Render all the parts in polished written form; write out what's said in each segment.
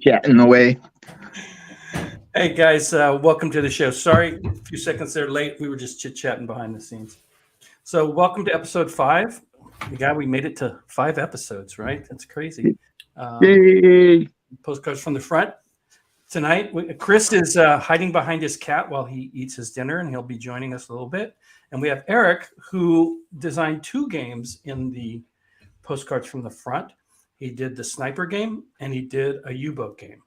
Chatting away. Hey guys, welcome to the show. Sorry, a few seconds there late. We were just chit-chatting behind the scenes. So welcome to episode 5. We made it to 5 episodes, right? That's crazy. Yay! Postcards from the front. Tonight, Chris is hiding behind his cat while he eats his dinner, and he'll be joining us a little bit. And we have Erich, who designed 2 games in the Postcards from the front. He did the sniper game, and he did a U-boat game.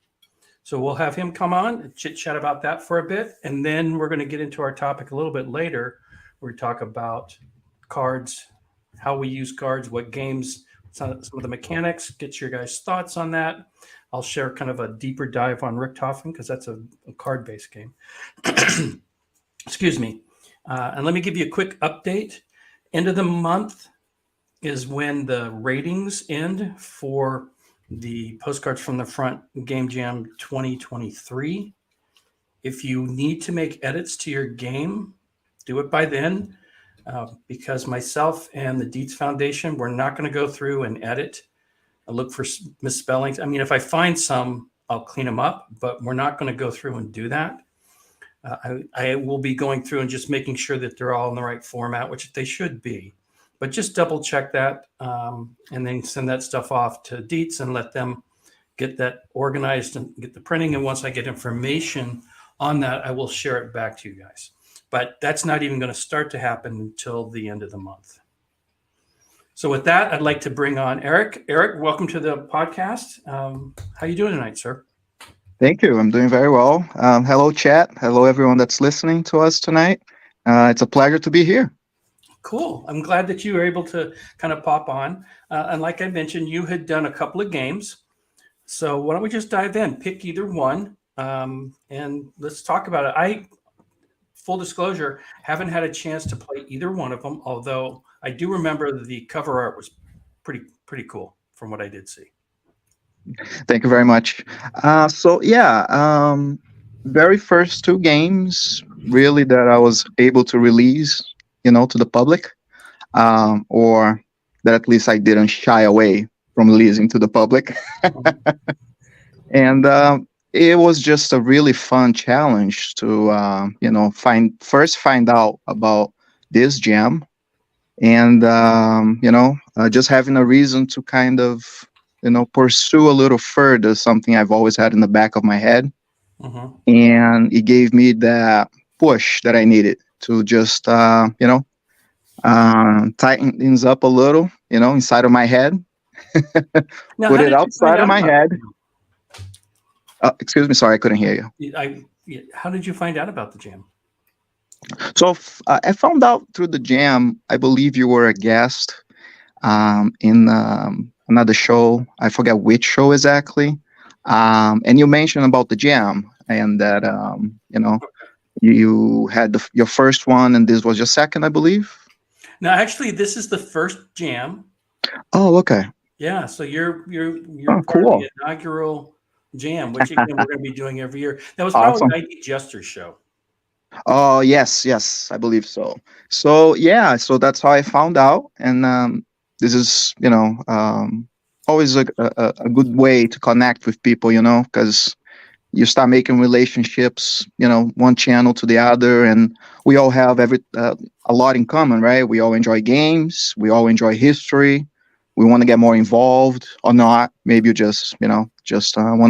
So we'll have him come on and chit-chat about that for a bit, and then we're going to get into our topic a little bit later, where we talk about cards, how we use cards, what games, some of the mechanics, get your guys' thoughts on that. I'll share kind of a deeper dive on Richthofen because that's a card-based game. Excuse me. And let me give you a quick update. End of the month is when the ratings end for the Postcards from the Front Game Jam 2023. If you need to make edits to your game, do it by then. Because myself and the Dietz Foundation, we're not going to go through and edit. I look for misspellings. I mean, if I find some, I'll clean them up, but we're not going to go through and do that. I will be going through and just making sure that they're all in the right format, which they should be. But just double check that and then send that stuff off to Dietz and let them get that organized and get the printing. And once I get information on that, I will share it back to you guys. But that's not even going to start to happen until the end of the month. So with that, I'd like to bring on Erich. Erich, welcome to the podcast. How you doing tonight, sir? Thank you. I'm doing very well. Hello, chat. Hello, everyone that's listening to us tonight. It's a pleasure to be here. Cool. I'm glad that you were able to kind of pop on. And like I mentioned, you had done a couple of games. So why don't we just dive in? Pick either one, and let's talk about it. Full disclosure, haven't had a chance to play either one of them, although I do remember the cover art was pretty cool from what I did see. Thank you very much. Very first 2 games really that I was able to release, to the public, or that at least I didn't shy away from releasing to the public. And it was just a really fun challenge to, find out about this jam, and just having a reason to kind of, pursue a little further something I've always had in the back of my head, and it gave me that push that I needed to just, tighten things up a little, inside of my head, put it outside of my head. Excuse me, sorry, I couldn't hear you. How did you find out about the jam? So I found out through the jam. I believe you were a guest in another show. I forget which show exactly. And you mentioned about the jam and that, you had your first one and this was your second, I believe. No, actually, this is the first jam. Oh, okay. Yeah, so you're part cool. of the inaugural jam, which again, we're going to be doing every year. That was probably Awesome. 90 Jester's show. Oh, yes, I believe so. So that's how I found out, and this is always a good way to connect with people, because you start making relationships, one channel to the other, and we all have a lot in common, right? We all enjoy games, we all enjoy history. We want to get more involved or not. Maybe you just want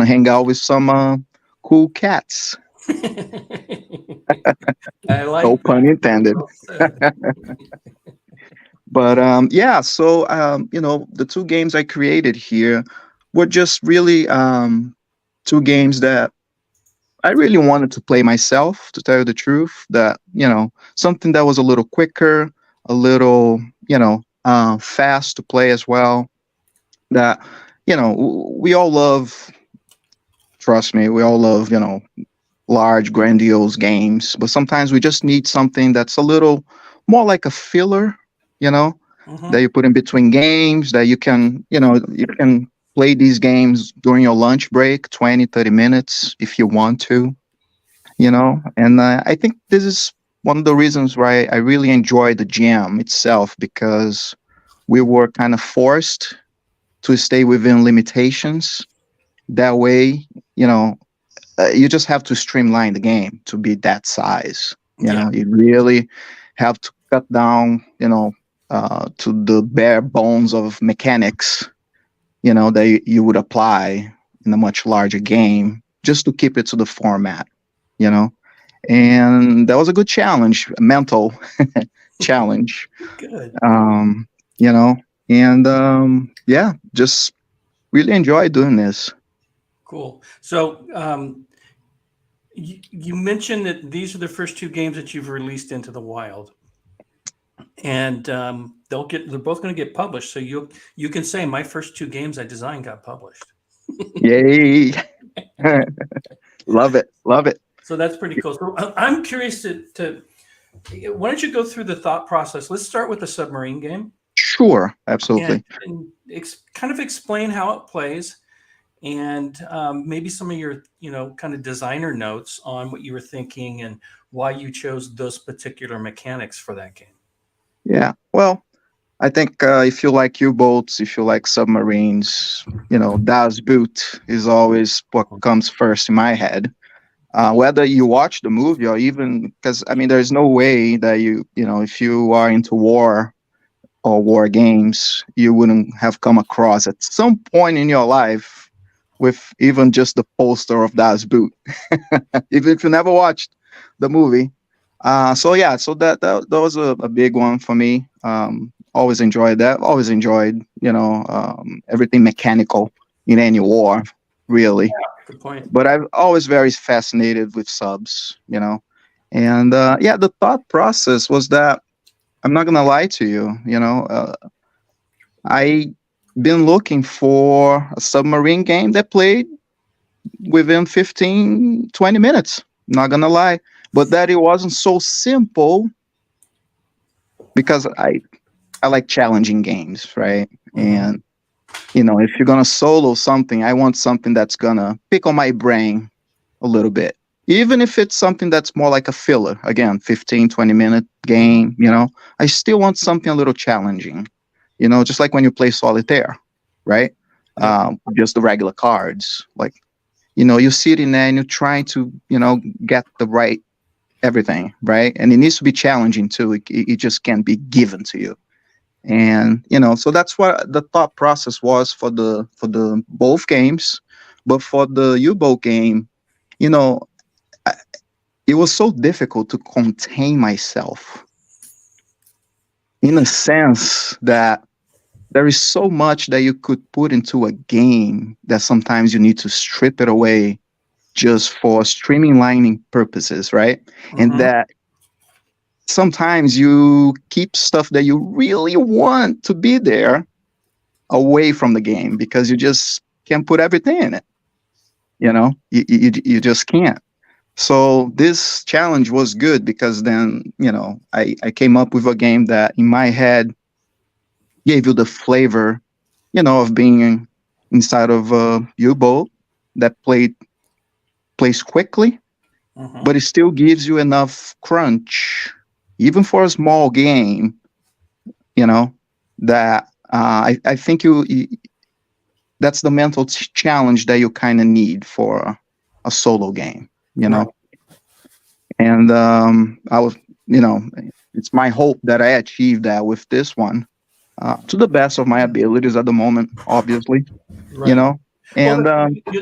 to hang out with some cool cats. I like no pun intended. But the 2 games I created here were just really 2 games that I really wanted to play myself, to tell you the truth. That, something that was a little quicker, a little, fast to play as well. That, we all love, trust me, we all love, large, grandiose games. But sometimes we just need something that's a little more like a filler, that you put in between games, that you can play these games during your lunch break, 20, 30 minutes, if you want to, And I think this is one of the reasons why I really enjoy the jam itself, because we were kind of forced to stay within limitations that way, you just have to streamline the game to be that size. You really have to cut down, to the bare bones of mechanics, that you would apply in a much larger game just to keep it to the format, and that was a good challenge, a mental challenge. Good. Yeah, just really enjoy doing this. Cool. So you mentioned that these are the first 2 games that you've released into the wild, and they're both going to get published. So you can say my first 2 games I designed got published. Yay! Love it. So that's pretty cool. So I'm curious to why don't you go through the thought process? Let's start with the submarine game. Sure, absolutely. And kind of explain how it plays, and maybe some of your, kind of designer notes on what you were thinking and why you chose those particular mechanics for that game. Yeah, well, I think if you like U-boats, if you like submarines, Das Boot is always what comes first in my head. Whether you watch the movie or even, because there's no way that if you are into war or war games, you wouldn't have come across at some point in your life with even just the poster of Das Boot, even if you never watched the movie. So that was a big one for me. Always enjoyed that. Always enjoyed, everything mechanical in any war, really. Yeah, good point. But I'm always very fascinated with subs, And the thought process was that, I'm not gonna lie to you, I been looking for a submarine game that played within 15-20 minutes. Not gonna lie, but that it wasn't so simple, because I like challenging games, right? And if you're gonna solo something, I want something that's gonna pick on my brain a little bit, even if it's something that's more like a filler. Again, 15-20 minute game, I still want something a little challenging, just like when you play solitaire, right? Just the regular cards, like, you're sitting there and you're trying to, get the right everything, right? And it needs to be challenging too. It just can't be given to you. And so that's what the thought process was for the both games. But for the U-boat game, it was so difficult to contain myself, in a sense that there is so much that you could put into a game that sometimes you need to strip it away just for streamlining purposes, right? And that sometimes you keep stuff that you really want to be there away from the game because you just can't put everything in it. You just can't. So this challenge was good because then, I came up with a game that in my head gave you the flavor, of being inside of a U-boat that plays quickly, but it still gives you enough crunch, even for a small game, that I think that's the mental challenge that you kind of need for a solo game, Right. And I was, it's my hope that I achieved that with this one, to the best of my abilities at the moment, obviously, Right. and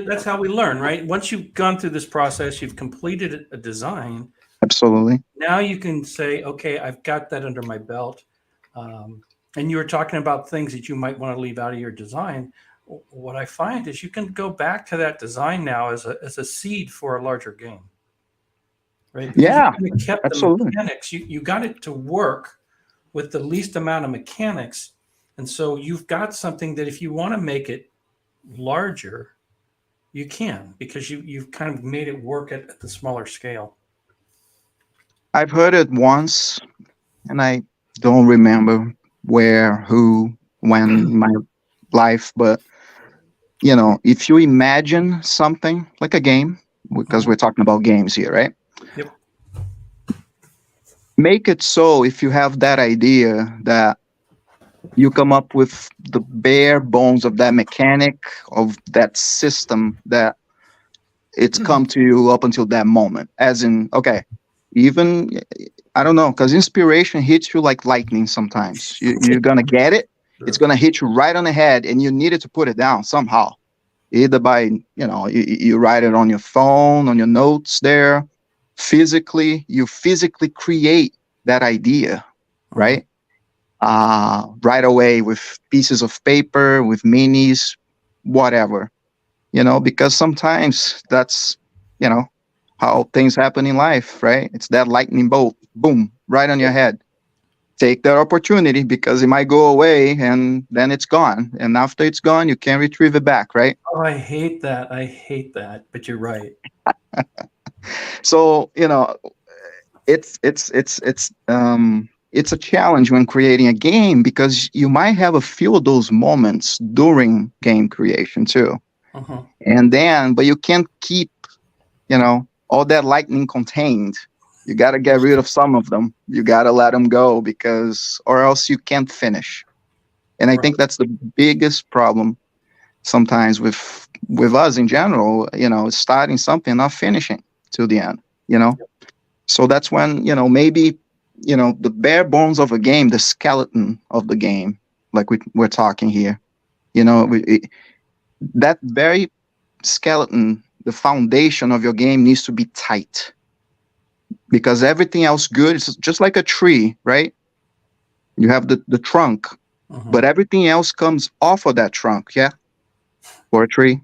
That's how we learn, right? Once you've gone through this process, you've completed a design. Absolutely. Now you can say, okay, I've got that under my belt. And you were talking about things that you might want to leave out of your design. What I find is you can go back to that design now as a seed for a larger game, right? Because Yeah, you kept absolutely. the mechanics. You got it to work with the least amount of mechanics. And so you've got something that if you want to make it larger, you can, because you've kind of made it work at the smaller scale. I've heard it once, and I don't remember where, who, when in my life, but if you imagine something like a game, because we're talking about games here, right? Yep. Make it so if you have that idea that You come up with the bare bones of that mechanic, of that system that it's come to you up until that moment. As in, okay, even I don't know, because inspiration hits you like lightning sometimes. You're gonna get it. It's gonna hit you right on the head, and you needed to put it down somehow. Either by, you write it on your phone, on your notes there. You physically create that idea, right? Right away with pieces of paper, with minis, whatever, because sometimes that's, how things happen in life, right? It's that lightning bolt, boom, right on your head. Take that opportunity because it might go away and then it's gone. And after it's gone, you can't retrieve it back, right? Oh, I hate that. I hate that. But you're right. So, it's a challenge when creating a game because you might have a few of those moments during game creation too. And then, but you can't keep, all that lightning contained. You got to get rid of some of them. You got to let them go or else you can't finish. And I think that's the biggest problem sometimes with us in general, starting something, not finishing to the end, So that's when, maybe, the bare bones of a game, the skeleton of the game, like we're talking here, that very skeleton, the foundation of your game needs to be tight. Because everything else good is just like a tree, right? You have the trunk, but everything else comes off of that trunk, yeah? For a tree,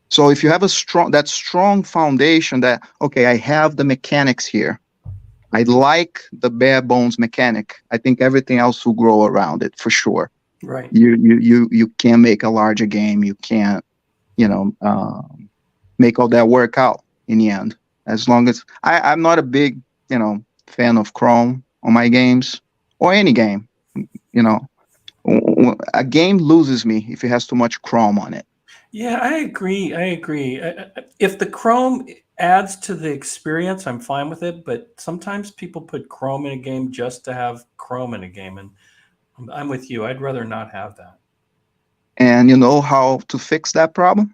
So if you have that strong foundation that, okay, I have the mechanics here. I like the bare bones mechanic. I think everything else will grow around it for sure. Right. You can make a larger game. You can't, make all that work out in the end. As long as I'm not a big, fan of Chrome on my games or any game, a game loses me if it has too much Chrome on it. Yeah, I agree. If the Chrome adds to the experience, I'm fine with it. But sometimes people put Chrome in a game just to have Chrome in a game. And I'm with you. I'd rather not have that. And you know how to fix that problem?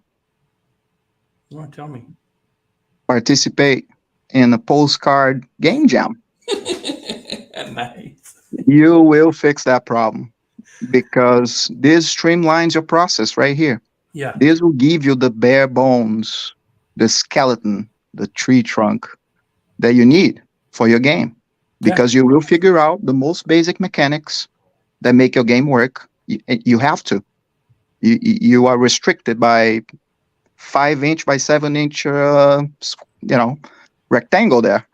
Oh, tell me. Participate in a postcard game jam. Nice. You will fix that problem because this streamlines your process right here. Yeah. This will give you the bare bones, the skeleton, the tree trunk that you need for your game because you will figure out the most basic mechanics that make your game work. You have to. You are restricted by 5-inch by 7-inch, rectangle there.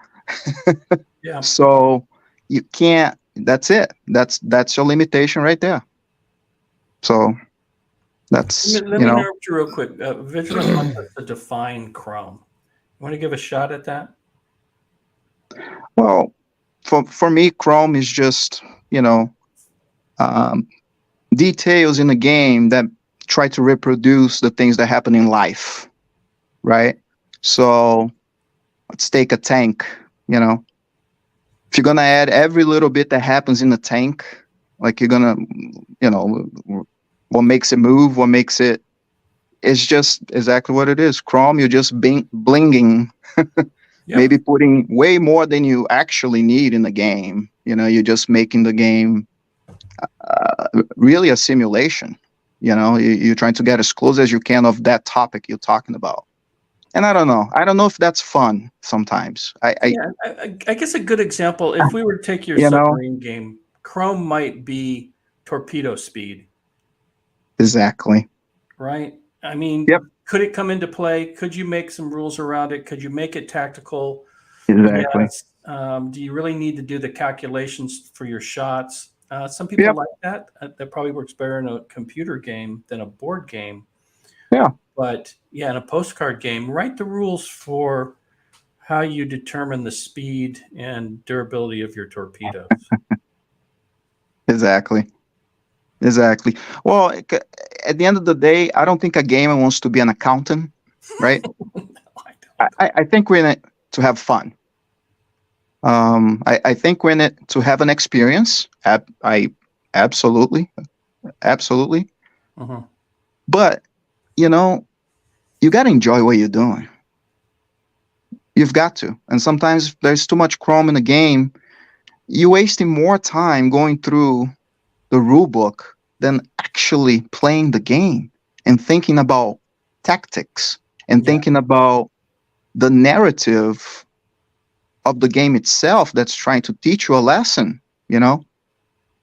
Yeah. So you can't. That's it. That's your limitation right there. So that's Let me interrupt you real quick. Vigilance wants us to define Chrome. You want to give a shot at that? Well, for me, Chrome is just details in the game that try to reproduce the things that happen in life, right? So let's take a tank. If you're gonna add every little bit that happens in the tank, like you're gonna, what makes it move, what makes it, it's just exactly what it is. Chrome, you're just blinging, maybe putting way more than you actually need in the game. You're just making the game really a simulation. You're trying to get as close as you can of that topic you're talking about. And I don't know if that's fun sometimes. I guess a good example, if we were to take your submarine game, Chrome might be torpedo speed. Exactly. Right? I mean, could it come into play? Could you make some rules around it? Could you make it tactical? Exactly. Yes. Do you really need to do the calculations for your shots? Some people like that. That probably works better in a computer game than a board game. Yeah. But in a postcard game, write the rules for how you determine the speed and durability of your torpedoes. Exactly. Well, at the end of the day, I don't think a gamer wants to be an accountant, right? I think we're in it to have fun. I think to have an experience, I absolutely, absolutely. Mhm. But you know, you got to enjoy what you're doing. You've got to. And sometimes if there's too much Chrome in the game, you're wasting more time going through the rule book than actually playing the game and thinking about tactics and Yeah. thinking about the narrative of the game itself that's trying to teach you a lesson, you know?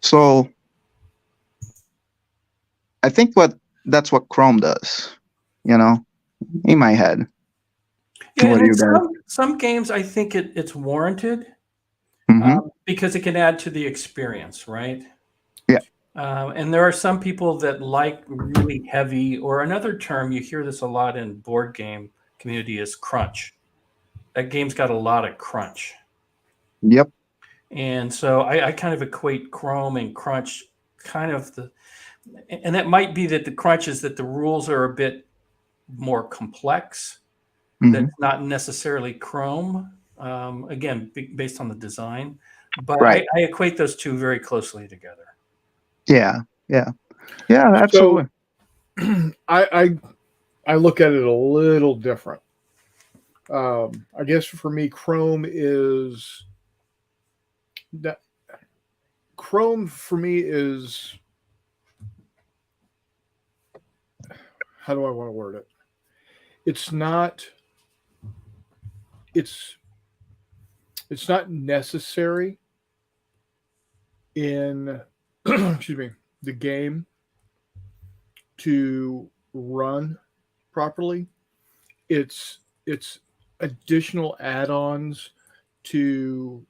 So I think that's what Chrome does, you know, in my head. Yeah, What and do in you guys? some games, I think it's warranted Hmm. because it can add to the experience, right? Yeah. And there are some people that like really heavy, or another term you hear this a lot in board game community is crunch. That game's got a lot of crunch, Yep. and so I kind of equate Chrome and crunch, kind of and that might be that the crunch is that the rules are a bit more complex. Hmm. That's not necessarily Chrome. Again, based on the design, but Right. I equate those two very closely together. Yeah. Yeah. Yeah. So Absolutely. I look at it a little different. I guess for me, that Chrome for me is, how do I want to word it? It's not it's it's not necessary in excuse me, the game to run properly. It's additional add-ons to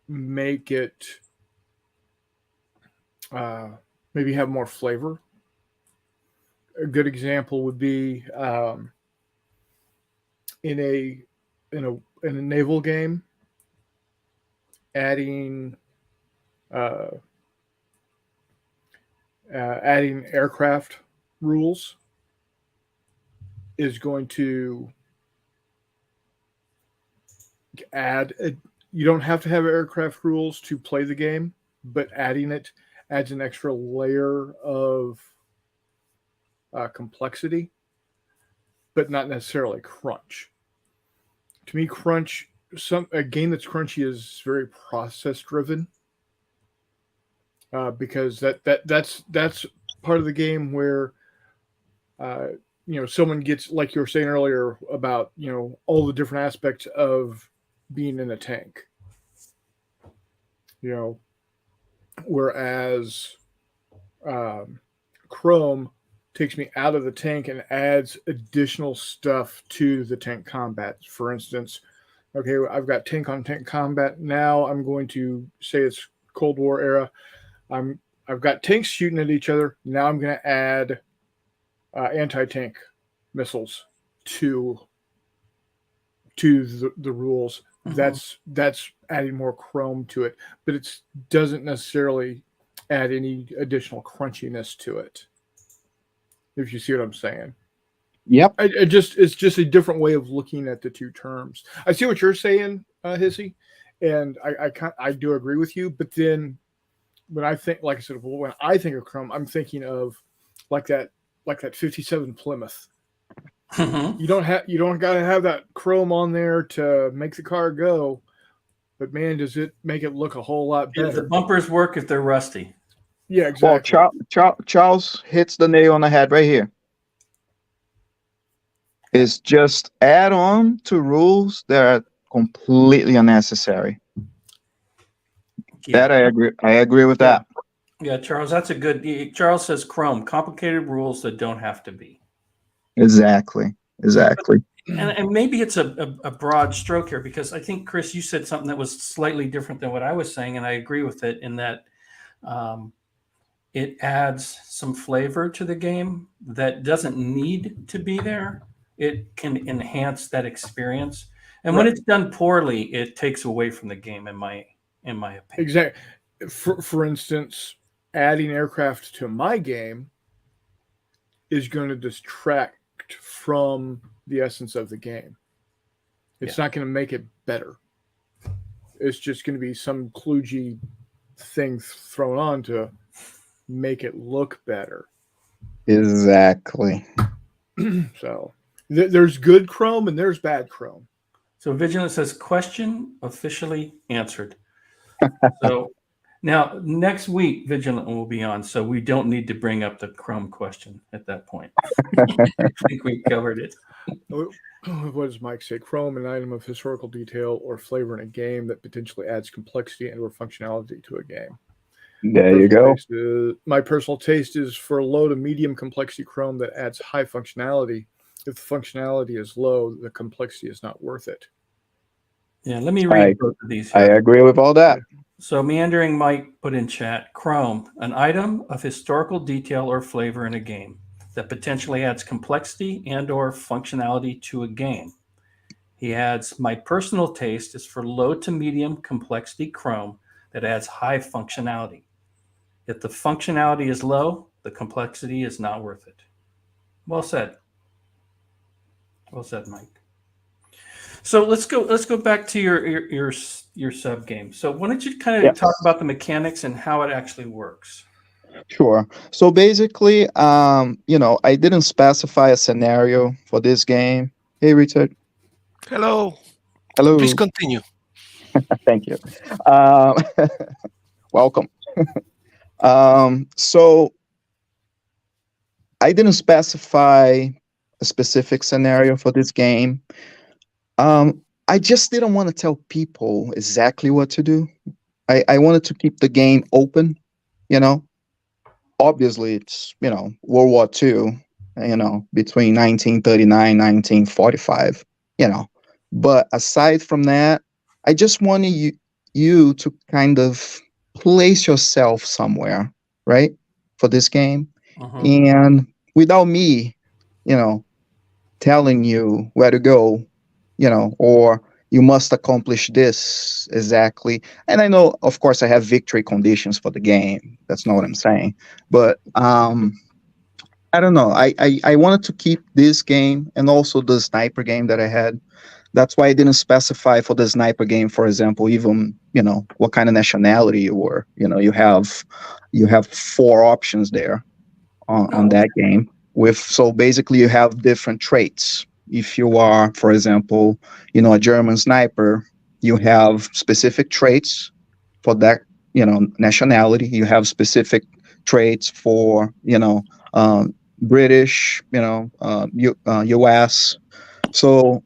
make it uh, maybe have more flavor. A good example would be in a in a naval game, adding uh, adding aircraft rules is going to you don't have to have aircraft rules to play the game, but adding it adds an extra layer of complexity, but not necessarily crunch. To me, a game that's crunchy is very process driven, because that's part of the game where uh, someone gets, like you were saying earlier about all the different aspects of being in a tank. You know, whereas um, Chrome takes me out of the tank and adds additional stuff to the tank combat. For instance, okay, I've got tank on tank combat. Now I'm going to say it's Cold War era. I've got tanks shooting at each other. Now I'm going to add anti-tank missiles to the rules. Mhm. That's adding more Chrome to it, but it doesn't necessarily add any additional crunchiness to it. If you see what I'm saying. Yep. It's just a different way of looking at the two terms. I see what you're saying, Hissy, and I do agree with you. But then when I think, like I said, when I think of Chrome, I'm thinking of like that 57 Plymouth. Mhm. You don't got to have that Chrome on there to make the car go, but man, does it make it look a whole lot The better. bumpers work if they're rusty. Yeah, Well, exactly. Charles hits the nail on the head right here. It's just add on to rules that are completely unnecessary. Yeah. That I agree with Yeah. that. Yeah, Charles, that's a good. Charles says Chrome, complicated rules that don't have to be. Exactly. Exactly. And maybe it's a broad stroke here because I think, Chris, you said something that was slightly different than what I was saying, and I agree with it in that um, it adds some flavor to the game that doesn't need to be there. It can enhance that experience, and when Right. it's done poorly, it takes away from the game. In my opinion. Exactly. For instance, adding aircraft to my game is going to distract from the essence of the game. It's Yeah. not going to make it better. It's just going to be some kludgy thing thrown on to make it look better. Exactly. So there's good Chrome and there's bad Chrome. So Vigilant says, question officially answered. So now next week, Vigilant will be on, so we don't need to bring up the Chrome question at that point. I think we covered it. What does Mike say? Chrome, an item of historical detail or flavor in a game that potentially adds complexity and or functionality to a game. There you go. My personal taste is for low to medium complexity Chrome that adds high functionality. If the functionality is low, the complexity is not worth it. Yeah, let me read both of these I here. agree with all that. So Meandering Mike put in chat, Chrome, an item of historical detail or flavor in a game that potentially adds complexity and or functionality to a game. He adds, my personal taste is for low to medium complexity Chrome that adds high functionality. If the functionality is low, the complexity is not worth it. Well said. Well said, Mike. So let's go back to your sub game. So why don't you kind of talk about the mechanics and how it actually works? Sure. So basically, I didn't specify a scenario for this game. Hey, Ryszard. Hello. Hello. Please continue. Thank you. Welcome. So I didn't specify a specific scenario for this game. I just didn't want to tell people exactly what to do. I wanted to keep the game open, Obviously, it's, World War II, between 1939, 1945, But aside from that, I just wanted you to kind of place yourself somewhere, right, for this game. And without me, telling you where to go, or you must accomplish this exactly. And I know, of course, I have victory conditions for the game. That's not what I'm saying. But I don't know. I wanted to keep this game and also the sniper game that I had. That's why I didn't specify for the sniper game, for example, even, what kind of nationality you were. You have 4 options there on that game. So basically you have different traits. If you are, for example, a German sniper, you have specific traits for that, nationality. You have specific traits for, British, US. So,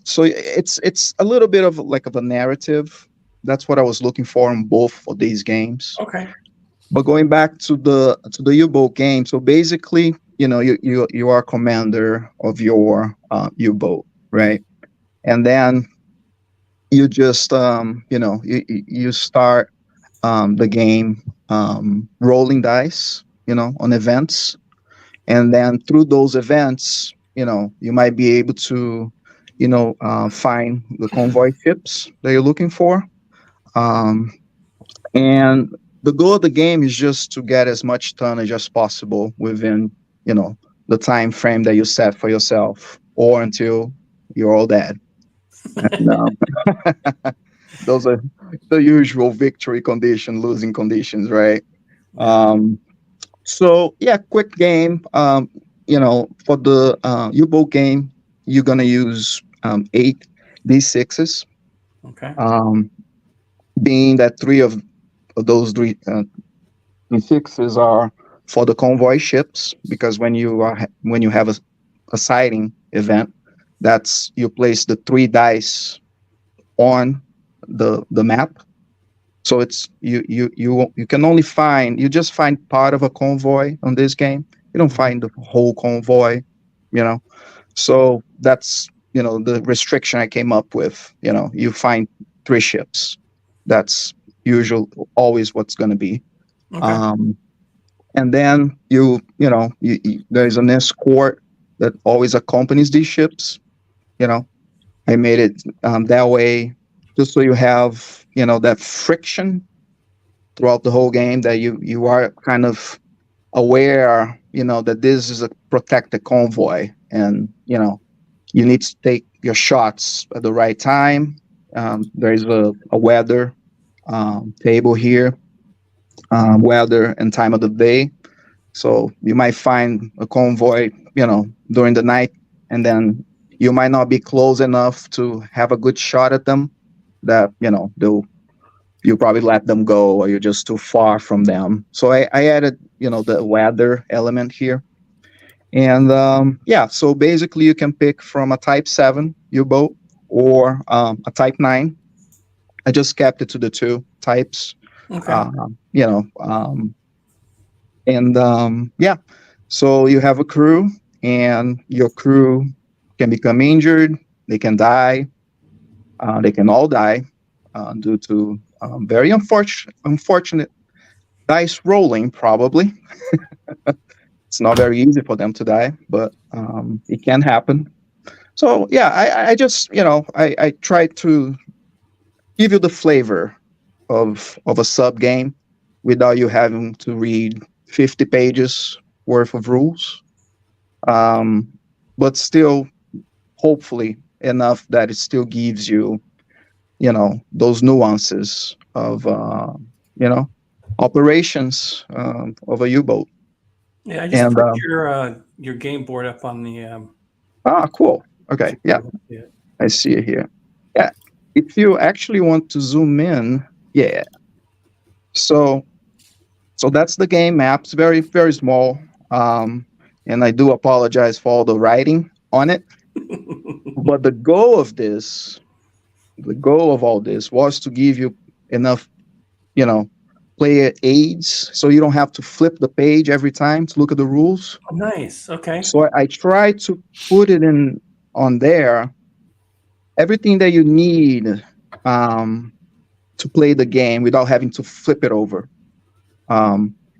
so it's a little bit of a narrative. That's what I was looking for in both of these games. Okay. But going back to the U-Boot game, so basically, you are commander of your U-boat, right? And then you just you start the game rolling dice, on events, and then through those events, you might be able to find the convoy ships that you're looking for, and the goal of the game is just to get as much tonnage as possible within, the time frame that you set for yourself, or until you're all dead. And, those are the usual victory condition, losing conditions, right? So yeah, quick game. For the U-boat game, you're gonna use 8 D6s. Okay. Being that 3 of those 3 D6s are for the convoy ships, because when you have a sighting event, that's you place the 3 dice on the map. So it's you can only find part of a convoy on this game. You don't find the whole convoy, So that's the restriction I came up with. You find 3 ships. That's always what's going to be. Okay. And then there's an escort that always accompanies these ships. I made it that way just so you have that friction throughout the whole game, that you are kind of aware that this is a protected convoy, and you need to take your shots at the right time, There is a weather table here, weather and time of the day. So you might find a convoy, during the night, and then you might not be close enough to have a good shot at them. That you probably let them go, or you're just too far from them. So I added, the weather element here. And so basically you can pick from a Type 7 U-boat or a Type 9. I just kept it to the two types. Okay. So you have a crew, and your crew can become injured. They can die. They can all die due to very unfortunate dice rolling, probably. It's not very easy for them to die, but it can happen. So yeah, I just I try to give you the flavor of a sub game without you having to read 50 pages worth of rules, but still hopefully enough that it still gives you those nuances of operations of a U-boat. Yeah, I just put your game board up on the. Cool. Okay, yeah, I see it here. Yeah, if you actually want to zoom in, yeah. So that's the game map. It's very, very small, and I do apologize for all the writing on it. But the goal of all this was to give you enough, player aids, so you don't have to flip the page every time to look at the rules. Oh, nice. Okay. So I try to put it on there, everything that you need to play the game without having to flip it over.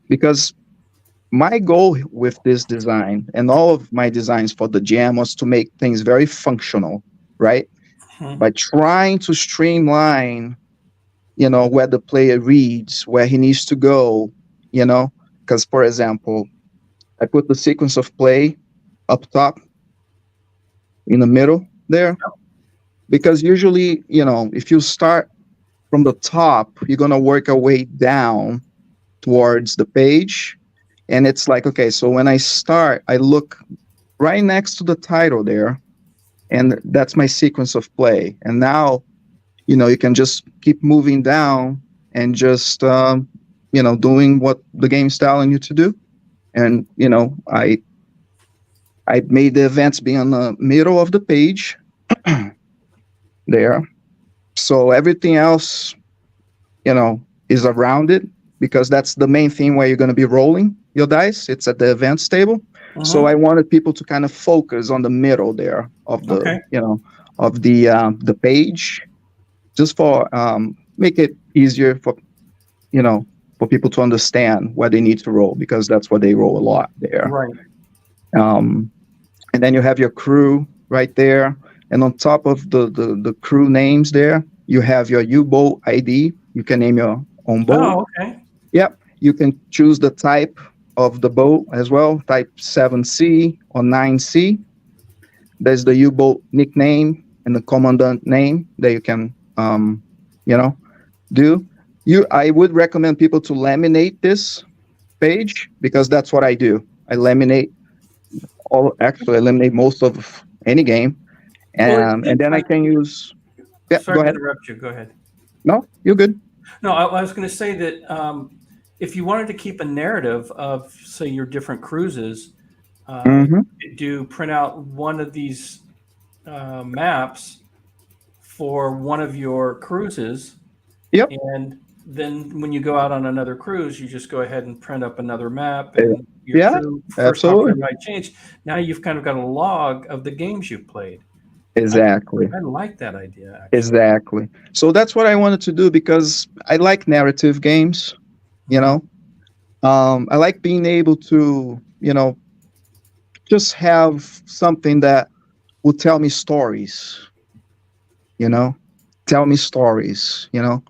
Because my goal with this design and all of my designs for the jam was to make things very functional, right? Mm-hmm. By trying to streamline, where the player reads, where he needs to go, because, for example, I put the sequence of play up top in the middle there, because usually, if you start from the top, you're going to work your way down towards the page. And it's like, okay, so when I start, I look right next to the title there, and that's my sequence of play. And now, you can just keep moving down and just, doing what the game's telling you to do. And, I made the events be on the middle of the page there. So everything else, is around it, because that's the main thing where you're going to be rolling your dice. It's at the events table. Uh-huh. So I wanted people to kind of focus on the middle there of the, of the page, just for make it easier for, for people to understand where they need to roll, because that's what they roll a lot there. Right. And then you have your crew right there. And on top of the crew names there, you have your U-boat ID. You can name your own boat. Oh, okay. Yep. You can choose the type of the boat as well, Type 7C or 9C. There's the U-boat nickname and the commandant name that you can, do. I would recommend people to laminate this page, because that's what I do. I laminate most of any game, and then I can use. Yeah, Sorry go to ahead. interrupt you. Go ahead. No, you're good. No, I was going to say that if you wanted to keep a narrative of, say, your different cruises, do print out one of these maps for one of your cruises. Yep. And then when you go out on another cruise, you just go ahead and print up another map. And your crew first absolutely might change. Now you've kind of got a log of the games you've played. Exactly. I like that idea. Actually. Exactly. So that's what I wanted to do, because I like narrative games, I like being able to, just have something that will tell me stories, tell me stories, so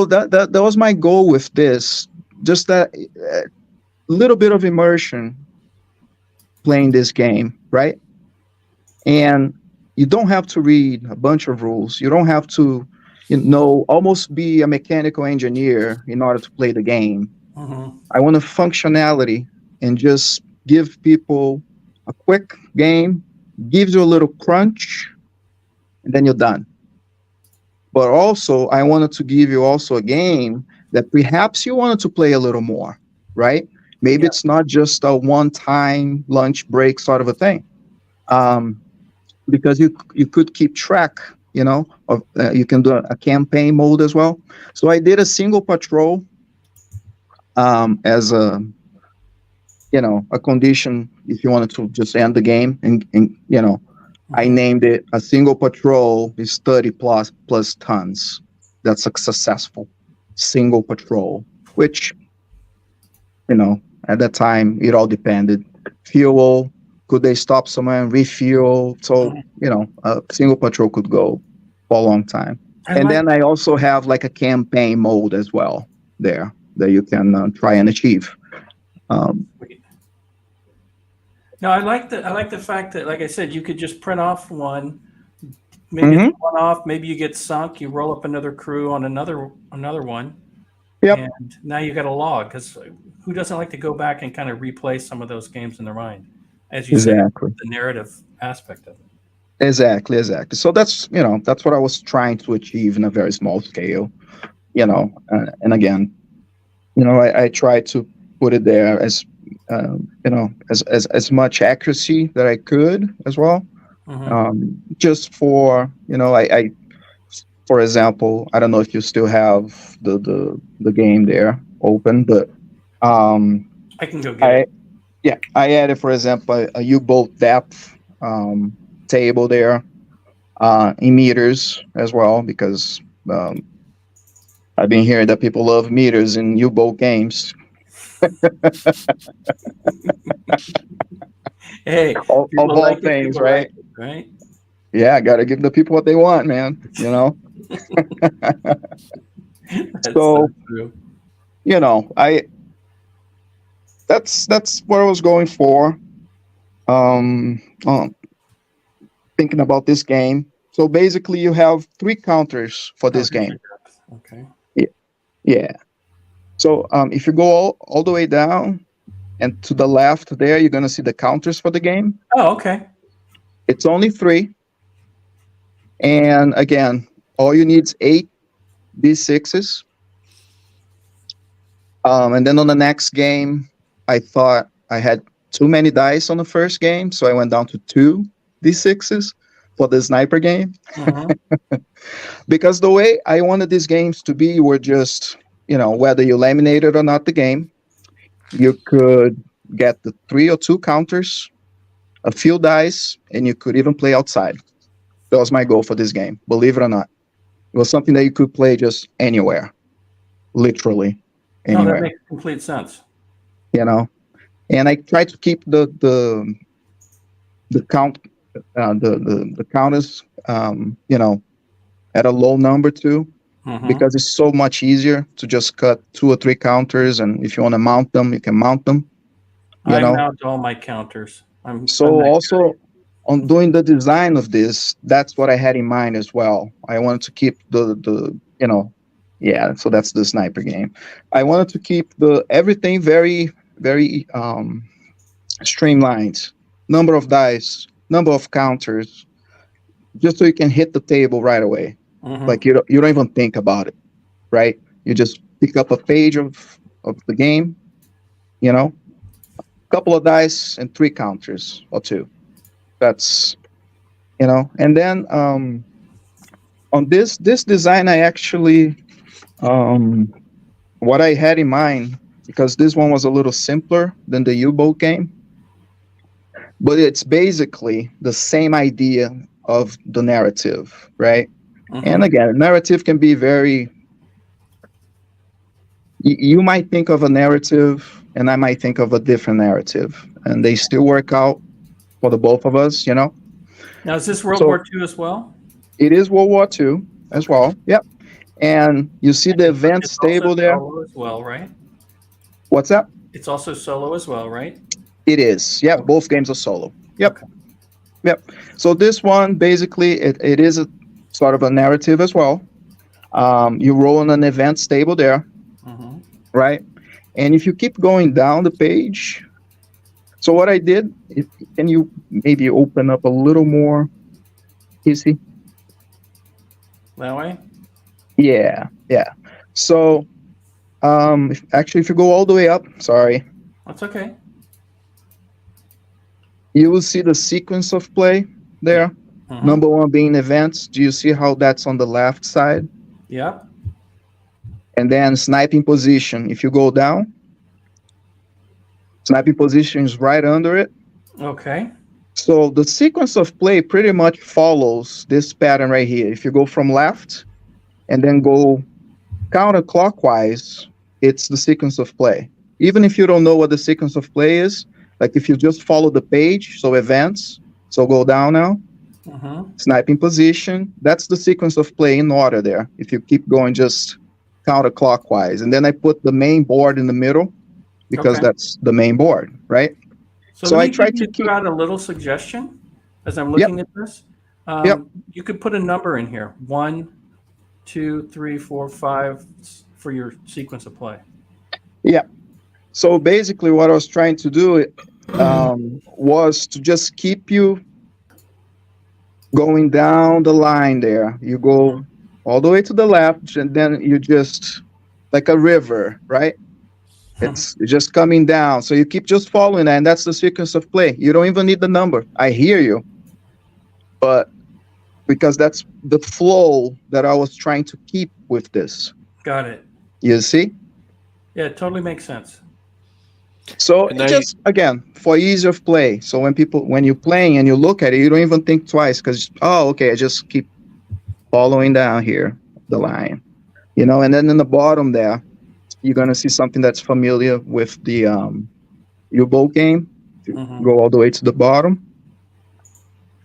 that was my goal with this, just that little bit of immersion playing this game, right? And you don't have to read a bunch of rules. You don't have to, almost be a mechanical engineer in order to play the game. I want a functionality and just give people a quick game, gives you a little crunch, and then you're done. But also, I wanted to give you also a game that perhaps you wanted to play a little more, right? Maybe it's not just a one-time lunch break sort of a thing. Because you could keep track, of you can do a campaign mode as well. So I did a single patrol as a condition if you wanted to just end the game, and I named it a single patrol is 30 plus tons. That's a successful single patrol, which at that time it all depended. Fuel, could they stop somewhere and refuel? So a single patrol could go for a long time. Then I also have like a campaign mode as well there that you can try and achieve. No, I like the fact that, like I said, you could just print off one, maybe it's one off, maybe you get sunk, you roll up another crew on another one. Yep. And now you got a log, because who doesn't like to go back and kind of replay some of those games in their mind, as you said, the narrative aspect of it. Exactly. So that's what I was trying to achieve in a very small scale, and again, I tried to put it there as as much accuracy that I could as well. Just for I for example, I don't know if you still have the game there open, but I can go get it. Yeah, I added, for example, a U-boat depth table there in meters as well, because I've been hearing that people love meters in U-boat games. Hey, of all things, right? Right? Yeah, I got to give the people what they want, man. So true. That's what I was going for. Thinking about this game. So basically, you have 3 counters for this game. Okay. Yeah. So if you go all the way down and to the left there, you're going to see the counters for the game. Oh, okay. It's only 3. And again, all you need is 8 D6s. And then on the next game, I thought I had too many dice on the first game, so I went down to 2 D6s for the sniper game. Because the way I wanted these games to be were just, whether you laminated or not the game, you could get the 3 or 2 counters, a few dice, and you could even play outside. That was my goal for this game, believe it or not. It was something that you could play just anywhere, literally anywhere. No, that makes complete sense. And I tried to keep the count, the counters, at a low number too, because it's so much easier to just cut 2 or 3 counters, and if you want to mount them, you can mount them. I mount all my counters. Also, on doing the design of this, that's what I had in mind as well. I wanted to keep so that's the sniper game. I wanted to keep everything very, very streamlined. Number of dice, number of counters, just so you can hit the table right away. Like you don't even think about it, right? You just pick up a page of the game, a couple of dice and 3 counters or 2. That's, and then on this design, I actually, what I had in mind, because this one was a little simpler than the U-boat game, but it's basically the same idea of the narrative, right? And again, narrative can be you might think of a narrative and I might think of a different narrative, and they still work out for the both of us, Now, is this World War II as well? It is World War II as well. Yep. And you see the events table there. Solo as well, right? What's that? It's also solo as well, right? It is. Yeah, both games are solo. Yep. Okay. Yep. So this one basically it is a sort of a narrative as well. You roll on an events table there, Mm-hmm. right? And if you keep going down the page, so what I did, can you maybe open up a little more, Casey? That way? Yeah, yeah. So actually, if you go all the way up, sorry, That's okay. you will see the sequence of play there. Mm-hmm. Number one being events. Do you see how that's on the left side? Yep. And then sniping position. If you go down, sniping position is right under it. Okay. So the sequence of play pretty much follows this pattern right here. If you go from left and then go counterclockwise, it's the sequence of play. Even if you don't know what the sequence of play is, like if you just follow the page, so events, so go down now, Mm-hmm. sniping position, that's the sequence of play in order there. If you keep going just counterclockwise. And then I put the main board in the middle because Okay. that's the main board, right? So let I me tried give to keep. you out a little suggestion as I'm looking at this. Yep. You could put a number in here: 1, 2, 3, 4, 5 for your sequence of play. Yeah. So basically, what I was trying to do was to just keep you going down the line there. You go all the way to the left, and then you just like a river, right? It's just coming down. So you keep just following that, and that's the sequence of play. You don't even need the number. I hear you, but because that's the flow that I was trying to keep with this. Got it. You see? Yeah, it totally makes sense. So And just again for ease of play. So when you're playing and you look at it, you don't even think twice because okay, I just keep following down here the line, and then in the bottom there, you're gonna see something that's familiar with the U-Boot game. If you Mhm. go all the way to the bottom,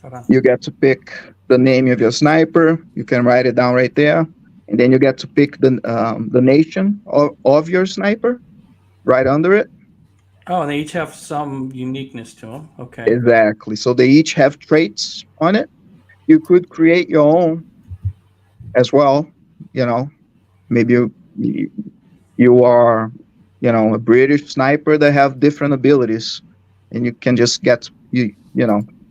Hold on. you get to pick the name of your sniper. You can write it down right there, and then you get to pick the nation of your sniper right under it. Oh, and they each have some uniqueness to them. Okay. Exactly. So they each have traits on it. You could create your own as well. Maybe you are, a British sniper that have different abilities, and you can just get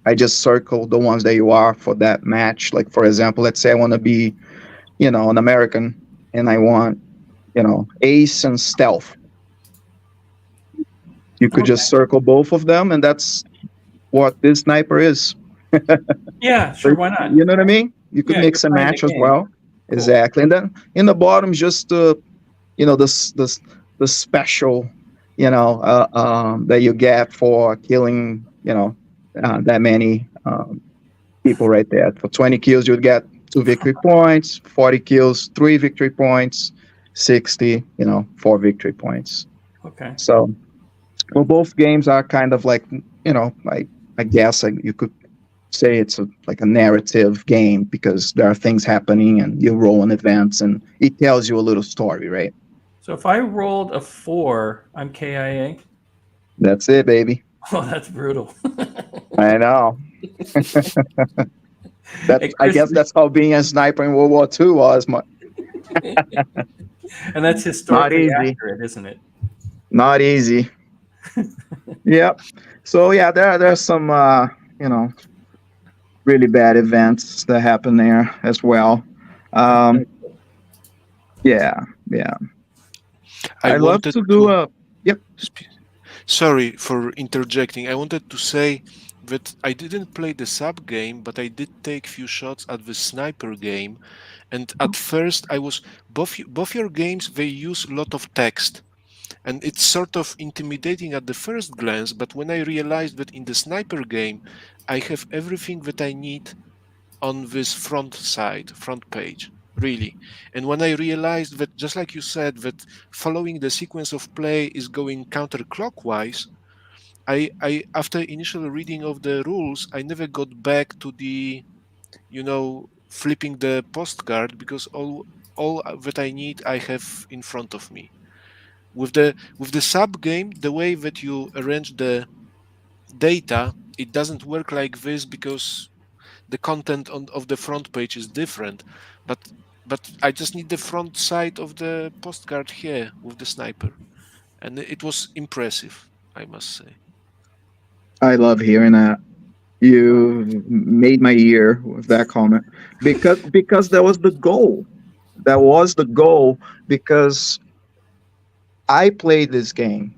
I just circle the ones that you are for that match. Like for example, let's say I want to be, an American, and I want, ace and stealth. You could just circle both of them, and that's what this sniper is. Yeah, sure. Why not? You know what I mean? You could Yeah, mix you're and playing match the as game. well. Cool. Exactly. And then in the bottom, just the special, that you get for killing, that many people right there. For 20 kills, you'd get 2 victory points. 40 kills, 3 victory points. 60, 4 victory points. Okay. So, well, both games are kind of like, I guess you could say it's like a narrative game because there are things happening and you roll on events and it tells you a little story, right? So if I rolled a 4, I'm KIA. That's it, baby. Oh, that's brutal. I know. I guess that's how being a sniper in World War II was. And that's historically easy. accurate, isn't it? Not easy. Yep. So yeah, there's some really bad events that happen there as well. Yeah. I I'd love wanted to do a. Yep. Sorry for interjecting. I wanted to say that I didn't play the sub game, but I did take few shots at the sniper game. And at first, I was both your games. They use a lot of text, and it's sort of intimidating at the first glance. But when I realized that in the sniper game, I have everything that I need on this front page, really. And when I realized that, just like you said, that following the sequence of play is going counterclockwise, I after initial reading of the rules, I never got back to the, flipping the postcard because all that I need I have in front of me. With the sub game, the way that you arrange the data, it doesn't work like this because the content of the front page is different. But I just need the front side of the postcard here with the sniper, and it was impressive, I must say. I love hearing that. You made my year with that comment because that was the goal. That was the goal because I played this game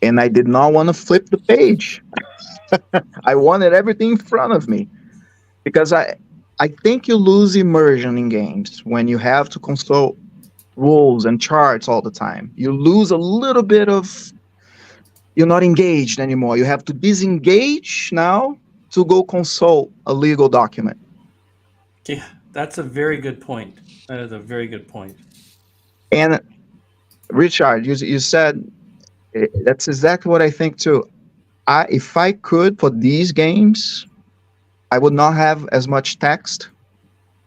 and I did not want to flip the page. I wanted everything in front of me because I think you lose immersion in games when you have to consult rules and charts all the time. You lose a little bit of, you're not engaged anymore. You have to disengage now to go consult a legal document. Yeah, that's a very good point. That is a very good point. And Ryszard, you said that's exactly what I think too. If I could for these games, I would not have as much text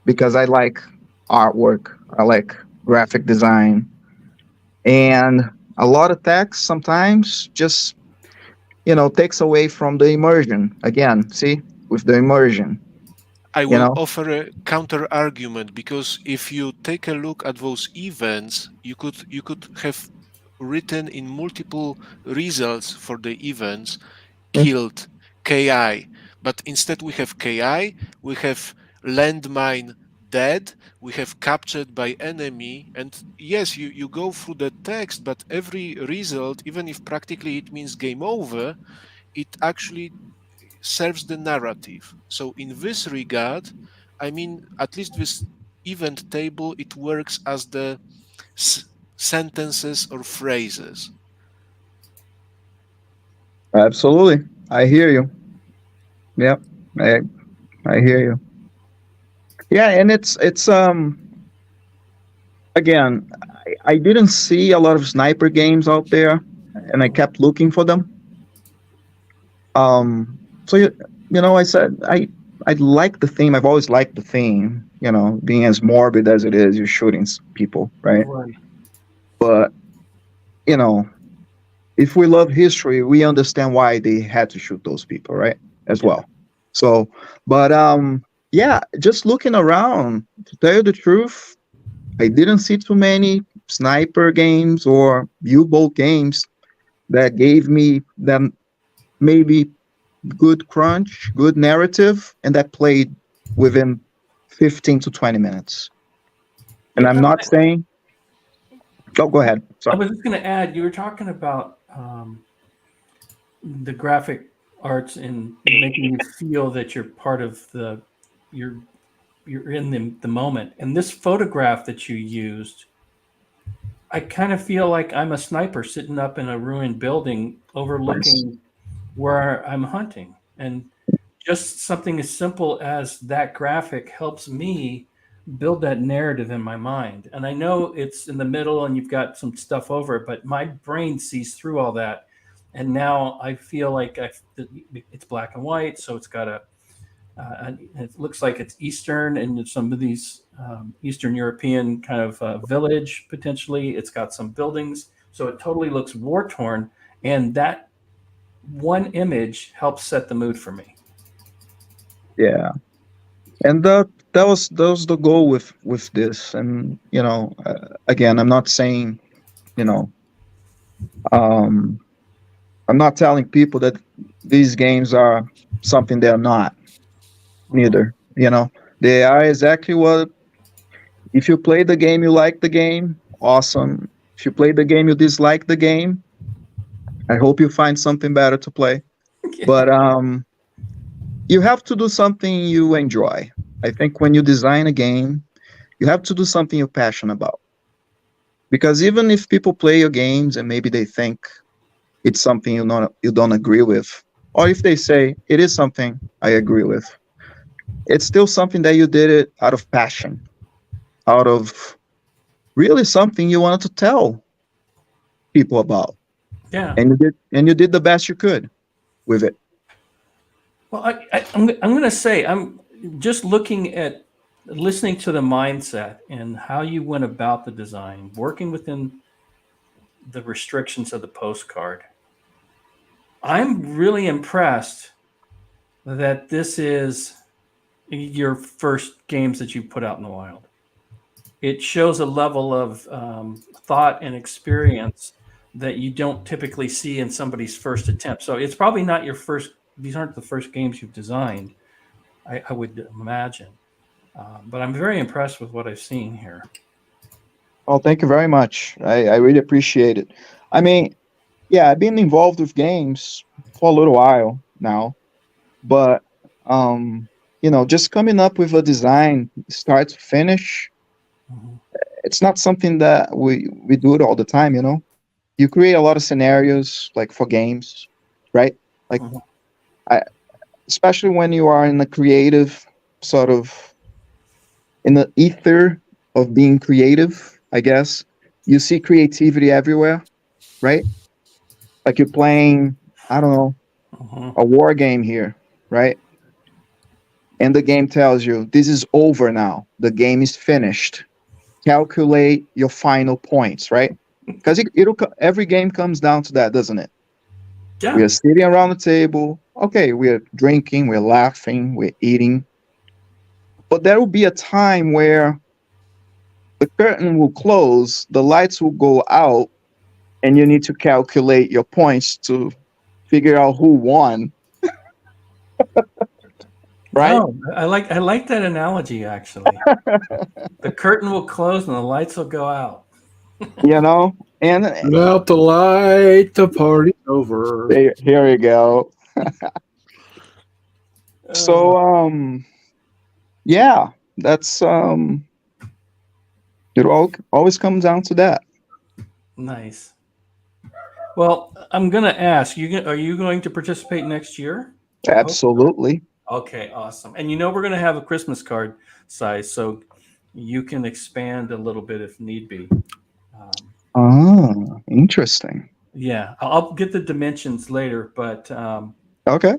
because I like artwork. I like graphic design. And a lot of text sometimes just, takes away from the immersion. Again, see, with the immersion. I will offer a counter argument, because if you take a look at those events, you could have written in multiple results for the events killed, KI, but instead we have KI, we have landmine dead, we have captured by enemy, and yes, you go through the text, but every result, even if practically it means game over, it actually serves the narrative. So in this regard, I mean, at least this event table, it works as the sentences or phrases. Absolutely. I hear you. Yep. I hear you. Yeah, and it's again, I didn't see a lot of sniper games out there, and I kept looking for them. So I said I like the theme. I've always liked the theme. Being as morbid as it is, you're shooting people, right? Right. But if we love history, we understand why they had to shoot those people, right? As well. So, but yeah, just looking around, to tell you the truth, I didn't see too many sniper games or U-boat games that gave me them maybe good crunch, good narrative, and that played within 15 to 20 minutes. And I'm not saying... Oh, go ahead. Sorry. I was just going to add, you were talking about the graphic arts and making you feel that you're part of you're in the moment. And this photograph that you used, I kind of feel like I'm a sniper sitting up in a ruined building overlooking where I'm hunting. And just something as simple as that graphic helps me build that narrative in my mind. And I know it's in the middle and you've got some stuff over it, but my brain sees through all that. And now I feel like it's black and white. So it's got it looks like it's Eastern, and some of these Eastern European kind of village, potentially. It's got some buildings. So it totally looks war torn. And that one image helps set the mood for me. Yeah. And that was the goal with this. And again, I'm not saying I'm not telling people that these games are something they're not. Neither. They are exactly what... If you play the game, you like the game, awesome. If you play the game, you dislike the game, I hope you find something better to play. Yeah. But you have to do something you enjoy. I think when you design a game, you have to do something you're passionate about. Because even if people play your games and maybe they think it's something you don't agree with, or if they say it is something I agree with, it's still something that you did it out of passion, out of really something you wanted to tell people about. Yeah. And you did the best you could with it. Well, I'm going to say, I'm just listening to the mindset and how you went about the design, working within the restrictions of the postcard. I'm really impressed that this is your first games that you put out in the wild. It shows a level of thought and experience that you don't typically see in somebody's first attempt. So it's probably not your first. These aren't the first games you've designed, I would imagine. But I'm very impressed with what I've seen here. Oh, thank you very much. I really appreciate it. I mean, yeah, I've been involved with games for a little while now, but just coming up with a design start to finish, Mhm. it's not something that we do it all the time. You create a lot of scenarios like for games, right? Like, Mhm. especially when you are in the creative sort of in the ether of being creative, I guess you see creativity everywhere, right? Like you're playing, I don't know, Mhm. a war game here, right? And the game tells you this is over now. The game is finished. Calculate your final points, right? Because every game comes down to that, doesn't it? We Yeah. are sitting around the table. Okay, we're drinking, we're laughing, we're eating. But there will be a time where the curtain will close, the lights will go out, and you need to calculate your points to figure out who won, right? No, I like that analogy actually. The curtain will close and the lights will go out. And Without the light, the party's over. here we go. So, yeah, that's it always comes down to that. Nice. Well, I'm going to ask you. Are you going to participate next year? Absolutely. Okay, awesome. And we're going to have a Christmas card size, so you can expand a little bit if need be. Interesting. Yeah, I'll get the dimensions later, but Okay.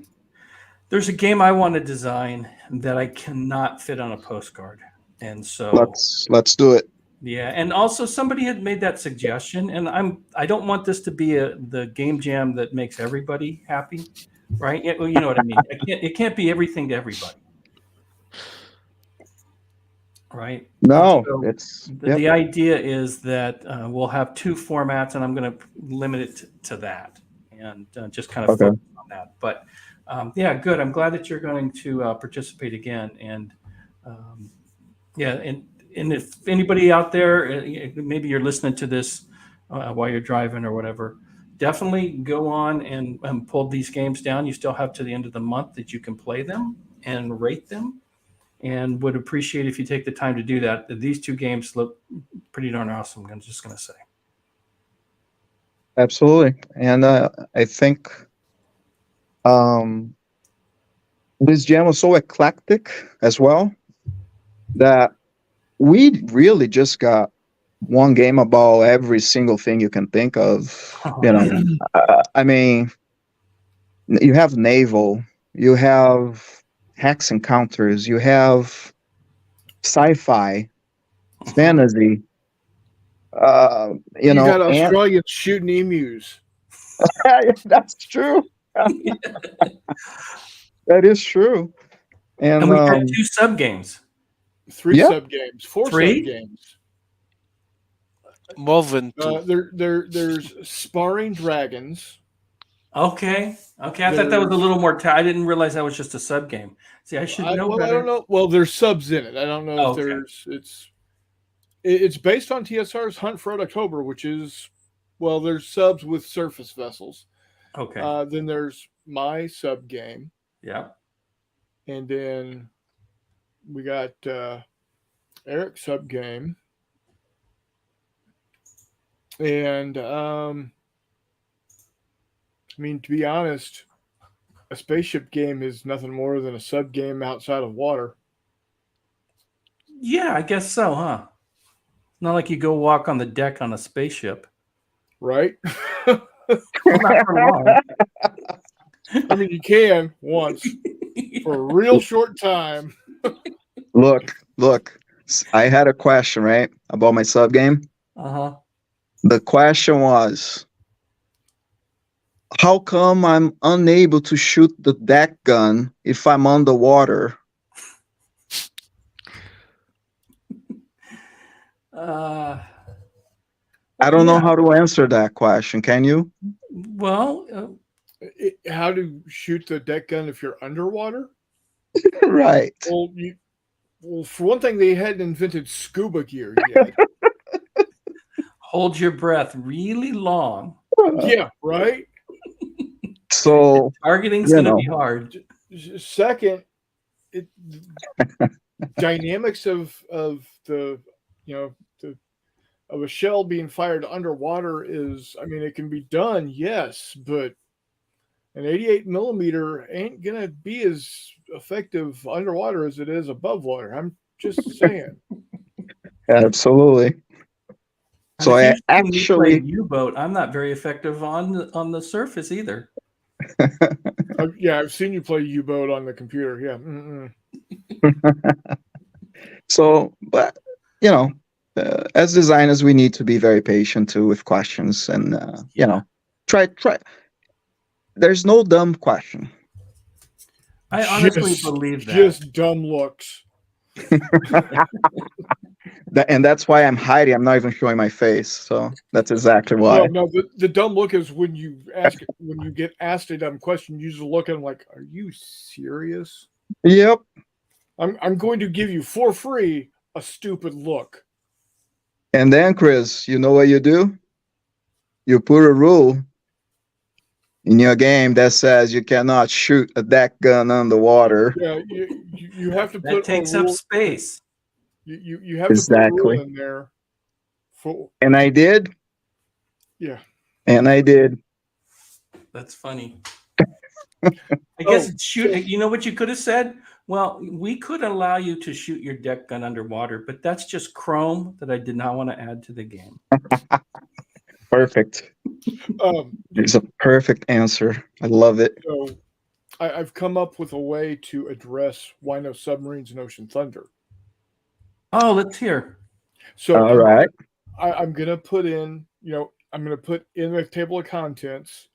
there's a game I want to design that I cannot fit on a postcard, and so Let's do it. yeah. And also, somebody had made that suggestion, and I don't want this to be the game jam that makes everybody happy, right? Well, you know what I mean. It can't be everything to everybody, right? No, So it's the idea is that we'll have two formats, and I'm going to limit it to that, and just kind of focus on that. But yeah, good. I'm glad that you're going to participate again, and yeah, and if anybody out there, maybe you're listening to this while you're driving or whatever, definitely go on and pull these games down. You still have to the end of the month that you can play them and rate them, and would appreciate if you take the time to do that. These two games look pretty darn awesome. I'm just going to say. Absolutely. And I think this jam was so eclectic as well that we really just got one game about every single thing you can think of. I mean, you have naval, you have hex encounters, you have sci-fi, fantasy. You got Australians shooting emus. That's true. That is true. And we had two sub games. Three sub games. Four sub games. More than two. There's sparring dragons. Okay. I thought that was a little more. I didn't realize that was just a sub game. See, I should know better. I don't know. Well, there's subs in it. I don't know if there's. It's based on TSR's Hunt for Red October, which is, well, there's subs with surface vessels. Okay. Then there's my sub game. Yeah. And then we got Erich sub game. And I mean, to be honest, a spaceship game is nothing more than a sub game outside of water. Yeah, I guess so, huh? Not like you go walk on the deck on a spaceship, right? Well, not for long. I mean, you can once for a real short time. Look. I had a question, right, about my sub game. Uh-huh. The question was, How come I'm unable to shoot the deck gun if I'm underwater? I don't know yeah. how to answer that question. Can you? Well, How to shoot the deck gun if you're underwater? Right. Well, for one thing, they hadn't invented scuba gear yet. hold your breath really long. Yeah, right. So, Targeting's you going to know. be hard. Second, dynamics of the of a shell being fired underwater is, I mean, it can be done, yes, but an 88 millimeter ain't gonna be as effective underwater as it is above water. I'm just saying. Absolutely. And So if I you've seen me play actually, U-Boat, I'm not very effective on the surface either. Yeah, I've seen you play U-Boat on the computer. Yeah. so, but you know, as designers, we need to be very patient too with questions, and you know, try. There's no dumb question. I honestly believe that. Just dumb looks. And that's why I'm hiding. I'm not even showing my face. So that's exactly why. No, the dumb look is when you get asked a dumb question, you just look at them like, "Are you serious?" Yep. I'm going to give you for free a stupid look. And then, Chris, you know what you do? You put a rule in your game that says you cannot shoot a deck gun underwater. Yeah, you have to put That takes a up rule. space. You have to put a Exactly. rule in there. And I did. Yeah. And I did. That's funny. I guess shoot. You know what you could have said? Well, we could allow you to shoot your deck gun underwater, but that's just Chrome that I did not want to add to the game. Perfect. It's a perfect answer. I love it. So I've come up with a way to address why no submarines in Ocean Thunder. Oh, let's hear. So All right. I'm gonna put in, I'm gonna put in the table of contents,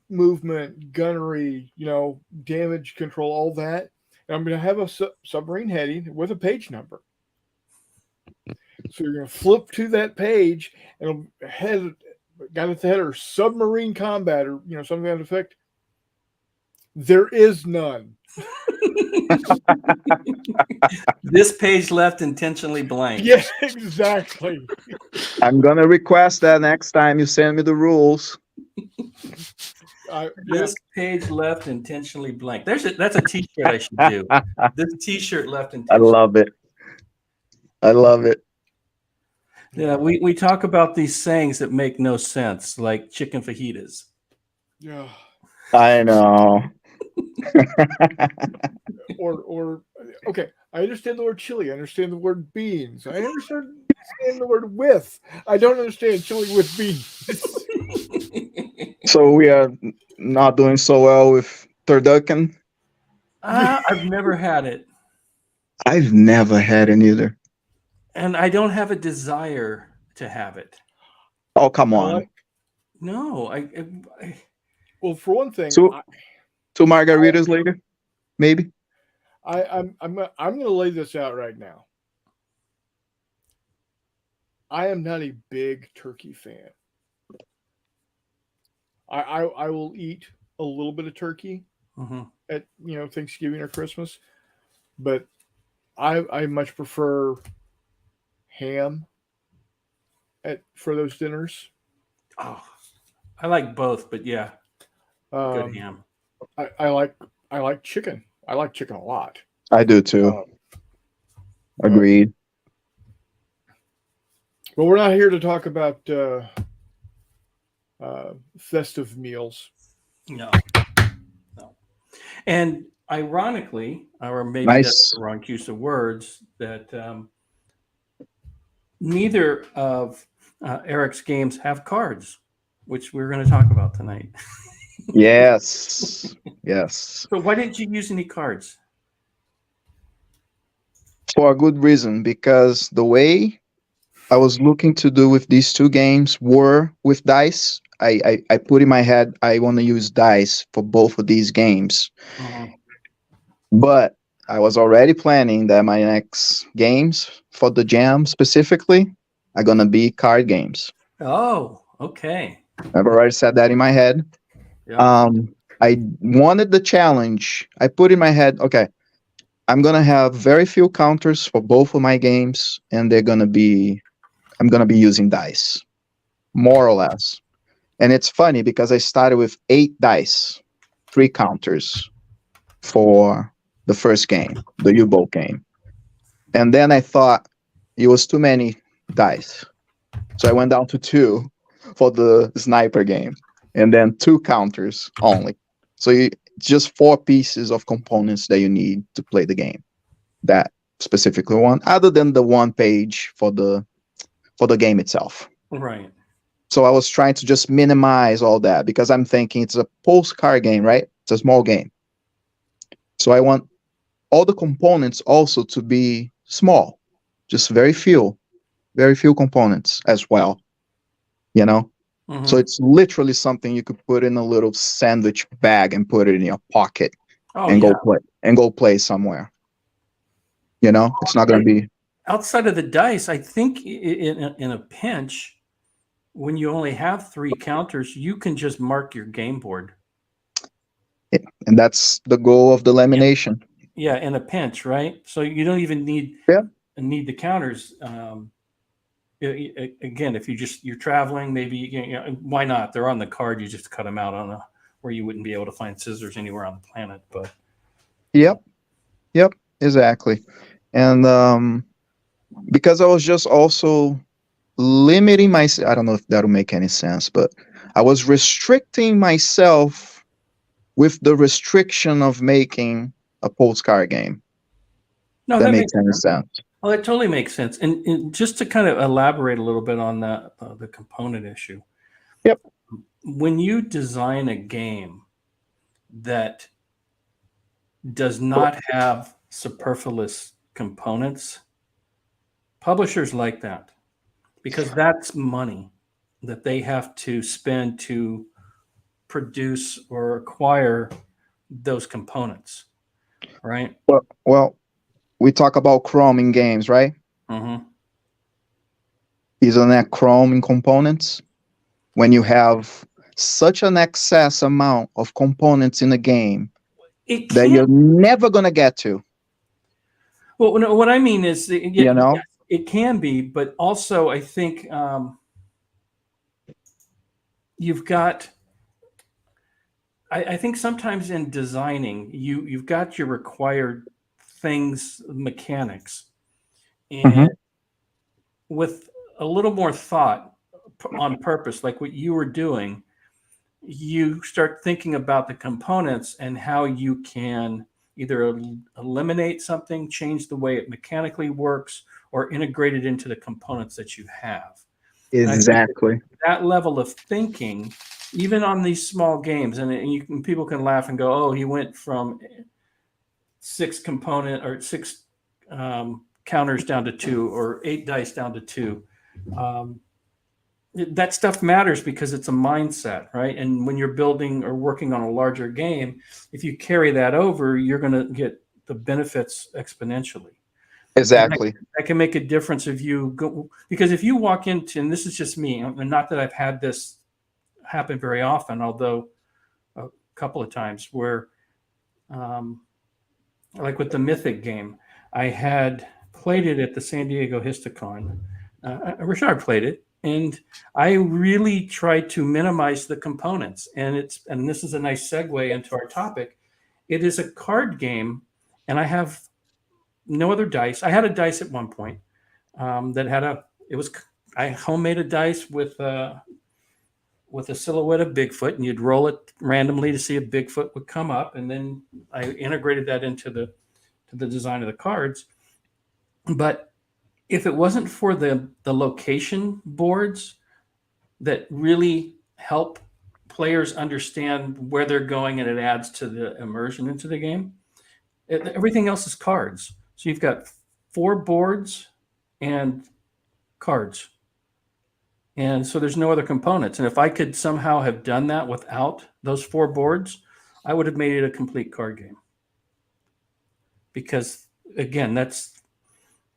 movement, gunnery, damage control, all that. And I'm gonna have a submarine heading with a page number. So you're gonna flip to that page and got at the header submarine combat or something to that effect. There is none. This page left intentionally blank. Yes, exactly. I'm gonna request that next time you send me the rules. This page left intentionally blank. That's a T-shirt I should do. This T-shirt left intentionally. I love it. I love it. Yeah, we talk about these sayings that make no sense, like chicken fajitas. Yeah. I know. or okay, I understand the word chili. I understand the word beans. I understand the word with. I don't understand chili with beans. So we are not doing so well with turducken. I've never had it. I've never had it either. And I don't have a desire to have it. Oh, come on. No, well, for one thing, two margaritas later, maybe. I'm going to lay this out right now. I am not a big turkey fan. I will eat a little bit of turkey at Thanksgiving or Christmas, but I much prefer ham for those dinners. Oh, I like both, but yeah, good ham. I like chicken. I like chicken a lot. I do too. Agreed. But we're not here to talk about festive meals. No. And ironically, or maybe that's the wrong use of words, that neither of Erich's games have cards, which we're going to talk about tonight. Yes. Yes. So why didn't you use any cards? For a good reason, because the way I was looking to do with these two games were with dice. I put in my head I want to use dice for both of these games, Mhm. but I was already planning that my next games for the jam specifically are gonna be card games. Oh, okay. I've already said that in my head. Yeah. I wanted the challenge. I put in my head, okay, I'm gonna have very few counters for both of my games, and I'm gonna be using dice, more or less. And it's funny because I started with 8 dice, 3 counters for the first game, the U-Boat game. And then I thought it was too many dice. So I went down to 2 for the sniper game, and then 2 counters only. So it's just 4 pieces of components that you need to play the game. That specifically one, other than the 1 page for the game itself. Right. So I was trying to just minimize all that because I'm thinking it's a postcard game, right? It's a small game. So I want all the components also to be small, just very few components as well, you know? Mhm. So it's literally something you could put in a little sandwich bag and put it in your pocket Oh, and yeah. go play somewhere. You know, it's not going to be. Outside of the dice, I think in a pinch, when you only have 3 counters, you can just mark your game board. And that's the goal of the lamination. Yeah, in a pinch, right? So you don't even need the counters. Again, if you're traveling, maybe why not? They're on the card. You just cut them out on where you wouldn't be able to find scissors anywhere on the planet. But Yep, exactly. And because I was just also limiting myself, I don't know if that'll make any sense, but I was restricting myself with the restriction of making a postcard game. no, That makes any sense. Well, it totally makes sense. And just to kind of elaborate a little bit on the component issue. Yep. When you design a game that does not have superfluous components, publishers like that because that's money that they have to spend to produce or acquire those components, right? Well, we talk about Chrome in games, right? Mm-hmm. Isn't that Chrome in components? When you have such an excess amount of components in a game that you're never going to get to. Well, no, what I mean is, You know? yes, it can be, but also I think you've got. I think sometimes in designing, you've got your required things, mechanics, and with a little more thought on purpose, like what you were doing, you start thinking about the components and how you can either eliminate something, change the way it mechanically works, or integrate it into the components that you have. Exactly. That level of thinking, even on these small games, and people can laugh and go, "Oh, he went from 6 component or 6 counters down to 2, or 8 dice down to 2." That stuff matters because it's a mindset, right? And when you're building or working on a larger game, if you carry that over, you're going to get the benefits exponentially. Exactly. That can make a difference if you go, because if you walk into, and this is just me, and not that I've had this happen very often, although a couple of times where, like with the Mythic game, I had played it at the San Diego Histicon. Ryszard played it, and I really tried to minimize the components. And this is a nice segue into our topic. It is a card game, and I have no other dice. I had a dice at one point that had I homemade a dice with a silhouette of Bigfoot, and you'd roll it randomly to see if Bigfoot would come up, and then I integrated that into the design of the cards. But if it wasn't for the location boards that really help players understand where they're going, and it adds to the immersion into the game, everything else is cards. So you've got 4 boards and cards. And so there's no other components. And if I could somehow have done that without those 4 boards, I would have made it a complete card game. Because again, that's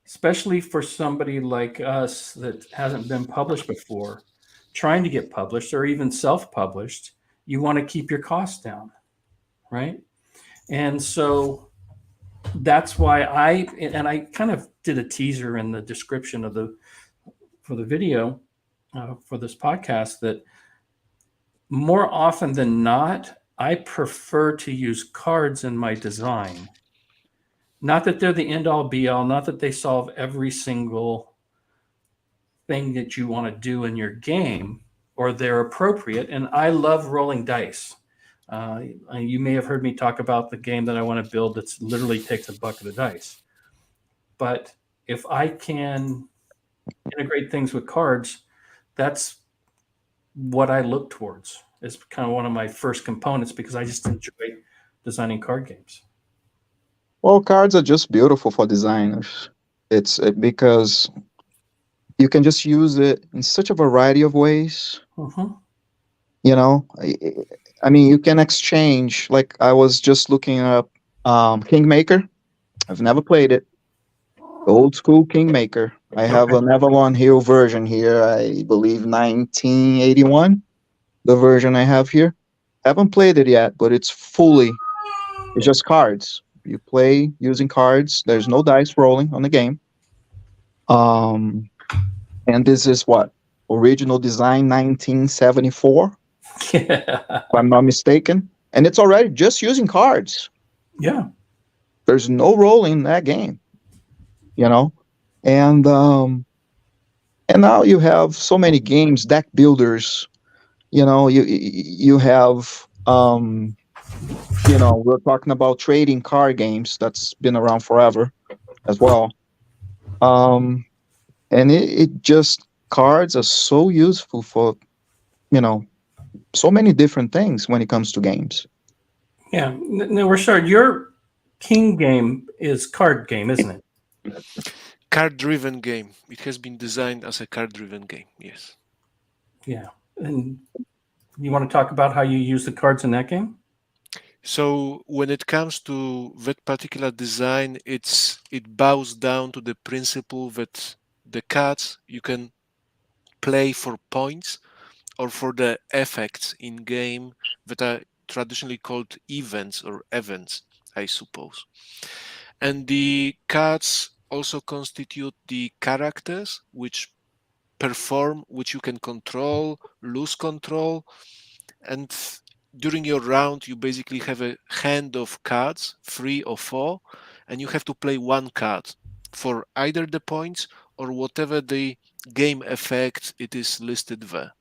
especially for somebody like us that hasn't been published before, trying to get published or even self-published, you want to keep your costs down, right? And so that's why I kind of did a teaser in the description of for the video for this podcast, that more often than not, I prefer to use cards in my design. Not that they're the end all be all, not that they solve every single thing that you want to do in your game, or they're appropriate. And I love rolling dice. You may have heard me talk about the game that I want to build that literally takes a bucket of dice. But if I can integrate things with cards, that's what I look towards. It's kind of one of my first components because I just enjoy designing card games. Well, cards are just beautiful for designers. It's because you can just use it in such a variety of ways. Mm-hmm. You know, I mean, you can exchange. Like I was just looking up Kingmaker. I've never played it. Old school Kingmaker. I have an Avalon Hill version here. I believe 1981. The version I have here. Haven't played it yet, but it's just cards. You play using cards. There's no dice rolling on the game. And this is what? Original design 1974, Yeah. if I'm not mistaken. And it's already just using cards. Yeah. There's no rolling in that game. You know? And now you have so many games, deck builders. You know, you have you know, we're talking about trading card games that's been around forever as well. And it just, cards are so useful for, you know, so many different things when it comes to games. Yeah. Now, Ryszard, your King game is card game, isn't it? Card-driven game. It has been designed as a card-driven game. Yes. Yeah. And you want to talk about how you use the cards in that game? So when it comes to that particular design, it bows down to the principle that the cards you can play for points or for the effects in game that are traditionally called events or events, I suppose. And the cards also constitute the characters which perform, which you can control, lose control, and during your round you basically have a hand of cards, 3 or 4, and you have to play one card for either the points or whatever the game effect it is listed there.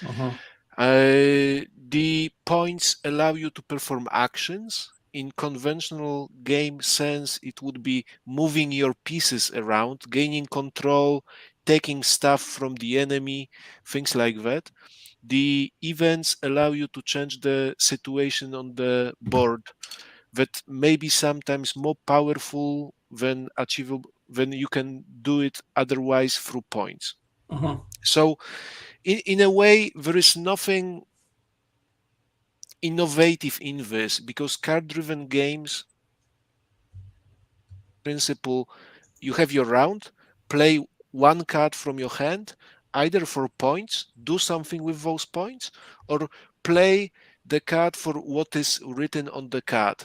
Uh-huh. The points allow you to perform actions. In conventional game sense, it would be moving your pieces around, gaining control, taking stuff from the enemy, things like that. The events allow you to change the situation on the board that may be sometimes more powerful than achievable, than you can do it otherwise through points. Uh-huh. So in a way, there is nothing innovative in this because card-driven games principle, you have your round, play one card from your hand, either for points, do something with those points, or play the card for what is written on the card.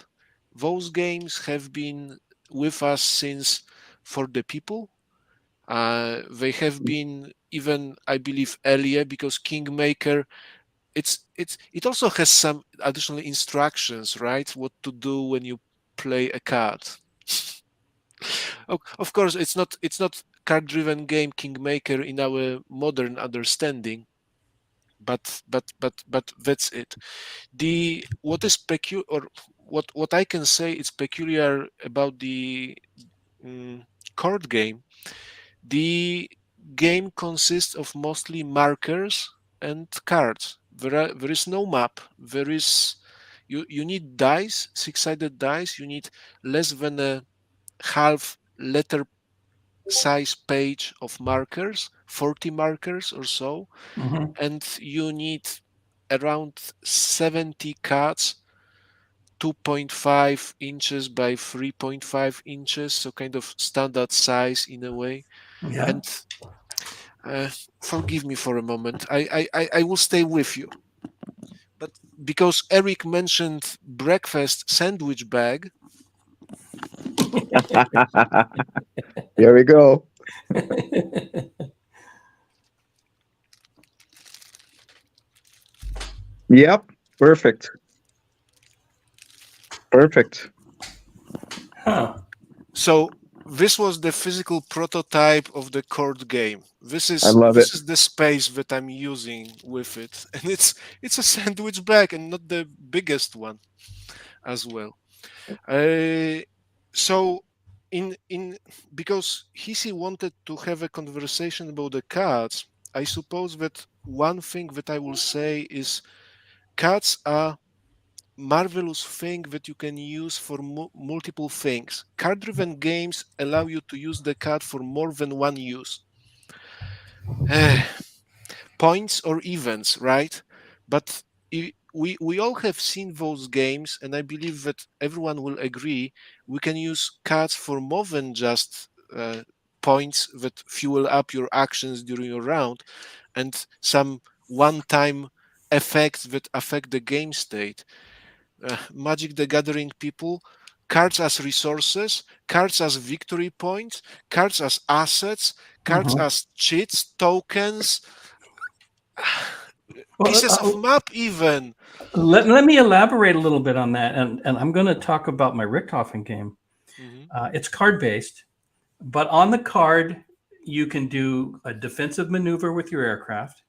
Those games have been with us since For the People. They have been even, I believe, earlier because Kingmaker, it also has some additional instructions, right? What to do when you play a card. Of course, it's not card-driven game Kingmaker in our modern understanding, but that's it. What I can say is peculiar about the card game. The game consists of mostly markers and cards. There is no map. There is you need dice, 6-sided dice. You need less than a half letter size page of markers 40 markers or so, Mhm. and you need around 70 cards, 2.5 inches by 3.5 inches, so kind of standard size in a way. Yeah. And uh, forgive me for a moment. I will stay with you. But because Erich mentioned breakfast sandwich bag, Here we go. Yep. Perfect. Perfect. Huh. so this was the physical prototype of the cord game. This I is love it. this is the space that I'm using with it, and it's a sandwich bag and not the biggest one as well. Uh, so in because Hisi wanted to have a conversation about the cards, I suppose that one thing that I will say is cards are marvelous thing that you can use for multiple things. Card-driven games allow you to use the card for more than one use. Points or events, right? But we all have seen those games, and I believe that everyone will agree we can use cards for more than just points that fuel up your actions during your round, and some one-time effects that affect the game state. Magic the Gathering people, cards as resources, cards as victory points, cards as assets, cards Mhm. as chits, tokens, Well, pieces of map even. let me elaborate a little bit on that, and I'm going to talk about my Richthofen game. Mhm. It's card based, but on the card you can do a defensive maneuver with your aircraft.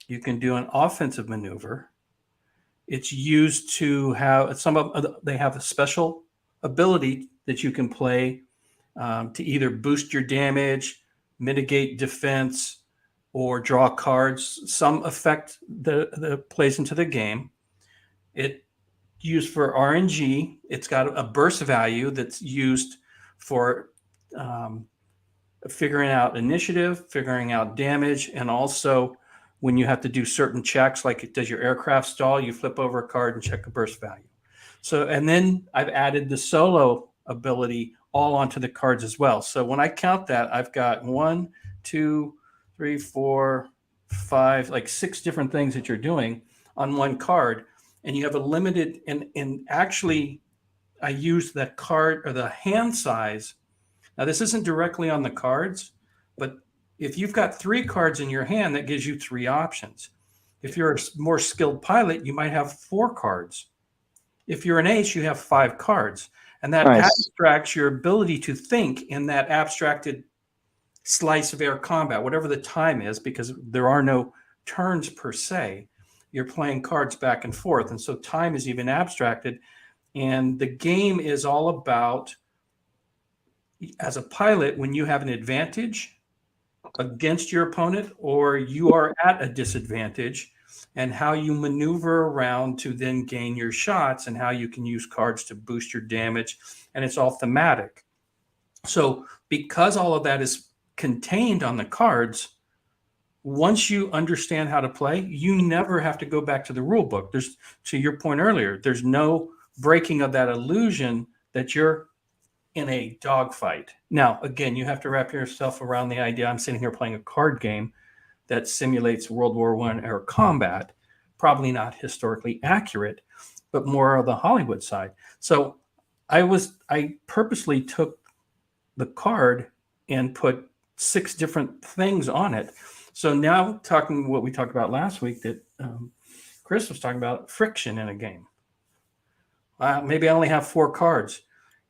You can do an offensive maneuver. It's used to have some of they have a special ability that you can play to either boost your damage, mitigate defense, or draw cards. Some effect that plays into the game. It used for RNG. It's got a burst value that's used for um, figuring out initiative, figuring out damage, and also when you have to do certain checks, like does your aircraft stall, you flip over a card and check a burst value. So, and then I've added the solo ability all onto the cards as well. So when I count that, I've got 1, 2, 3, 4, 5, like 6 different things that you're doing on one card. And you have a limited, and actually, I use that card or the hand size. Now, this isn't directly on the cards, but if you've got 3 cards in your hand, that gives you 3 options. If you're a more skilled pilot, you might have 4 cards. If you're an ace, you have 5 cards. And that Nice. abstracts your ability to think in that abstracted slice of air combat, whatever the time is, because there are no turns per se. You're playing cards back and forth. And so time is even abstracted. And the game is all about, as a pilot, when you have an advantage against your opponent or you are at a disadvantage, and how you maneuver around to then gain your shots and how you can use cards to boost your damage. And it's all thematic. So, because all of that is contained on the cards, once you understand how to play, you never have to go back to the rule book. There's, to your point earlier, there's no breaking of that illusion that you're in a dogfight. Now, again, you have to wrap yourself around the idea I'm sitting here playing a card game that simulates World War I era combat. Probably not historically accurate, but more of the Hollywood side. So I purposely took the card and put 6 different things on it. So now, talking what we talked about last week, that Chris was talking about friction in a game. Maybe I only have 4 cards,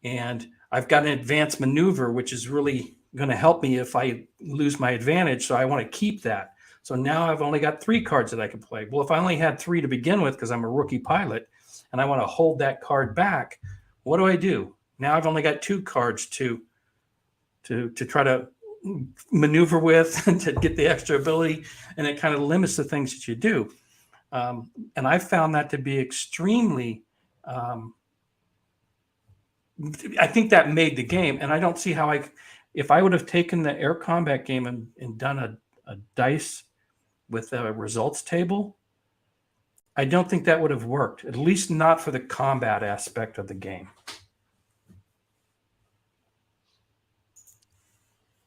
and I've got an advanced maneuver, which is really going to help me if I lose my advantage. So I want to keep that. So now I've only got 3 cards that I can play. Well, if I only had 3 to begin with, because I'm a rookie pilot, and I want to hold that card back, what do? Now I've only got 2 cards to try to maneuver with and to get the extra ability, and it kind of limits the things that you do. And I found that to be extremely. I think that made the game, and I don't see how if I would have taken the air combat game and done a dice with a results table, I don't think that would have worked, at least not for the combat aspect of the game.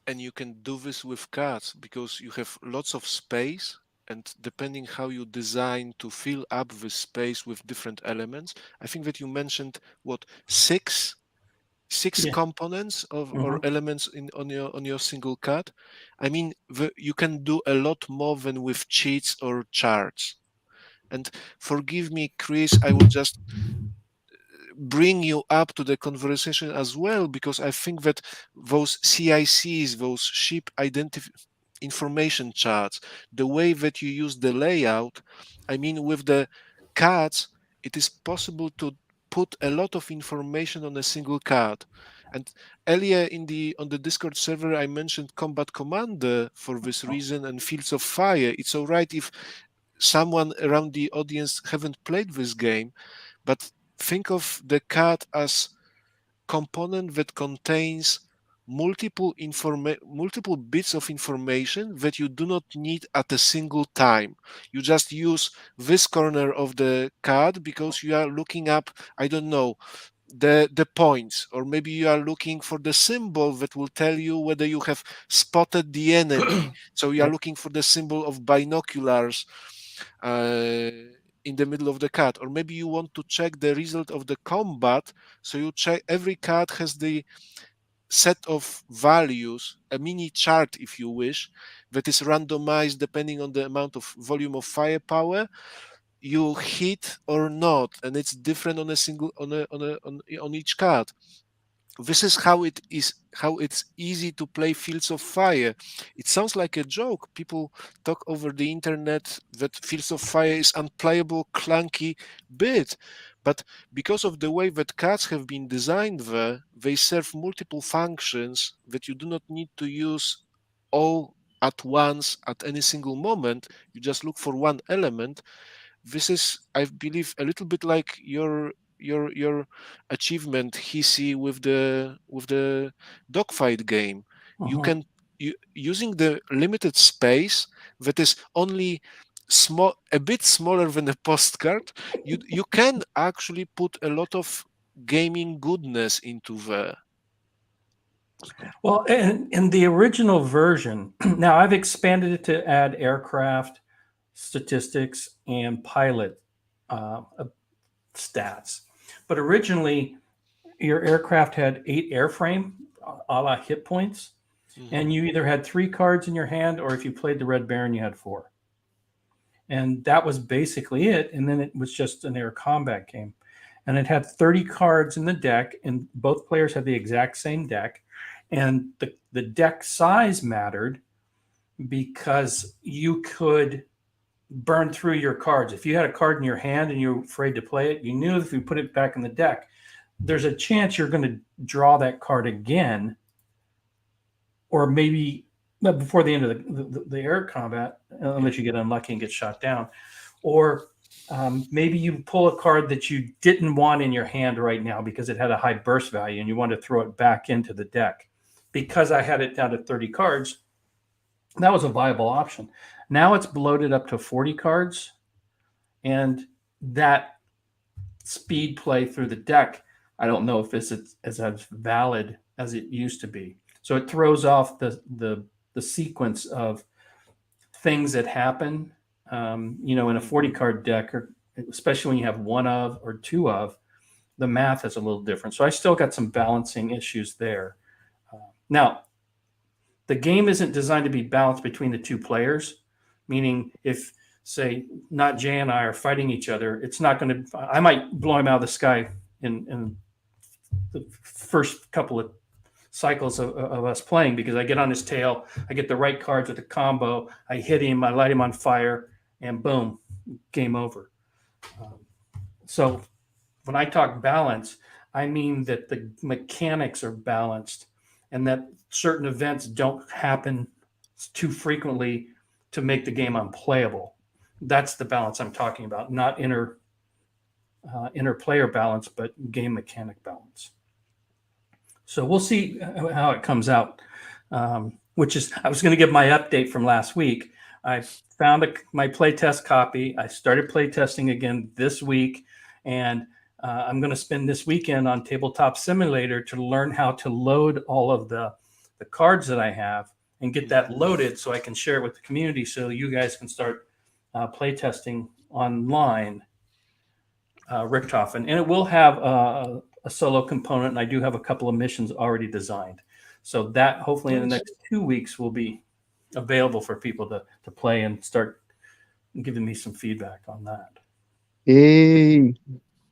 And you can do this with cards because you have lots of space, and depending how you design to fill up the space with different elements, I think that you mentioned six Yeah. components or Mhm. elements on your single card. I mean, you can do a lot more than with cheats or charts. And forgive me, Chris, I will just bring you up to the conversation as well, because I think that those CICs, those ship information charts, the way that you use the layout, I mean, with the cards, it is possible to put a lot of information on a single card. And earlier on the Discord server, I mentioned Combat Commander for this reason and Fields of Fire. It's all right if someone around the audience haven't played this game, but think of the card as component that contains multiple bits of information that you do not need at a single time. You just use this corner of the card because you are looking up, I don't know, the points, or maybe you are looking for the symbol that will tell you whether you have spotted the enemy. So you are Yep. looking for the symbol of binoculars in the middle of the card, or maybe you want to check the result of the combat, so you check every card has the set of values, a mini chart if you wish, that is randomized depending on the amount of volume of firepower you hit or not, and it's different on a single on each card. This is how it's easy to play Fields of Fire. It sounds like a joke. People talk over the internet that Fields of Fire is unplayable, clunky bit. But because of the way that cards have been designed there, they serve multiple functions that you do not need to use all at once at any single moment. You just look for one element. This is, I believe, a little bit like your achievement, Hisi, with the dogfight game. You Mhm. can using the limited space that is only a bit smaller than a postcard. You can actually put a lot of gaming goodness into there. Well, in the original version, now I've expanded it to add aircraft statistics and pilot stats. But originally, your aircraft had 8 airframe, a la hit points, and you either had 3 cards in your hand, or if you played the Red Baron, you had 4. And that was basically it. And then it was just an air combat game. And it had 30 cards in the deck, and both players had the exact same deck. And the deck size mattered because you could burn through your cards. If you had a card in your hand and you're afraid to play it, you knew if you put it back in the deck, there's a chance you're going to draw that card again, or maybe before the end of the air combat, unless you get unlucky and get shot down, or maybe you pull a card that you didn't want in your hand right now because it had a high burst value and you want to throw it back into the deck. Because I had it down to 30 cards, that was a viable option. Now it's bloated up to 40 cards, and that speed play through the deck, I don't know if it's as valid as it used to be. So it throws off the sequence of things that happen. In a 40 card deck, or especially when you have 1 of or 2 of, the math is a little different. So I still got some balancing issues there. Now, the game isn't designed to be balanced between the 2 players, meaning if, say, NotJay and I are fighting each other, it's not going to, I might blow him out of the sky in the first couple of cycles of us playing, because I get on his tail, I get the right cards with a combo, I hit him, I light him on fire, and boom, game over. So when I talk balance, I mean that the mechanics are balanced and that certain events don't happen too frequently to make the game unplayable. That's the balance I'm talking about, not inner player balance, but game mechanic balance. So we'll see how it comes out. which is, I was going to give my update from last week. I found my playtest copy. I started playtesting again this week, and I'm going to spend this weekend on Tabletop Simulator to learn how to load all of the cards that I have and get that loaded so I can share it with the community so you guys can start playtesting online, Richtofen. And it will have a solo component, and I do have a couple of missions already designed. So that hopefully in the next 2 weeks will be available for people to play and start giving me some feedback on that. Hey,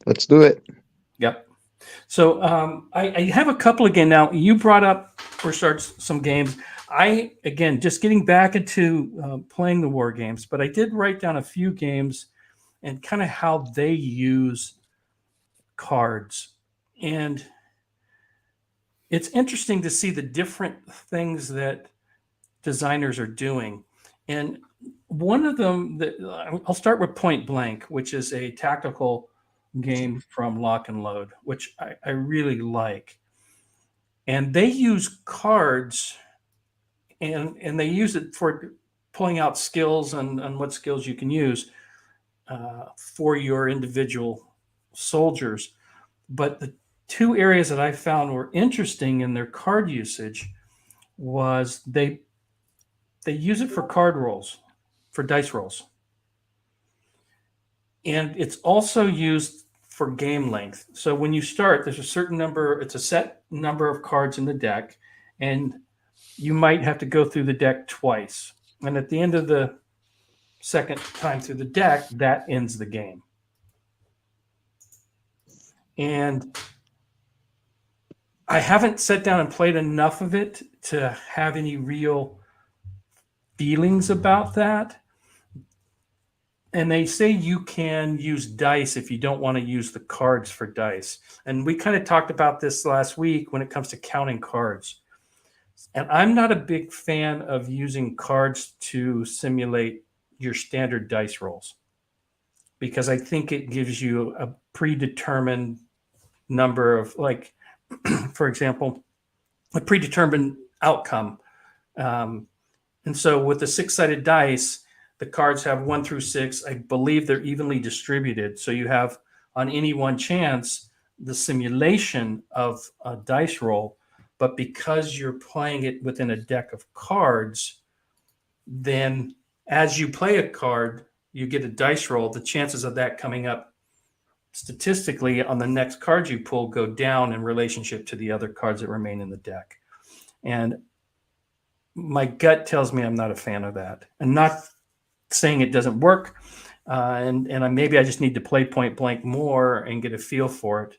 let's do it. Yep. So I have a couple again. Now, you brought up, Ryszard, some games. Again, just getting back into playing the war games, but I did write down a few games and kind of how they use cards. And it's interesting to see the different things that designers are doing. And one of them, I'll start with Point Blank, which is a tactical game from Lock and Load, which I really like. And they use cards, and they use it for pulling out skills and what skills you can use for your individual soldiers. But the two areas that I found were interesting in their card usage was they use it for card rolls, for dice rolls. And it's also used for game length. So when you start, there's a certain number, it's a set number of cards in the deck, and you might have to go through the deck twice. And at the end of the second time through the deck, that ends the game. And I haven't sat down and played enough of it to have any real feelings about that. And they say you can use dice if you don't want to use the cards for dice. And we kind of talked about this last week when it comes to counting cards. And I'm not a big fan of using cards to simulate your standard dice rolls, because I think it gives you a predetermined number of, like, for example, a predetermined outcome. And so with the 6-sided dice, the cards have 1 through 6. I believe they're evenly distributed. So you have, on any one chance, the simulation of a dice roll. But because you're playing it within a deck of cards, then as you play a card, you get a dice roll. The chances of that coming up statistically on the next card you pull go down in relationship to the other cards that remain in the deck. And my gut tells me I'm not a fan of that. I'm not saying it doesn't work, and maybe I just need to play Point Blank more and get a feel for it,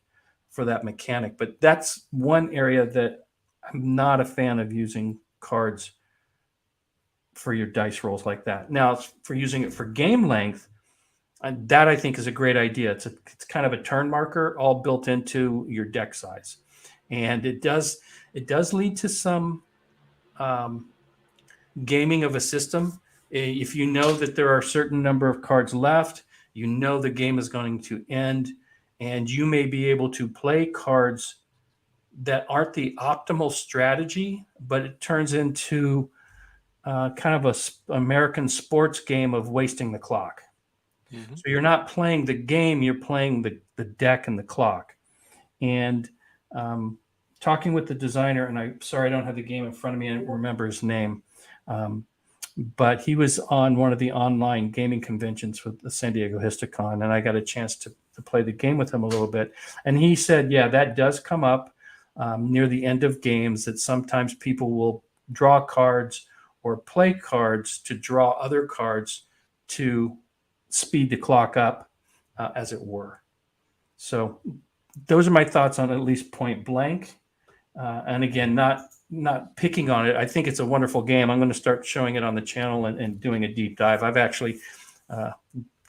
for that mechanic. But that's one area that I'm not a fan of, using cards for your dice rolls like that. Now, for using it for game length, that I think is a great idea. It's kind of a turn marker all built into your deck size, and it does lead to some gaming of a system. If you know that there are a certain number of cards left, you know the game is going to end, and you may be able to play cards that aren't the optimal strategy, but it turns into kind of a American sports game of wasting the clock. Mm-hmm. So you're not playing the game, you're playing the deck and the clock. And talking with the designer, and I'm sorry I don't have the game in front of me, I don't remember his name, but he was on one of the online gaming conventions with the San Diego Histicon, and I got a chance to play the game with him a little bit. And he said, yeah, that does come up near the end of games, that sometimes people will draw cards or play cards to draw other cards to speed the clock up, as it were. So those are my thoughts on at least Point Blank. And again, not picking on it. I think it's a wonderful game. I'm going to start showing it on the channel and doing a deep dive. I've actually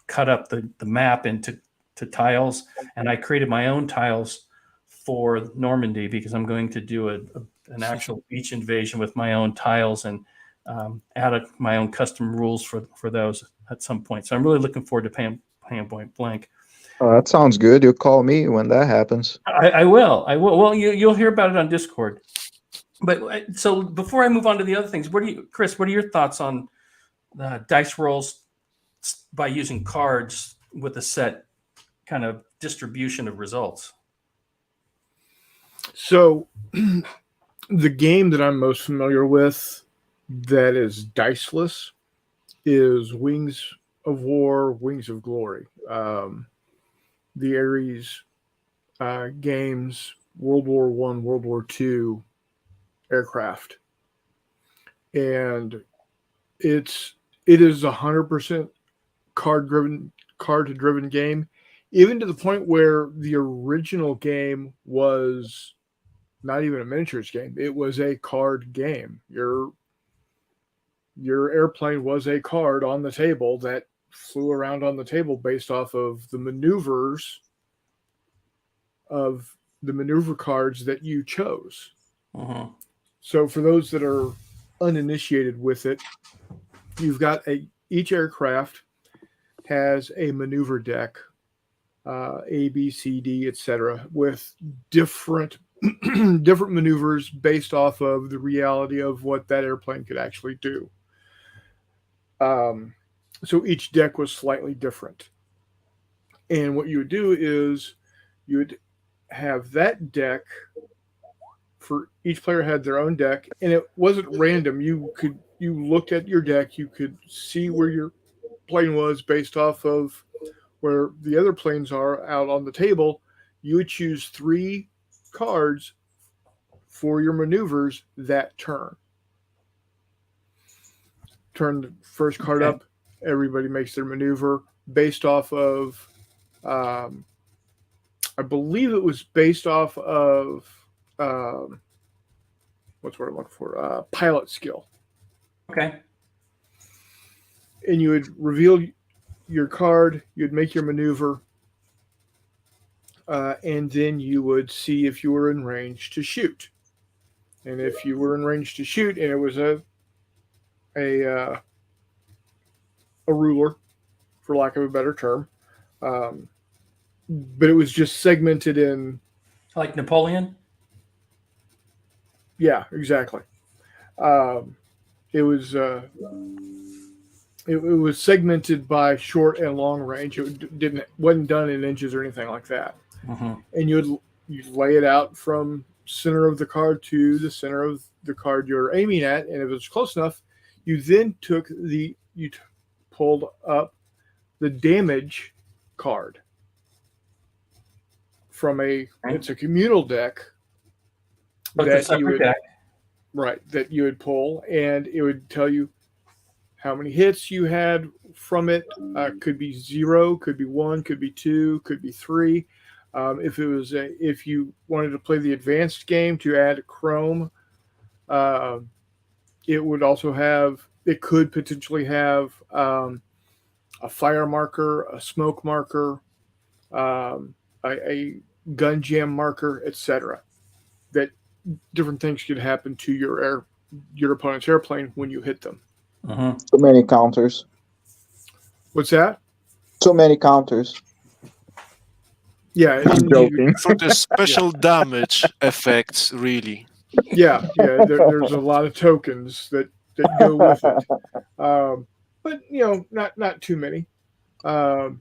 cut up the map into tiles, and I created my own tiles for Normandy, because I'm going to do an actual beach invasion with my own tiles, and add my own custom rules for those at some point. So I'm really looking forward to playing Point Blank. Oh, that sounds good. You'll call me when that happens. I will. Well, you'll hear about it on Discord. But so before I move on to the other things, Chris, what are your thoughts on dice rolls by using cards with a set kind of distribution of results? So the game that I'm most familiar with that is diceless is Wings of War, Wings of Glory. The Ares games, World War I, World War II aircraft. And it is 100% card driven game, even to the point where the original game was not even a miniatures game. It was a card game. Your airplane was a card on the table that flew around on the table based off of the maneuvers of the maneuver cards that you chose. Uh-huh. So for those that are uninitiated with it, you've got each aircraft has a maneuver deck, A, B, C, D, etc., with different maneuvers based off of the reality of what that airplane could actually do. So each deck was slightly different. And what you would do is you would have that deck for each player had their own deck, and it wasn't random. You looked at your deck, you could see where your plane was based off of where the other planes are out on the table. You would choose 3 cards for your maneuvers that turn. Turn the first card up, everybody makes their maneuver based off of I believe it was based off of what's what I'm looking for? Pilot skill. Okay. And you would reveal your card, you'd make your maneuver, and then you would see if you were in range to shoot. And if you were in range to shoot, and it was a ruler, for lack of a better term, but it was just segmented in. Like Napoleon? Yeah, exactly. It was segmented by short and long range. It wasn't done in inches or anything like that. Uh-huh. And you'd lay it out from center of the card to the center of the card you're aiming at, and if it was close enough, you then pulled up the damage card from it's a communal deck. That you would pull, and it would tell you how many hits you had from it. Could be 0, could be 1, could be 2, could be 3. If you wanted to play the advanced game to add Chrome, it could potentially have a fire marker, a smoke marker, a gun jam marker, etc. That different things could happen to your opponent's airplane when you hit them. Uh-huh. So many counters. What's that? So many counters. Yeah, I'm joking. For the special damage effects, really. Yeah. There's a lot of tokens that go with it, but not too many. But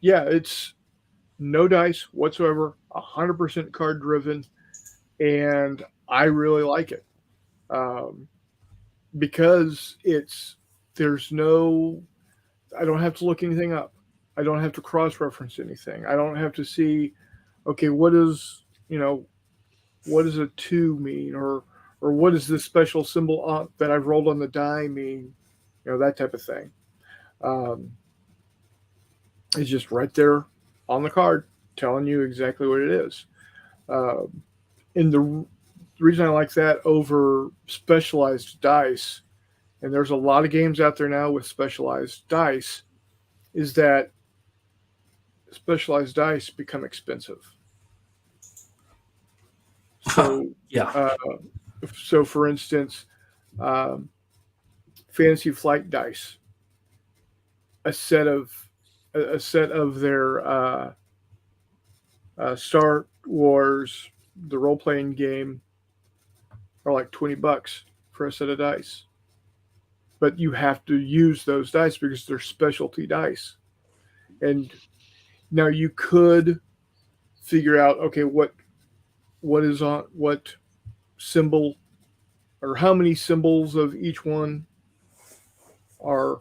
yeah, it's no dice whatsoever, 100% card driven, and I really like it because I don't have to look anything up. I don't have to cross-reference anything. I don't have to see, okay, what does a 2 mean, or what does this special symbol that I've rolled on the die mean, that type of thing. It's just right there on the card telling you exactly what it is. And the reason I like that over specialized dice, and there's a lot of games out there now with specialized dice, is that specialized dice become expensive. So so for instance, Fantasy Flight dice, a set of their Star Wars, the role-playing game, are like $20 for a set of dice. But you have to use those dice because they're specialty dice. And now you could figure out, okay, what is on what symbol, or how many symbols of each one are,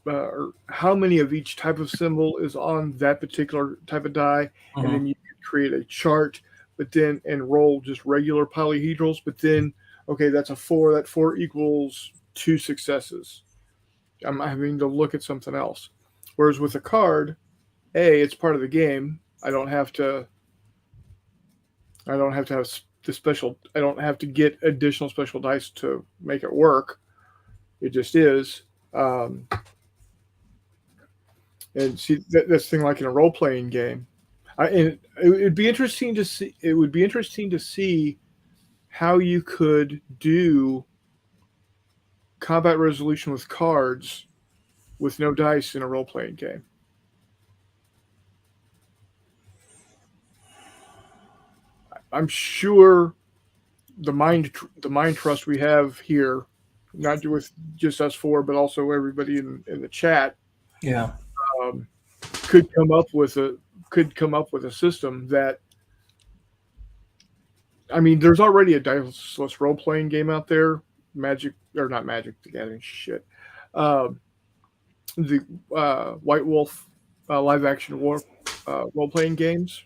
or how many of each type of symbol is on that particular type of die, and then you can create a chart, but then and roll just regular polyhedrals. But then, okay, that's a 4. That 4 equals 2 successes. I'm having to look at something else. Whereas with a card, it's part of the game. I don't have to have the special. I don't have to get additional special dice to make it work. It just is. And see, that's the thing. Like in a role playing game, and it would be interesting to see. It would be interesting to see how you could do combat resolution with cards with no dice in a role playing game. I'm sure the mind trust we have here, not with just us four, but also everybody in the chat, could come up with a system that, I mean, there's already a diceless role playing game out there, not Magic the Gathering shit. The White Wolf live action role playing games.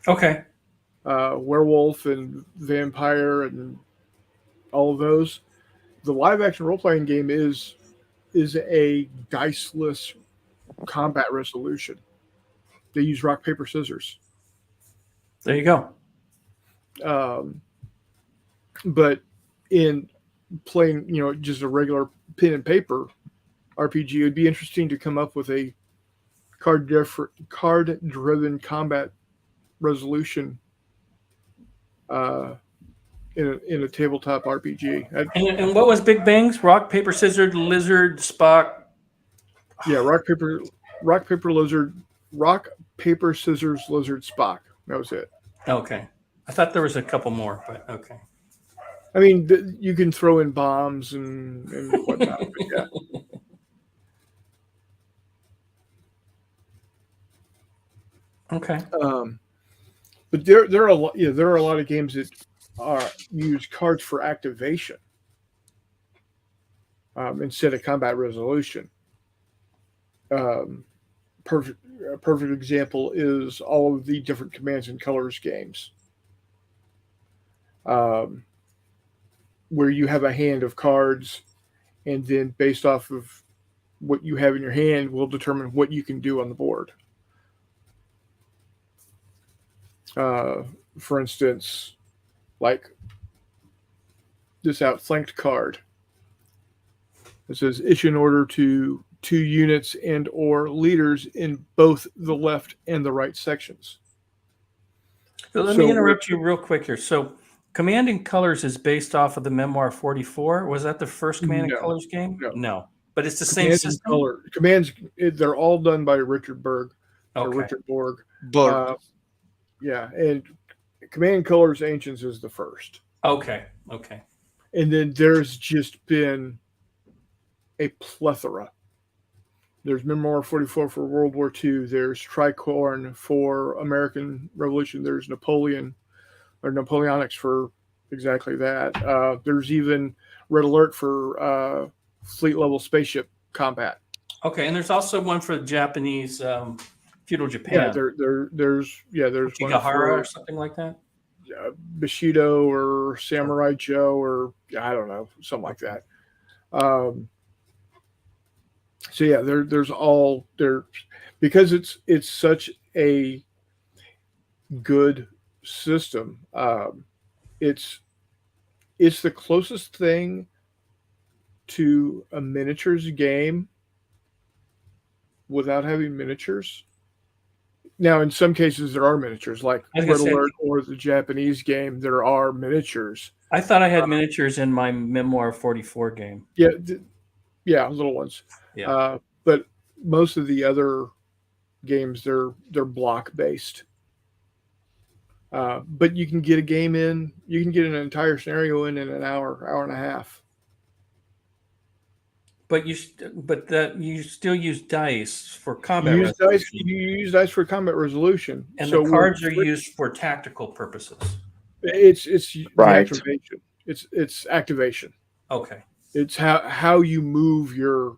Okay. Werewolf and Vampire and all of those. The live action role playing game is a diceless combat resolution. They use rock, paper, scissors. There you go. But in playing, just a regular pen and paper RPG, it would be interesting to come up with a card-driven combat resolution in a tabletop RPG. And what was Big Bang's? Rock, paper, scissors, lizard, Spock. Yeah, rock, paper, scissors, lizard, Spock. That was it. Okay. I thought there was a couple more, but okay. I mean, you can throw in bombs and whatnot. But yeah. Okay. But there are a lot. Yeah, there are a lot of games that use cards for activation instead of combat resolution. A perfect example is all of the different Commands and Colors games, where you have a hand of cards, and then based off of what you have in your hand will determine what you can do on the board. For instance, like this outflanked card. It says issue an order to 2 units and or leaders in both the left and the right sections. So let me interrupt you real quick here. So Command and Colors is based off of the Memoir 44. Was that the first Command and Colors game? No. But it's the same system? Commands, they're all done by Richard Berg. Or Richard Borg. Yeah, and Command and Colors Ancients is the first. Okay. And then there's just been a plethora. There's Memoir 44 for World War II. There's Tricorn for American Revolution. There's Napoleon or Napoleonics for exactly that. There's even Red Alert for fleet level spaceship combat. Okay, and there's also one for the Japanese feudal Japan. There's Chigahara or something like that. Bushido or Samurai Joe or I don't know, something like that. So yeah, there's all there because it's such a good system. It's the closest thing to a miniatures game without having miniatures. Now, in some cases, there are miniatures, like Red Alert or the Japanese game. There are miniatures. I thought I had miniatures in my Memoir 44 game. Yeah, little ones. Yeah. But most of the other games, they're block based. But you can get a game in. You can get an entire scenario in an hour and a half. But you still use dice for You combat use dice. resolution, You use dice for combat resolution. and so the cards are used for tactical purposes. It's Right. the activation. It's activation. Okay. It's how you move your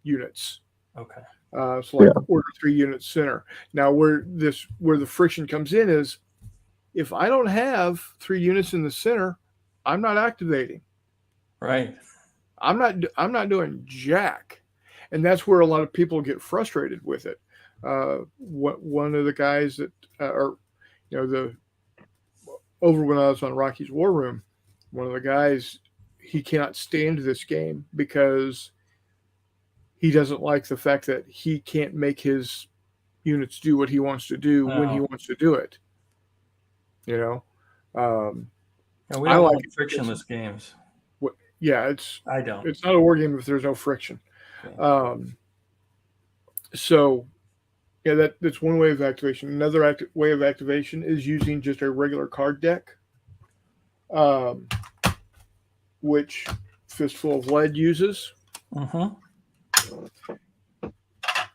units. Okay. So like order 3 units center. Now where the friction comes in is if I don't have 3 units in the center, I'm not activating. Right. I'm not doing jack, and that's where a lot of people get frustrated with it. One of the guys that over when I was on Rocky's War Room, one of the guys, he cannot stand this game because he doesn't like the fact that he can't make his units do what he wants to do when he wants to do it. We don't like frictionless games. Yeah, I don't. It's not a war game if there's no friction. Okay. So yeah, that's one way of activation. Another way of activation is using just a regular card deck, which Fistful of Lead uses.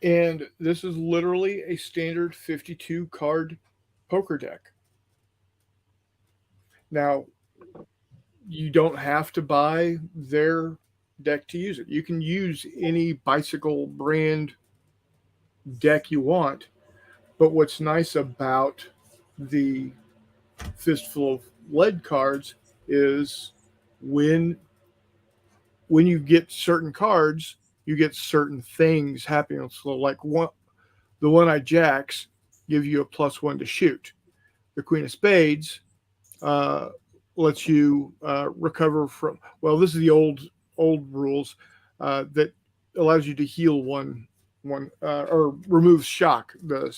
And this is literally a standard 52 card poker deck. Now, you don't have to buy their deck to use it. You can use any bicycle brand deck you want. But what's nice about the Fistful of Lead cards is when you get certain cards, you get certain things happening. So like the one-eyed jacks give you a +1 to shoot. The Queen of Spades lets you recover from, well, this is the old rules that allows you to heal one or removes shock. The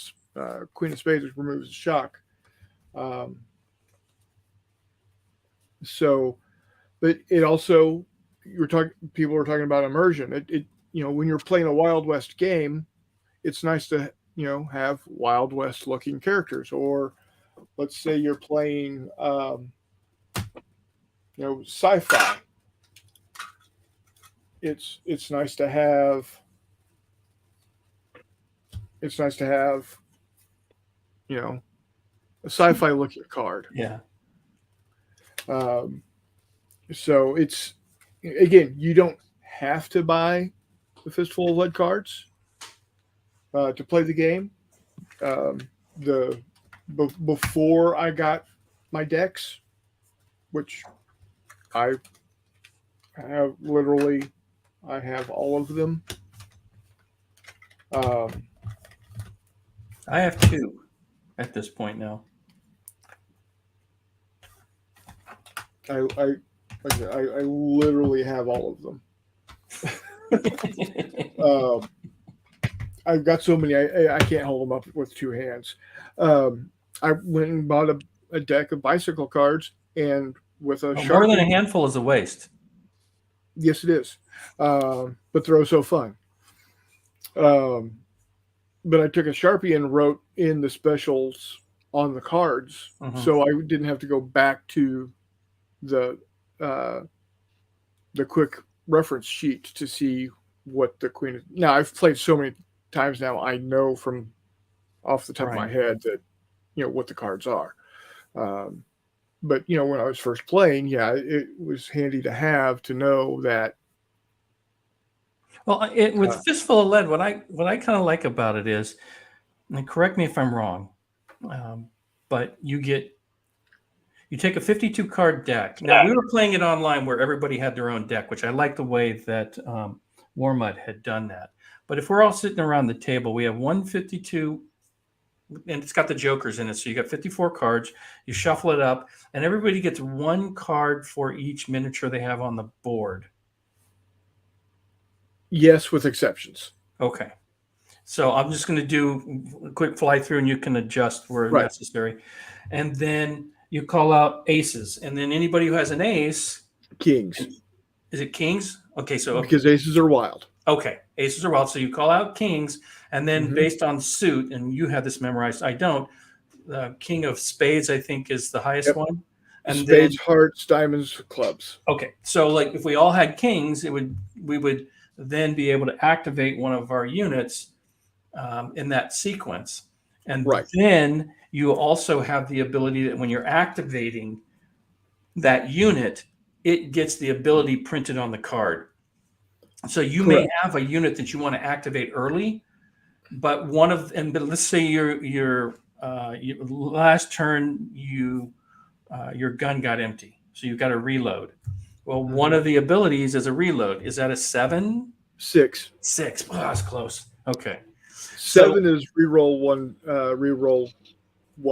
Queen of Spades removes shock. But it also, people were talking about immersion. It when you're playing a Wild West game, it's nice to have Wild West looking characters. Or let's say you're playing sci-fi. It's nice to have a sci-fi looking card. Yeah. So it's, again, you don't have to buy the Fistful of Lead cards to play the game. Before I got my decks, which I have all of them. I have 2 at this point now. I literally have all of them. I've got so many, I can't hold them up with 2 hands. I went and bought a deck of bicycle cards, and with a more than a handful is a waste. Yes, it is. But they're so fun. But I took a Sharpie and wrote in the specials on the cards, so I didn't have to go back to the quick reference sheet to see what the Queen is. Now, I've played so many times now, I know from off the top of my head that what the cards are. But when I was first playing, it was handy to have to know that. Well, with Fistful of Lead, what I kind of like about it is, and correct me if I'm wrong, but you take a 52 card deck. Now, we were playing it online where everybody had their own deck, which I like the way that Warmud had done that. But if we're all sitting around the table, we have 152, and it's got the jokers in it. So you got 54 cards. You shuffle it up, and everybody gets 1 card for each miniature they have on the board. Yes, with exceptions. Okay. So I'm just going to do a quick fly through, and you can adjust where necessary. And then you call out aces, and then anybody who has an ace, kings. Is it kings? Okay, so because aces are wild. Okay, aces are wild. So you call out kings, and then based on suit, and you have this memorized, I don't. the king of spades, I think, is the highest Yep. one. And Spades, hearts, diamonds, clubs. okay, so like if we all had kings, we would then be able to activate one of our units in that sequence, and Right. then you also have the ability that when you're activating that unit, it gets the ability printed on the card. So you may Correct. have a unit that you want to activate early, but but let's say your last turn your gun got empty, so you've got to reload. Well, one of the abilities is a reload. Is that a 7? 6. 6. Oh, that's close. Okay. 7 is reroll one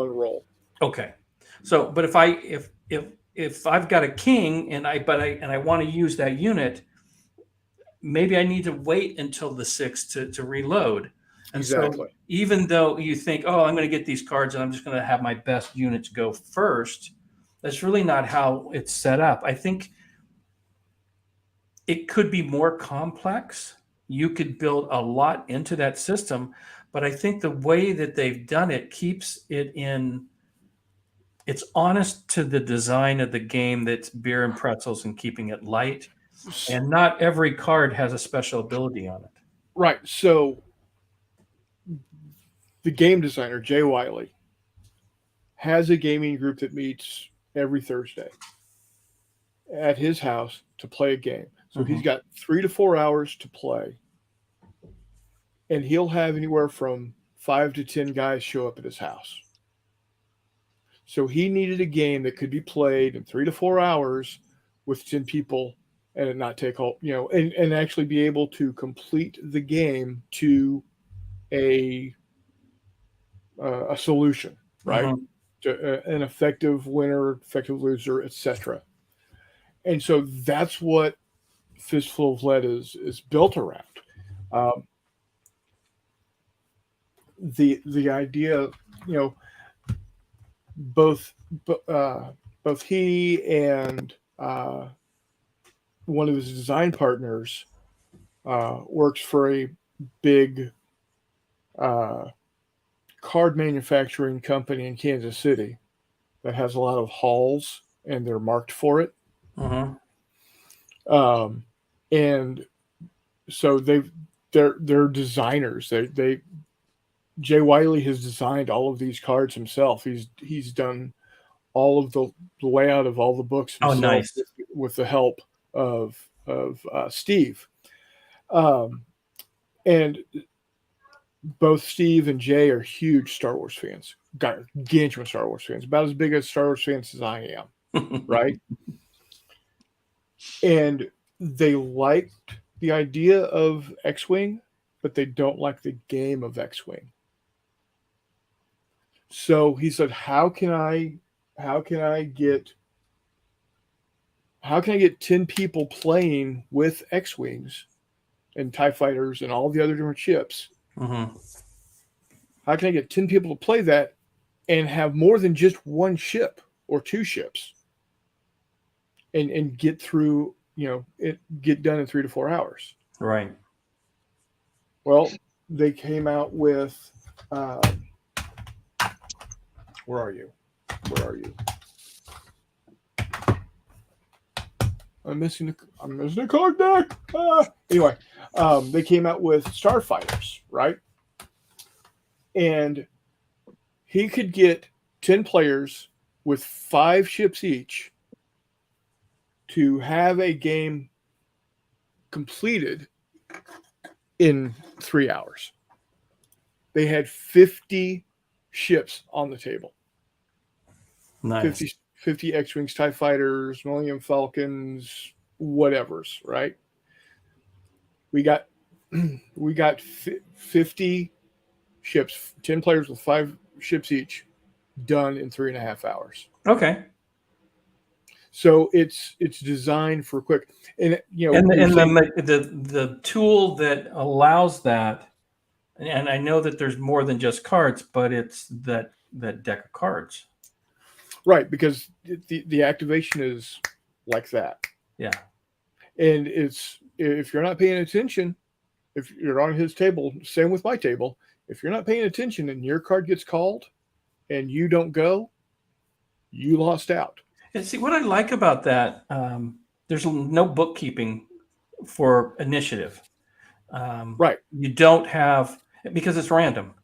roll. Okay. So, but if I've got a king and I want to use that unit, maybe I need to wait until the 6 to reload. And Exactly. so even though you think, oh, I'm going to get these cards and I'm just going to have my best units go first, that's really not how it's set up. I think it could be more complex. You could build a lot into that system, but I think the way that they've done it keeps it it's honest to the design of the game, that's beer and pretzels and keeping it light. And not every card has a special ability on it. Right. So the game designer, Jay Wiley, has a gaming group that meets every Thursday at his house to play a game. So he's got 3 to 4 hours to play. And he'll have anywhere from 5 to 10 guys show up at his house. So he needed a game that could be played in 3 to 4 hours with 10 people and it not take all, and actually be able to complete the game to a solution, right? To, an effective winner, effective loser, etc. And so that's what Fistful of Lead is built around. The idea, both he and one of his design partners works for a big card manufacturing company in Kansas City that has a lot of halls and they're marked for it. And so they're designers. Jay Wiley has designed all of these cards himself. He's done all of the layout of all the books himself. Oh, nice. With the help of Steve. And both Steve and Jay are huge Star Wars fans. Gargantuan Star Wars fans. About as big as Star Wars fans as I am. Right? And they liked the idea of X-Wing, but they don't like the game of X-Wing. So he said, how can I get 10 people playing with X-Wings and TIE fighters and all the other different ships? How can I get 10 people to play that and have more than just one ship or two ships and get through, get done in 3 to 4 hours? Right. Well, they came out with, where are you? I'm missing a card deck. Anyway, they came out with Starfighters, right? And he could get 10 players with 5 ships each to have a game completed in 3 hours. They had 50 ships on the table. Nice. 50 X-Wings, TIE Fighters, Millennium Falcons, whatever's, right? We got 50 ships, 10 players with 5 ships each, done in 3.5 hours. Okay. So it's designed for quick, and the tool that allows that, and I know that there's more than just cards, but it's that deck of cards. Right, because the activation is like that. Yeah. And it's, if you're not paying attention, if you're on his table, same with my table, if you're not paying attention and your card gets called, and you don't go, you lost out. And see what I like about that. There's no bookkeeping for initiative. Right. You don't have, because it's random,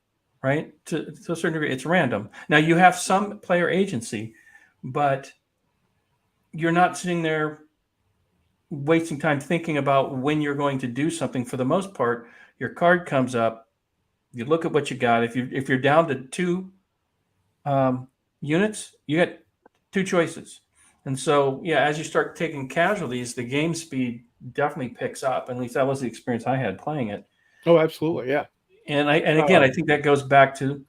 right? To a certain degree, it's random. Now you have some player agency, but you're not sitting there wasting time thinking about when you're going to do something. For the most part, your card comes up, you look at what you got. If you're down to 2 units, you got 2 choices. And so, yeah, as you start taking casualties, the game speed definitely picks up. At least that was the experience I had playing it. Oh, absolutely, yeah. And again, I think that goes back to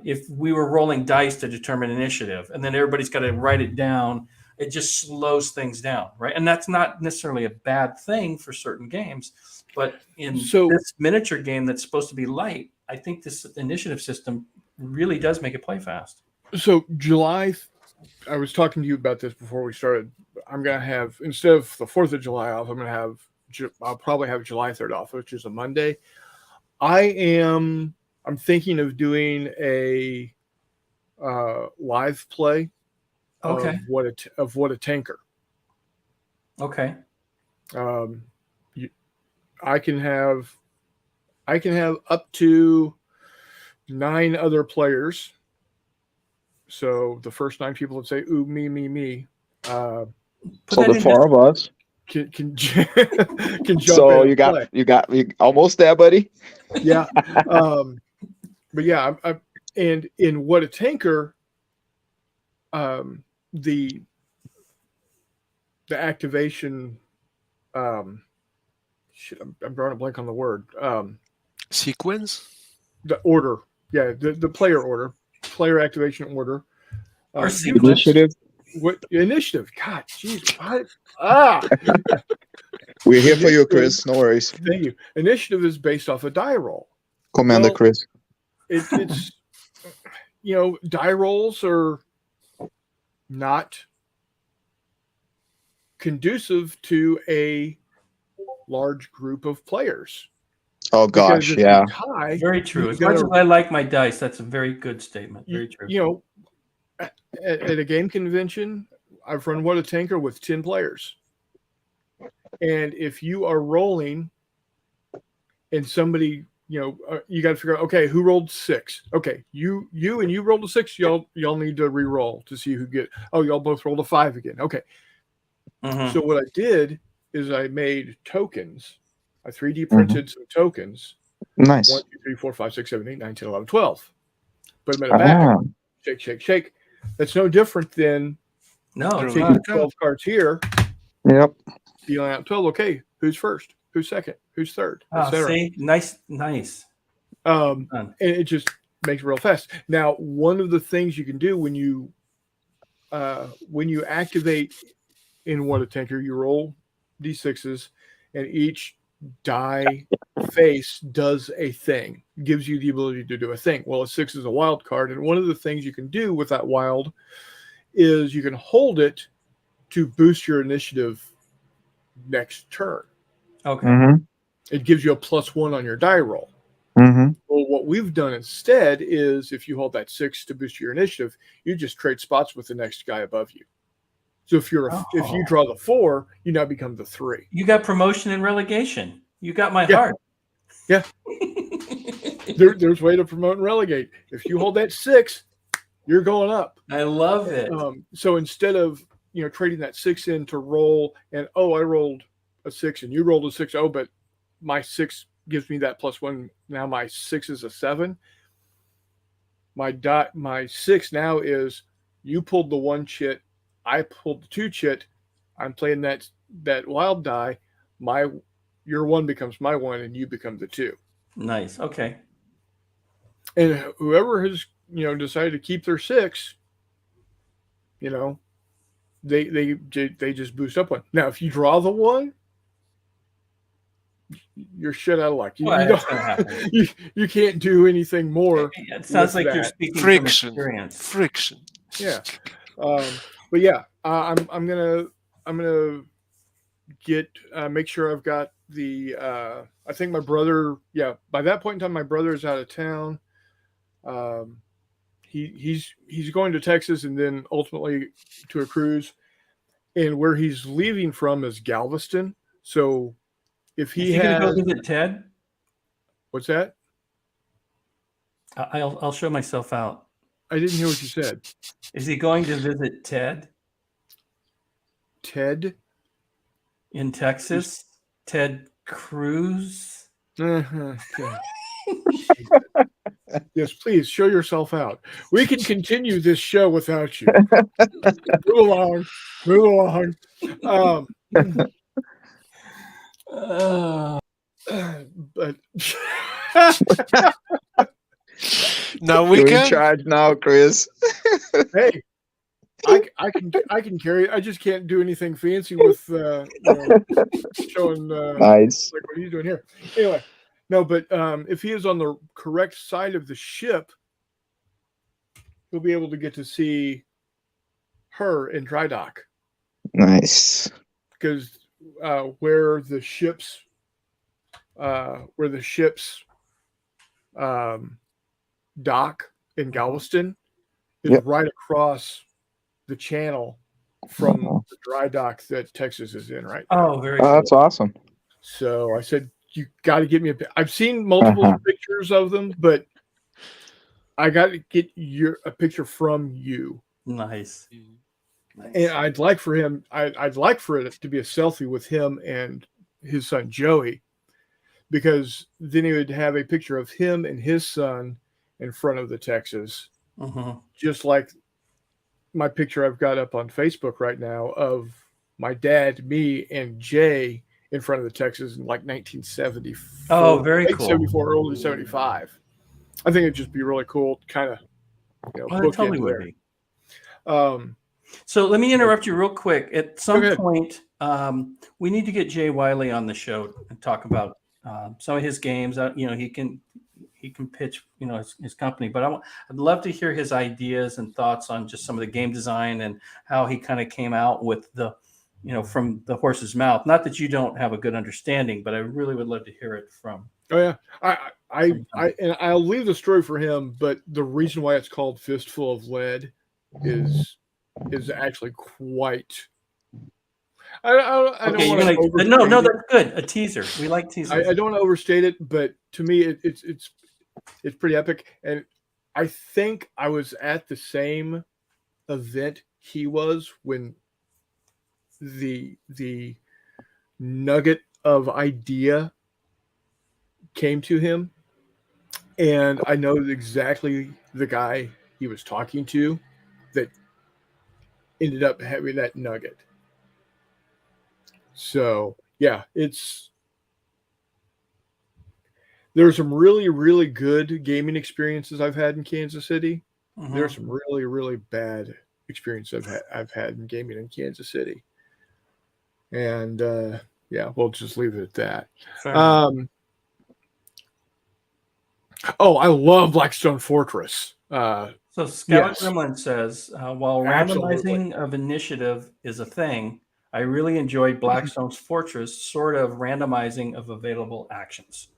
if we were rolling dice to determine initiative, and then everybody's got to write it down, it just slows things down, right? And that's not necessarily a bad thing for certain games, but in this miniature game that's supposed to be light, I think this initiative system really does make it play fast. So July, I was talking to you about this before we started. I'm going to have, instead of the 4th of July off, I'll probably have July 3rd off, which is a Monday. I'm thinking of doing a live play Okay. of what a tanker. Okay. I can have up to 9 other players. So the first 9 people would say, "Ooh, me." So the 4 of us can jump so in you got almost there, buddy. Yeah. But yeah, and in What a Tanker, the activation, I'm drawing a blank on the word. Sequence? The order. Yeah, the player activation order. Or initiative. What initiative? God, jeez. We're here for you, Chris. No worries. Thank you. Initiative is based off a die roll. Commander Chris. It's die rolls are not conducive to a large group of players. Oh gosh, yeah. Very true. As much as I like my dice, that's a very good statement. Very true. At a game convention, I've run What a Tanker with 10 players. And if you are rolling and somebody, you got to figure out, okay, who rolled 6? Okay, you rolled a 6. Y'all need to re-roll to see who y'all both rolled a 5 again. Okay. Mm-hmm. So what I did is I made tokens. I 3D printed some tokens. Nice. 1, 2, 3, 4, 5, 6, 7, 8, 9, 10, 11, 12. Put them in a bag. Shake. That's no different than taking 12 cards here. Yep. Dealing out 12. Okay, who's first? Who's second? Who's third? See, nice. And it just makes it real fast. Now, one of the things you can do when you activate in What a Tanker, you roll d6s, and each die face does a thing, gives you the ability to do a thing. Well, a 6 is a wild card, and one of the things you can do with that wild is you can hold it to boost your initiative next turn. Okay. Mm-hmm. It gives you a +1 on your die roll. Mm-hmm. Well, what we've done instead is if you hold that 6 to boost your initiative, you just trade spots with the next guy above you. So if you draw the 4, you now become the 3. You got promotion and relegation. You got my heart. Yeah. There's way to promote and relegate. If you hold that 6, you're going up. I love it. So instead of trading that 6 in to roll, and I rolled a 6 and you rolled a 6, but my 6 gives me that +1. Now my 6 is a 7. My 6 now is you pulled the 1 chit, I pulled the 2 chit. I'm playing that wild die. Your 1 becomes my 1, and you become the 2. Nice. Okay. And whoever has decided to keep their 6, they just boost up 1. Now, if you draw the 1, you're shit out of luck. You can't do anything more. It sounds like you're speaking from experience. Friction. Yeah. But yeah, I'm gonna get make sure I've got the. I think my brother. Yeah, by that point in time, my brother is out of town. he's going to Texas and then ultimately to a cruise, and where he's leaving from is Galveston. So if Is he he going to has, go visit Ted? what's that? I'll show myself out. I didn't hear what you said. Is he going to visit Ted Ted? in Texas? Ted Cruz? Okay. Yes, please show yourself out. We can continue this show without you. Move along. But Now we You're in can. charge now, Chris. hey, I can carry it. I just can't do anything fancy with showing Nice. like what he's doing here. Anyway, no, but if he is on the correct side of the ship, he'll be able to get to see her in dry dock. Nice. Because where the ships dock in Galveston is Yep. right across the channel from the dry dock that Texas is in right now. Oh, very Oh, cool. that's awesome. So I said, you got to get me I've seen multiple pictures of them, but I got to get a picture from you. Nice. And I'd like for him, I'd like for it to be a selfie with him and his son Joey, because then he would have a picture of him and his son in front of the Texas, just like my picture I've got up on Facebook right now of my dad, me, and Jay in front of the Texas in like 1974. Oh, very late cool. 74, early 75. I think it'd just be really cool, kind of, It totally would be. Um, So let me interrupt you real quick. At some ahead. point, we need to get Jay Wiley on the show and talk about some of his games. He can pitch his company, but I'd love to hear his ideas and thoughts on just some of the game design and how he kind of came out with the from the horse's mouth. Not that you don't have a good understanding, but I really would love to hear it from. Oh yeah, and I'll leave the story for him. But the reason why it's called Fistful of Lead is actually quite. I don't want to overstate no, that's good. A teaser. We like teasers. I don't want to overstate it, but to me, it's pretty epic. And I think I was at the same event he was when the nugget of idea came to him, and I know exactly the guy he was talking to that ended up having that nugget. So yeah, there's some really, really good gaming experiences I've had in Kansas City. There's some really, really bad experiences I've had in gaming in Kansas City. And yeah, we'll just leave it at that. I love Blackstone Fortress. So Scout Gremlin says, while Absolutely. randomizing of initiative is a thing, I really enjoyed Blackstone's Fortress sort of randomizing of available actions.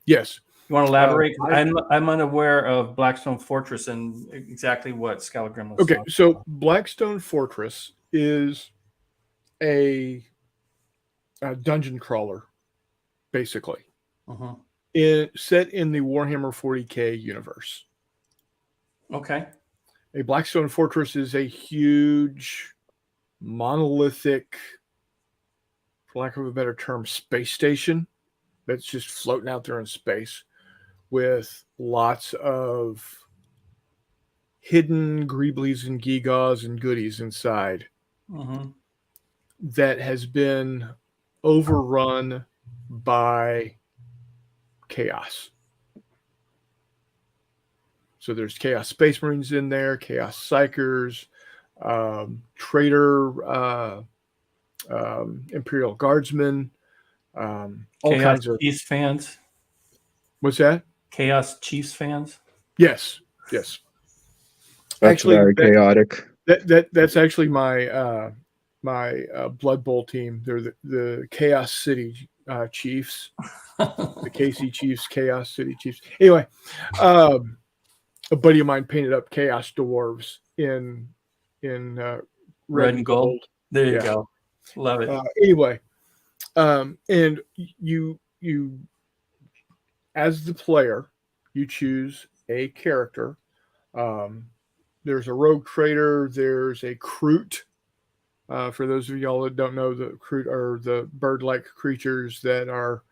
Yes. You want to elaborate? I'm unaware of Blackstone Fortress and exactly what Scout Gremlin. Okay, so Blackstone Fortress is a dungeon crawler, basically, set in the Warhammer 40K universe. Okay. A Blackstone Fortress is a huge, monolithic, for lack of a better term, space station that's just floating out there in space with lots of hidden greeblies and gigaws and goodies inside that has been overrun by chaos. So there's Chaos Space Marines in there, Chaos Psychers, Traitor, Imperial Guardsmen, all Chaos kinds of Chiefs fans. What's that? Chaos Chiefs fans. Yes. That's actually very chaotic. That's actually my Blood Bowl team. They're the Chaos City Chiefs, the KC Chiefs, Chaos City Chiefs. Anyway, a buddy of mine painted up chaos dwarves in red and gold. There you Yeah. go. Love it. Anyway, and you as the player, you choose a character. There's a rogue trader. There's a Kroot. For those of y'all that don't know, the Kroot are the bird-like creatures that are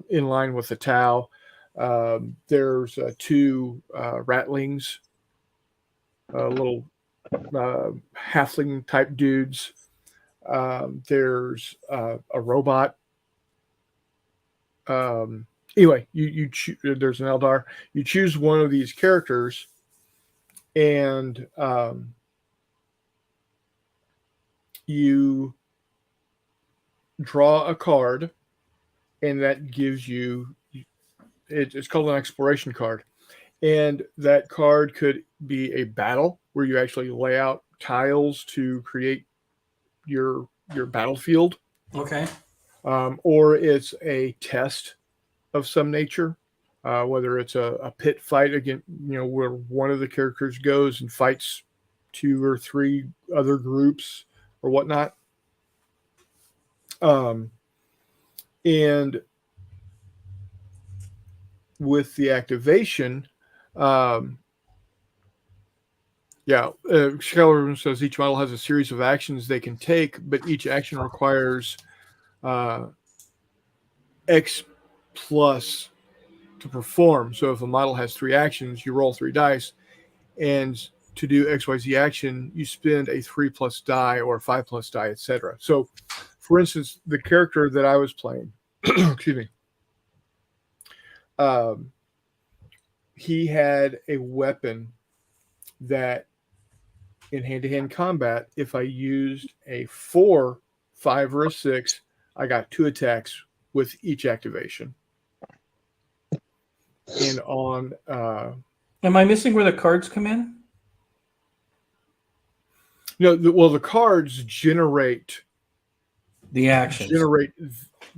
in line with the Tau. There's 2 ratlings, little halfling type dudes. There's a robot. Anyway, there's an Eldar. You choose one of these characters, and you draw a card, and that gives you. It's called an exploration card, and that card could be a battle where you actually lay out tiles to create your battlefield. Okay. Or it's a test of some nature, whether it's a pit fight again, where one of the characters goes and fights 2 or 3 other groups or whatnot. And with the activation, Skellerman says each model has a series of actions they can take, but each action requires X plus to perform. So if a model has 3 actions, you roll 3 dice, and to do XYZ action, you spend a 3+ die or 5+ die, etc. So, for instance, the character that I was playing, excuse me, he had a weapon that in hand-to-hand combat, if I used a 4, 5, or a 6, I got 2 attacks with each activation. And on Am I missing where the cards come in? the cards generate The actions.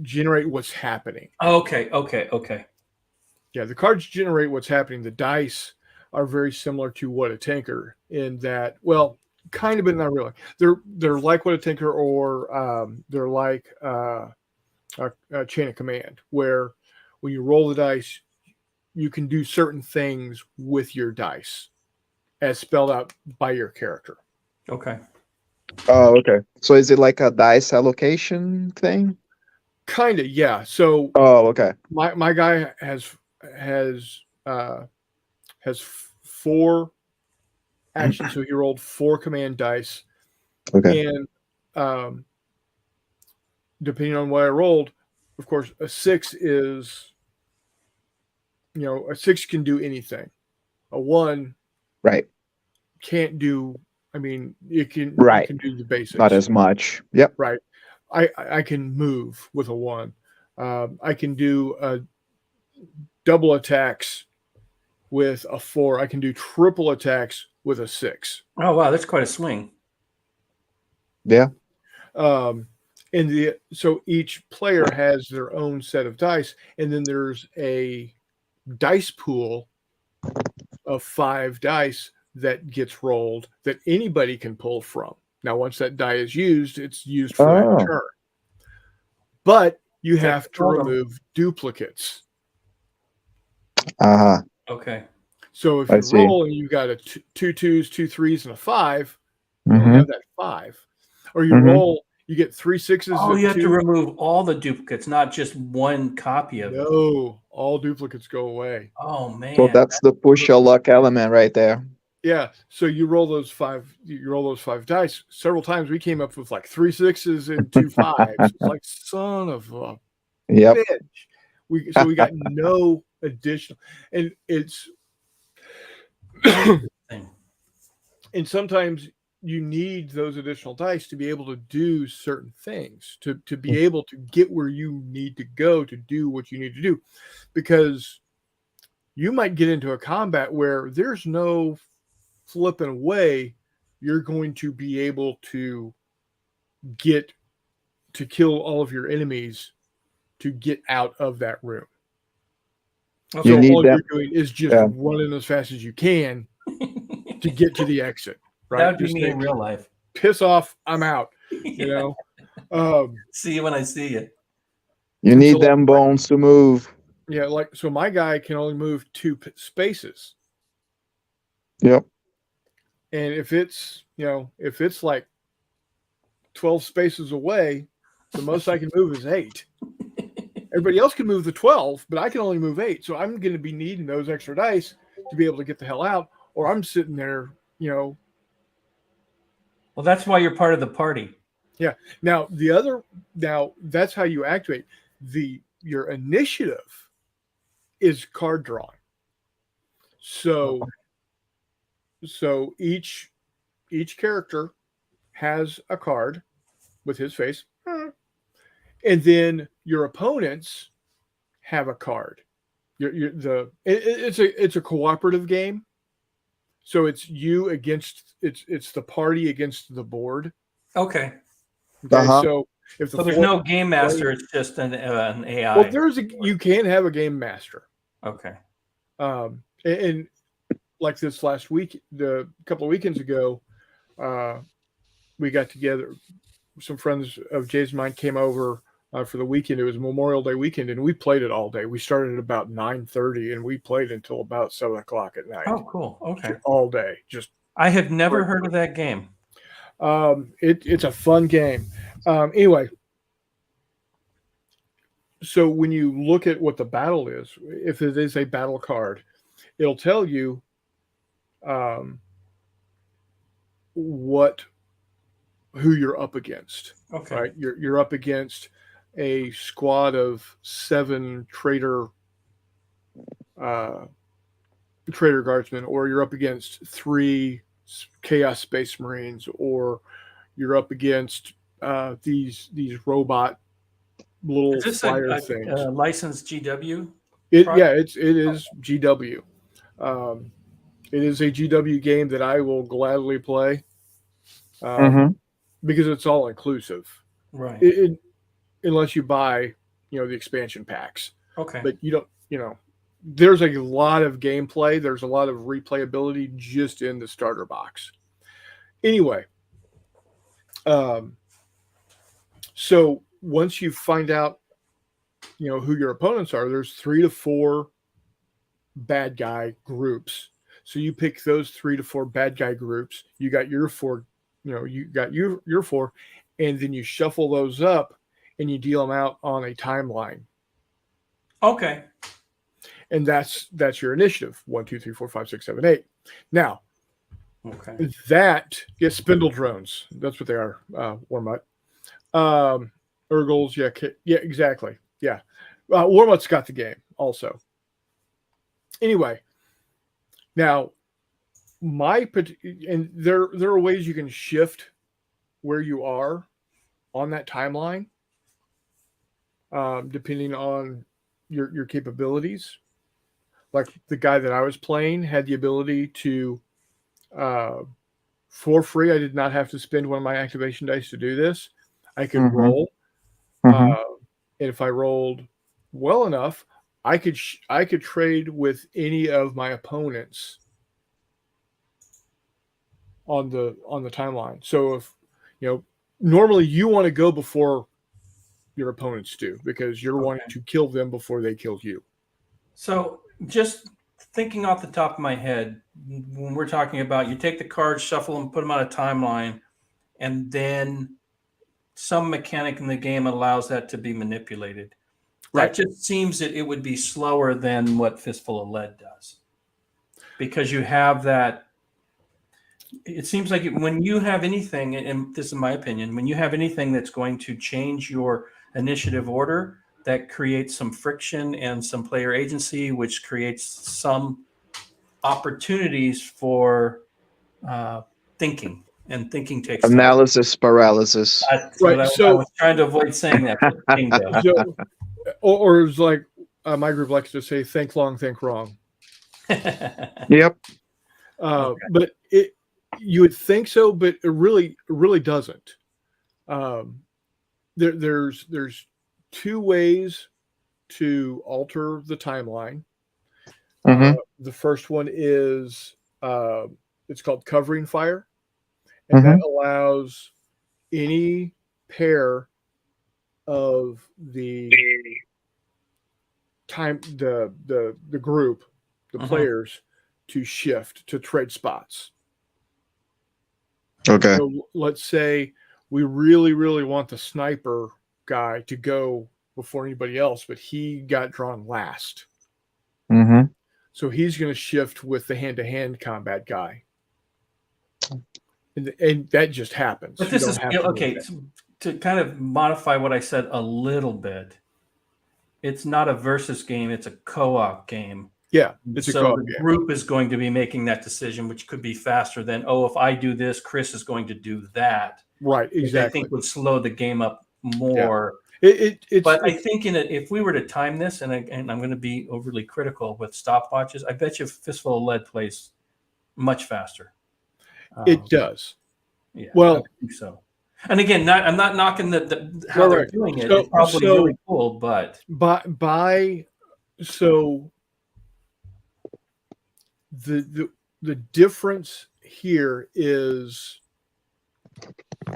generate what's happening. Okay. Yeah, the cards generate what's happening. The dice are very similar to what a tanker in that, well, kind of, but not really. They're like what a tanker, or they're like a chain of command, where when you roll the dice, you can do certain things with your dice as spelled out by your character. Okay. Oh, okay. So is it like a dice allocation thing? Kind of, yeah. So Oh, okay. my guy has 4 actions, so he rolled 4 command dice. Okay. And depending on what I rolled, of course, a 6 is, a 6 can do anything. A 1 Right. can't do. I mean, it can do the basics. Not as much. Yep. Right. I can move with a 1. I can do double attacks with a 4. I can do triple attacks with a 6. Oh wow, that's quite a swing. Yeah. So each player has their own set of dice, and then there's a dice pool of 5 dice that gets rolled that anybody can pull from. Now, once that die is used, it's used for that turn. But you have to remove duplicates. Uh-huh. Okay. So if you roll and you got 2 2s, 2 3s, and a 5, you only have that 5. Or you roll, you get 3 6s. Oh, you have to remove all the duplicates, not just one copy of it. No, all duplicates go away. Oh man. So that's the push your luck element right there. Yeah. So you roll those 5. You roll those 5 dice. Several times we came up with like 3 6s and 2 5s. It's like, son of a bitch. We got no additional, and it's and sometimes you need those additional dice to be able to do certain things, to be able to get where you need to go to do what you need to do, because you might get into a combat where there's no flipping way you're going to be able to get to kill all of your enemies to get out of that room. Okay. You So need all that. you're doing is just Yeah. running as fast as you can to get to the exit. Right? That would be Just me say, in real life. piss off, I'm out. You know. See you when I see you. You And need so, like, them bones to move. Yeah, like so my guy can only move 2 spaces. Yep. And if it's like 12 spaces away, the most I can move is 8. Everybody else can move the 12, but I can only move 8. So I'm going to be needing those extra dice to be able to get the hell out, or I'm sitting there, Well, that's why you're part of the party. Yeah. Now that's how you activate your initiative is card drawing. So each character has a card with his face, and then your opponents have a card. It's a cooperative game, so it's you against it's the party against the board. Okay. Okay, Uh-huh. so if So there's no game master; it's just an AI. well, you can have a game master. Okay. And like this last week, a couple of weekends ago, we got together. Some friends of Jay's and mine came over for the weekend. It was Memorial Day weekend, and we played it all day. We started at about 9:30, and we played until about 7:00 at night. Oh, cool. Okay. All day. Just I have never heard of that game. it's a fun game. Anyway, so when you look at what the battle is, if it is a battle card, it'll tell you who you're up against. Okay. Right? You're up against a squad of 7 traitor guardsmen, or you're up against 3 chaos space marines, or you're up against these robot little Is this flyer things. a licensed GW? It is GW. It is a GW game that I will gladly play because it's all inclusive. Right. Unless you buy, the expansion packs. Okay. But you don't, there's a lot of gameplay. There's a lot of replayability just in the starter box. Anyway, so once you find out, who your opponents are, there's 3 to 4 bad guy groups. So you pick those 3 to 4 bad guy groups. You got your 4, your 4, and then you shuffle those up and you deal them out on a timeline. Okay. And that's your initiative. 1, 2, 3, 4, 5, 6, 7, 8. Now, okay. That spindle drones. That's what they are. Warmut. Urgles. Yeah, exactly. Yeah. Warmut's got the game also. Anyway, now and there are ways you can shift where you are on that timeline, depending on your capabilities. Like the guy that I was playing had the ability to, for free, I did not have to spend one of my activation dice to do this. I could roll, and if I rolled well enough, I could trade with any of my opponents on the timeline. So if normally you want to go before your opponents do, because you're wanting to kill them before they kill you. So just thinking off the top of my head, when we're talking about, you take the cards, shuffle them, put them on a timeline, and then some mechanic in the game allows that to be manipulated. That just seems that it would be slower than what Fistful of Lead does, because you have that. It seems like when you have anything, and this is my opinion, when you have anything that's going to change your initiative order, that creates some friction and some player agency, which creates some opportunities for thinking, and thinking takes analysis paralysis. Right. So I was trying to avoid saying that. So, or it's like my group likes to say, think long, think wrong. Yep. But you would think so, but it really doesn't. There's 2 ways to alter the timeline. Mhm. The first one is it's called Covering Fire, and that allows any pair of the group, the players, to shift, to trade spots. Okay. So let's say we really, really want the sniper guy to go before anybody else, but he got drawn last. Mhm. So he's going to shift with the hand-to-hand combat guy. And that just happens. But You this don't is have to okay. move it. To kind of modify what I said a little bit, it's not a versus game; it's a co-op game. Yeah, it's a So co-op the game. group is going to be making that decision, which could be faster than, oh, if I do this, Chris is going to do that. Right, Which I exactly. think would slow the game up more. But I think if we were to time this, and I'm going to be overly critical with stopwatches, I bet you Fistful of Lead plays much faster. It does. Yeah, Well, I think so. And again, I'm not knocking how they're doing it. It's probably really cool, but so the difference here is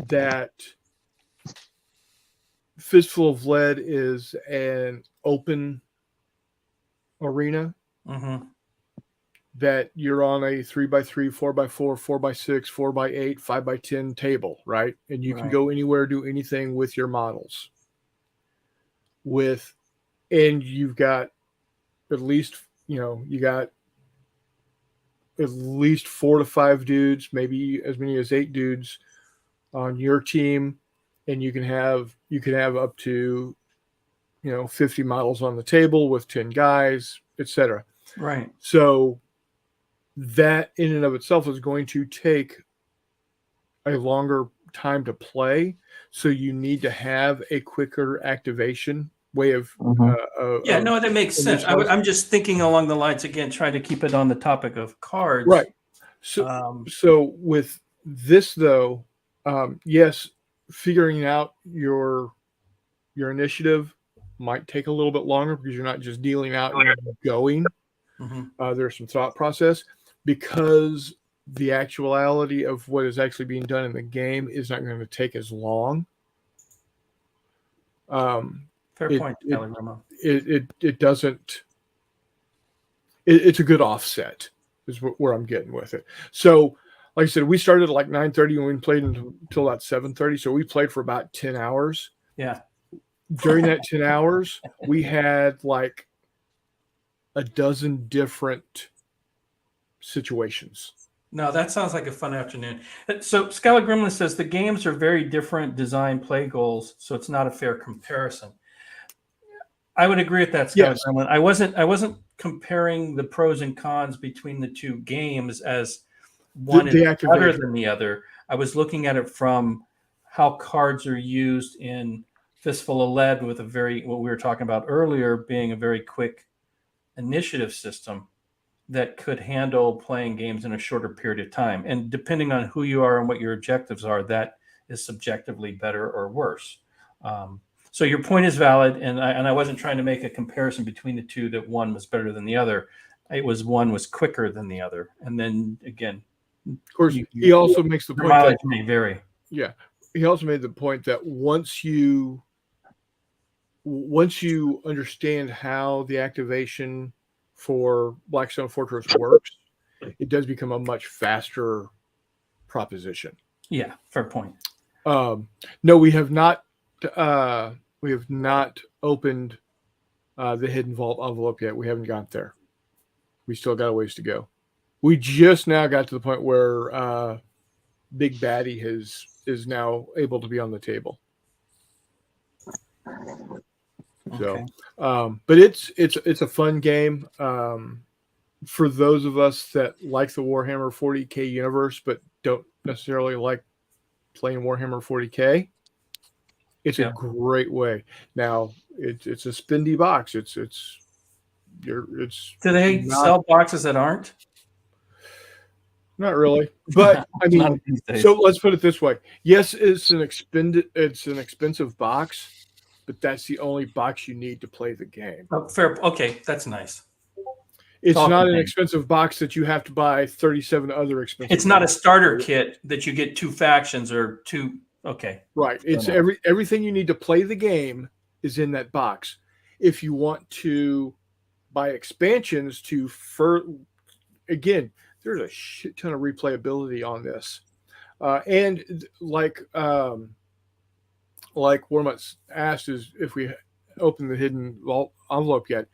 that Fistful of Lead is an open arena that you're on a 3x3, 4x4, 4x6, 4x8, 5x10 table, right? And you can go anywhere, do anything with your models. And you've got at least, you got at least 4 to 5 dudes, maybe as many as 8 dudes on your team, and you can have up to 50 models on the table with 10 guys, etc. Right. So that in and of itself is going to take a longer time to play. So you need to have a quicker activation way of that makes sense. I'm just thinking along the lines, again, trying to keep it on the topic of cards. Right. So with this though, yes, figuring out your initiative might take a little bit longer because you're not just dealing out and going. There's some thought process, because the actuality of what is actually being done in the game is not going to take as long. Fair point, it doesn't. It's a good offset, is where I'm getting with it. So, like I said, we started at like 9:30 and we played until about 7:30. So we played for about 10 hours. Yeah. During that 10 hours, we had like a dozen different situations. No, that sounds like a fun afternoon. So Skylar Gremlin says the games are very different design play goals, so it's not a fair comparison. I would agree with that, Skylar Gremlin. I wasn't comparing the pros and cons between the two games as one is better than the other. I was looking at it from how cards are used in Fistful of Lead, with what we were talking about earlier, being a very quick initiative system that could handle playing games in a shorter period of time. And depending on who you are and what your objectives are, that is subjectively better or worse. So your point is valid, and I wasn't trying to make a comparison between the two, that one was better than the other. It was one was quicker than the other. And then again, of course, he also makes the point that may vary. Yeah, he also made the point that once you understand how the activation for Blackstone Fortress works, it does become a much faster proposition. Yeah, fair point. No, we have not opened the Hidden Vault envelope yet. We haven't got there. We still got a ways to go. We just now got to the point where Big Baddie is now able to be on the table. Okay. So, but it's a fun game for those of us that like the Warhammer 40K universe, but don't necessarily like playing Warhammer 40K. It's a great way. Now it's a spendy box. Do they sell boxes that aren't? Not really, but I mean, so let's put it this way. Yes, it's an expensive box, but that's the only box you need to play the game. Oh, fair. Okay, that's nice. It's all not an contained. expensive box that you have to buy 37 other expensive. It's not a boxes. starter kit that you get 2 factions or 2. Okay. Right. It's enough. everything you need to play the game is in that box. If you want to buy expansions to again, there's a shit ton of replayability on this. And like Wormuts asked, is if we open the hidden envelope yet.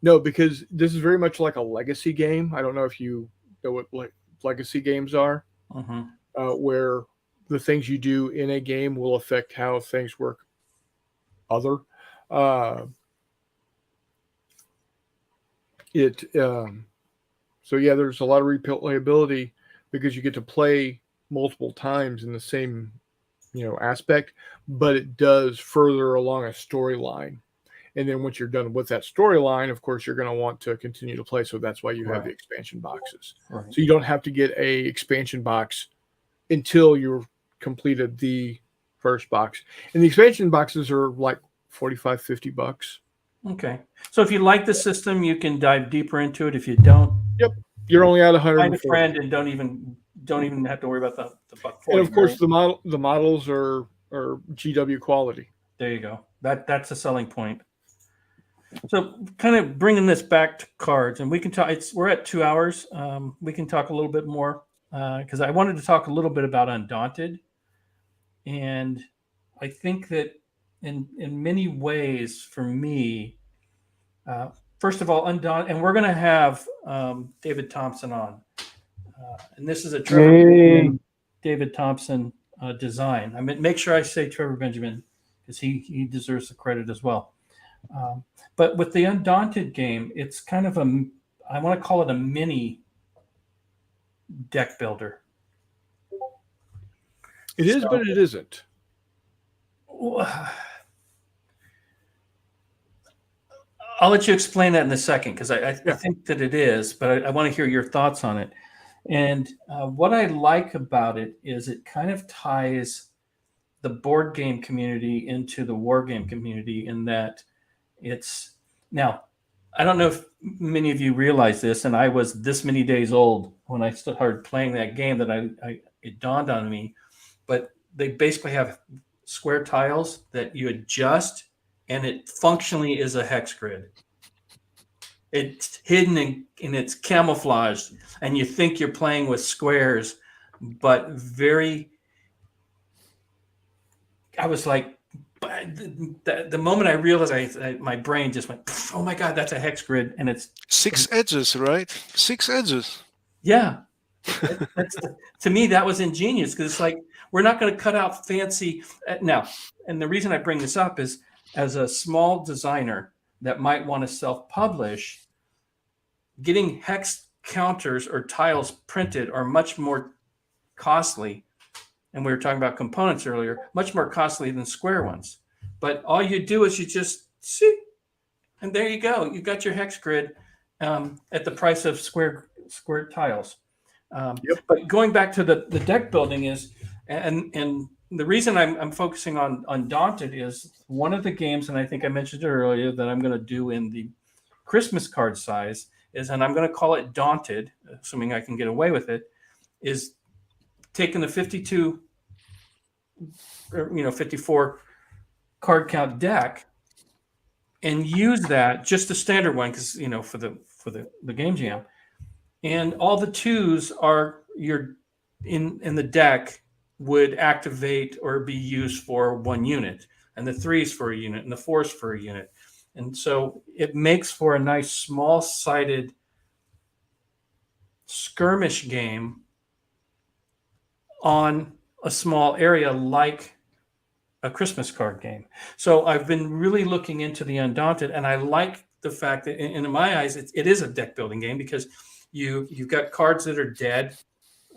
No, because this is very much like a legacy game. I don't know if you know what legacy games are, where the things you do in a game will affect how things work. So yeah, there's a lot of replayability because you get to play multiple times in the same, aspect, but it does further along a storyline. And then once you're done with that storyline, of course, you're going to want to continue to play. So that's why you have the expansion boxes. Right. So you don't have to get a expansion box until you've completed the first box. And the expansion boxes are like $45-$50. Okay. So if you like the system, you can dive deeper into it. If you don't, yep, you're only at 100. Find a friend and don't even have to worry about the buck. And of course, the models are GW quality. There you go. That's a selling point. So kind of bringing this back to cards, and we can talk. We're at 2 hours. We can talk a little bit more because I wanted to talk a little bit about Undaunted, and I think that in many ways, for me, first of all, Undaunted, and we're going to have David Thompson on, and this is a David Thompson design. I mean, make sure I say Trevor Benjamin because he deserves the credit as well. But with the Undaunted game, it's kind of I want to call it a mini deck builder. It is, but it isn't. I'll let you explain that in a second because I think that it is, but I want to hear your thoughts on it. And what I like about it is it kind of ties the board game community into the war game community in that now, I don't know if many of you realize this, and I was this many days old when I started playing that game that it dawned on me, but they basically have square tiles that you adjust, and it functionally is a hex grid. It's hidden and it's camouflaged, and you think you're playing with squares, but I was like, the moment I realized, my brain just went, oh my God, that's a hex grid. And it's 6 edges, right? 6 edges. Yeah. To me, that was ingenious because it's like, we're not going to cut out fancy. Now, and the reason I bring this up is as a small designer that might want to self-publish, getting hex counters or tiles printed are much more costly. And we were talking about components earlier, much more costly than square ones. But all you do is you just see, and there you go. You've got your hex grid at the price of square tiles. But going back to the deck building is, and the reason I'm focusing on Undaunted is one of the games, and I think I mentioned it earlier, that I'm going to do in the Christmas card size is, and I'm going to call it Daunted, assuming I can get away with it, is taking the 52 or 54 card count deck and use that, just the standard one, because for the game jam, and all the 2s are in the deck would activate or be used for 1 unit, and the 3s for a unit, and the 4s for a unit, and so it makes for a nice small-sided skirmish game on a small area like a Christmas card game. So I've been really looking into the Undaunted, and I like the fact that in my eyes, it is a deck building game because you've got cards that are dead,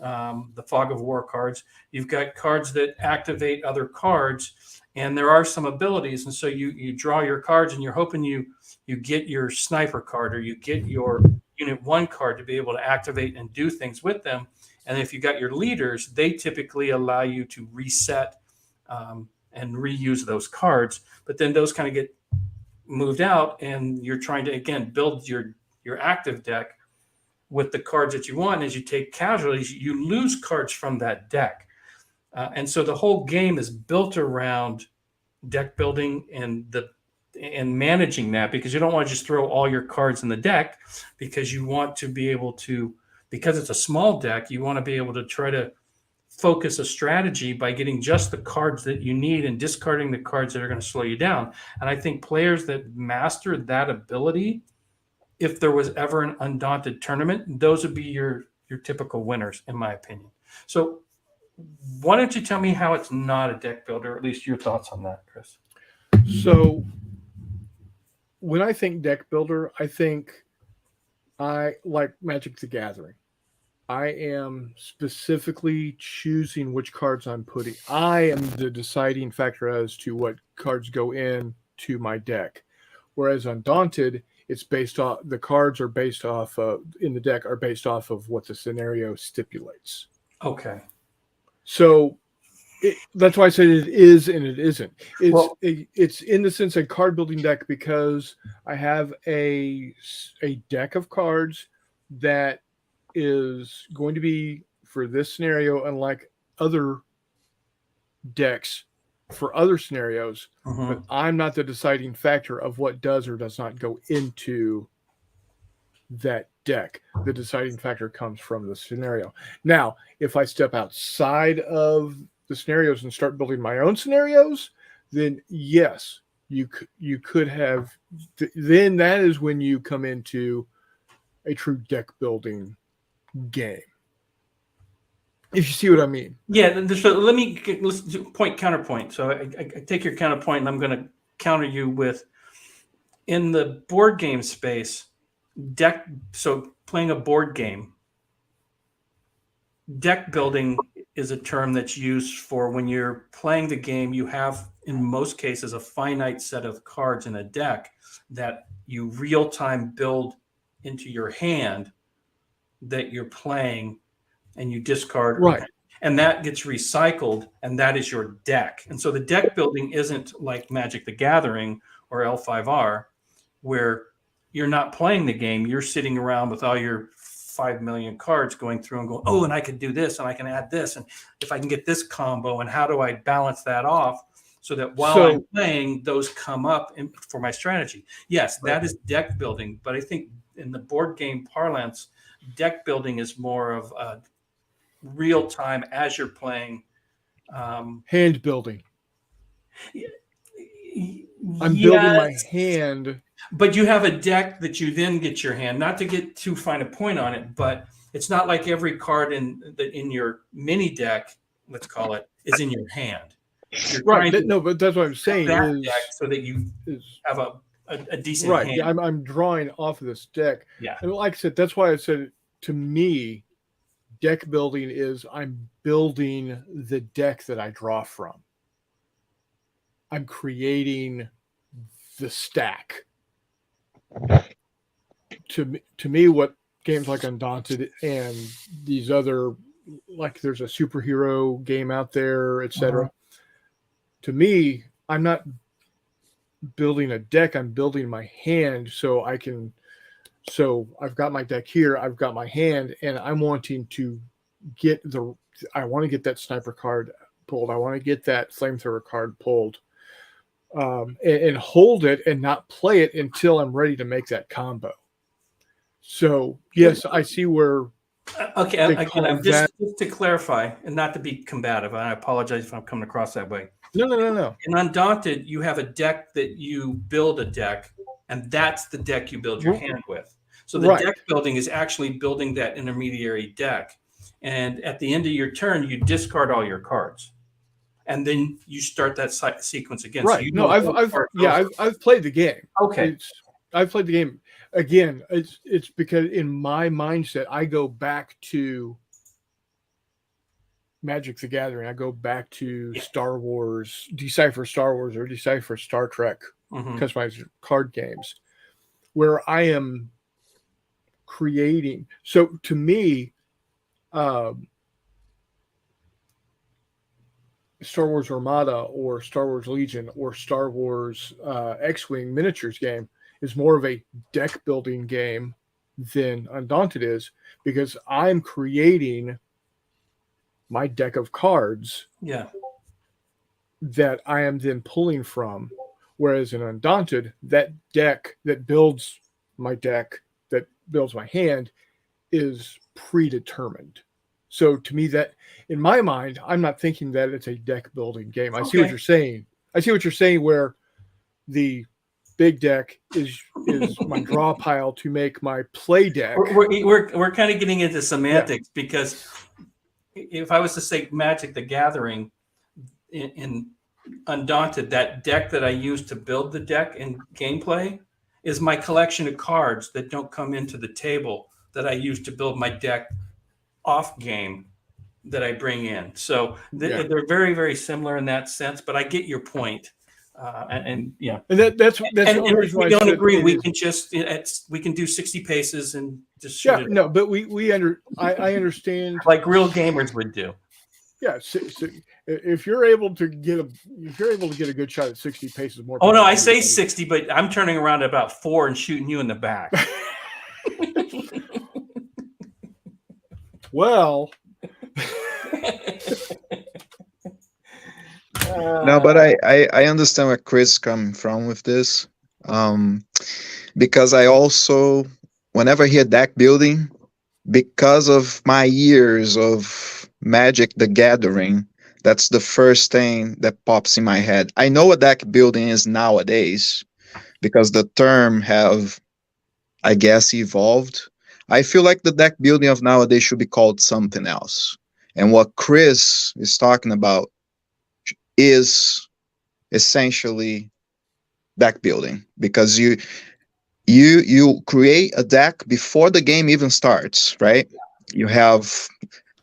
the Fog of War cards. You've got cards that activate other cards, and there are some abilities. And so you draw your cards, and you're hoping you get your sniper card or you get your Unit 1 card to be able to activate and do things with them. And if you got your leaders, they typically allow you to reset and reuse those cards. But then those kind of get moved out, and you're trying to, again, build your active deck with the cards that you want. As you take casualties, you lose cards from that deck. And so the whole game is built around deck building and managing that, because you don't want to just throw all your cards in the deck, because you want to be able to, because it's a small deck, you want to be able to try to focus a strategy by getting just the cards that you need and discarding the cards that are going to slow you down. And I think players that master that ability, if there was ever an Undaunted tournament, those would be your typical winners, in my opinion. So why don't you tell me how it's not a deck builder, or at least your thoughts on that, Chris? So when I think deck builder, I think I like Magic the Gathering. I am specifically choosing which cards I'm putting. I am the deciding factor as to what cards go in to my deck. Whereas Undaunted, it's based off, the cards are based off of, in the deck are based off of what the scenario stipulates. Okay. So that's why I said it is and it isn't. It's in the sense a card building deck, because I have a deck of cards that is going to be for this scenario, unlike other decks for other scenarios. But I'm not the deciding factor of what does or does not go into that deck. The deciding factor comes from the scenario. Now, if I step outside of the scenarios and start building my own scenarios, then yes, you could have. Then that is when you come into a true deck building game, if you see what I mean. Yeah. So let's do point counterpoint. So I take your counterpoint, and I'm going to counter you with, in the board game space, deck. So playing a board game, deck building is a term that's used for when you're playing the game. You have, in most cases, a finite set of cards in a deck that you real time build into your hand that you're playing, and you discard, right, and that gets recycled, and that is your deck. And so the deck building isn't like Magic the Gathering or L5R, where you're not playing the game, you're sitting around with all your 5 million cards going through and going, oh, and I can do this, and I can add this, and if I can get this combo, and how do I balance that off so that while I'm playing, those come up for my strategy. Yes, that is deck building, but I think in the board game parlance, deck building is more of a real time as you're playing. Hand building. I'm building my hand. But you have a deck that you then get your hand, not to get too fine a point on it, but it's not like every card in your mini deck, let's call it, is in your hand. Right. No, but that's what I'm saying. That deck so that you have a decent hand. Yeah, I'm drawing off of this deck. Yeah. And like I said, that's why I said, to me, deck building is I'm building the deck that I draw from. I'm creating the stack. To me, what games like Undaunted and these other, like there's a superhero game out there, etc. To me, I'm not building a deck, I'm building my hand so I can. So I've got my deck here, I've got my hand, and I'm wanting to get I want to get that sniper card pulled. I want to get that flamethrower card pulled, and hold it and not play it until I'm ready to make that combo. So yes, I see where. Okay, again, just to clarify, and not to be combative, and I apologize if I'm coming across that way. No. In Undaunted, you have a deck that you build a deck, and that's the deck you build your hand with. So the deck building is actually building that intermediary deck. And at the end of your turn, you discard all your cards. And then you start that sequence again. Right. So I've played the game. Okay. I've played the game. Again, it's because in my mindset, I go back to Magic the Gathering. I go back to Star Wars, Decipher Star Wars or Decipher Star Trek, customized card games, where I am creating. So to me, Star Wars Armada or Star Wars Legion or Star Wars X-Wing miniatures game is more of a deck building game than Undaunted is, because I'm creating my deck of cards Yeah. that I am then pulling from. Whereas in Undaunted, that deck that builds my deck, that builds my hand, is predetermined. So to me, that in my mind, I'm not thinking that it's a deck building game. I see what Okay. you're saying. I see what you're saying, where the big deck is my draw pile to make my play deck. We're kind of getting into semantics, because if I was to say Magic the Gathering in Undaunted, that deck that I use to build the deck in gameplay is my collection of cards that don't come into the table that I use to build my deck off game that I bring in. So they're very, very similar in that sense, but I get your point. And yeah, And that's and the only if reason why we I don't said agree, it we is- can just we can do 60 paces and just shoot yeah, it no, but I understand. like real gamers would do. Yeah, so if you're able to get a good shot at 60 paces more. Oh no, I power to say you. 60, but I'm turning around at about 4 and shooting you in the back. Well, No, but I understand where Chris coming from with this, because I also, whenever I hear deck building, because of my years of Magic the Gathering, that's the first thing that pops in my head. I know what deck building is nowadays, because the term have, I guess, evolved. I feel like the deck building of nowadays should be called something else. And what Chris is talking about is essentially deck building, because you create a deck before the game even starts, right? You have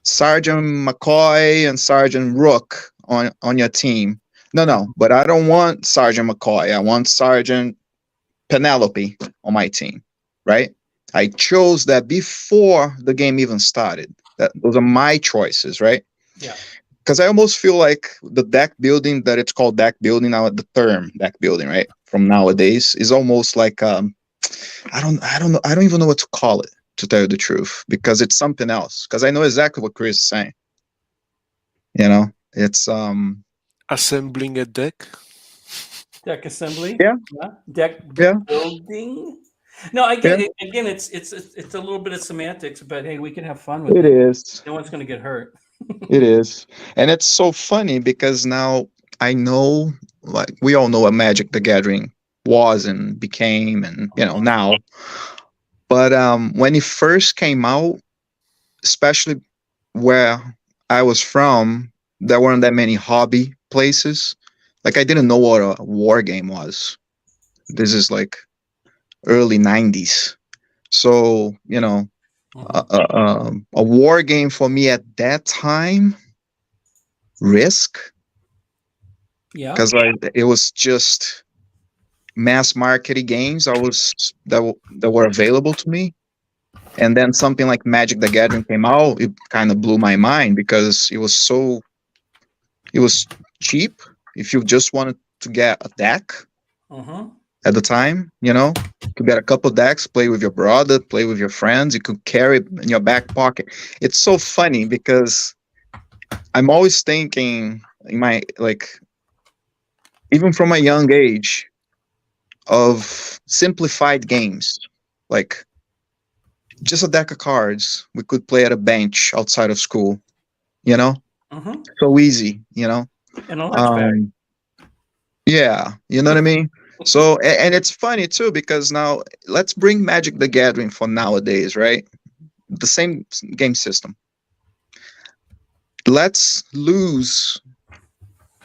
Sergeant McCoy and Sergeant Rook on your team. No, but I don't want Sergeant McCoy. I want Sergeant Penelope on my team, right? I chose that before the game even started. Those are my choices, right? Yeah. Because I almost feel like the deck building, that it's called deck building now, the term deck building, right, from nowadays, is almost like I don't even know what to call it, to tell you the truth, because it's something else. Because I know exactly what Chris is saying. It's Assembling a deck. Deck assembly. Yeah. Deck Yeah. building. No, I get it. Again, it's a little bit of semantics, but hey, we can have fun with it. It is. No one's going to get hurt. It is. And it's so funny because now I know, like, we all know what Magic the Gathering was and became, and now. But when it first came out, especially where I was from, there weren't that many hobby places. Like, I didn't know what a war game was. This is like early 90s. So, a war game for me at that time, Risk. Yeah. Because it was just mass marketing games that were available to me. And then something like Magic the Gathering came out. It kind of blew my mind because it was cheap. If you just wanted to get a deck at the time, to get a couple decks, play with your brother, play with your friends, you could carry it in your back pocket. It's so funny because I'm always thinking in my, like, even from a young age, of simplified games, like just a deck of cards we could play at a bench outside of school, so easy, And a lunch bag. Yeah, you know what I mean? So, and it's funny too, because now let's bring Magic the Gathering for nowadays, right? The same game system. Let's lose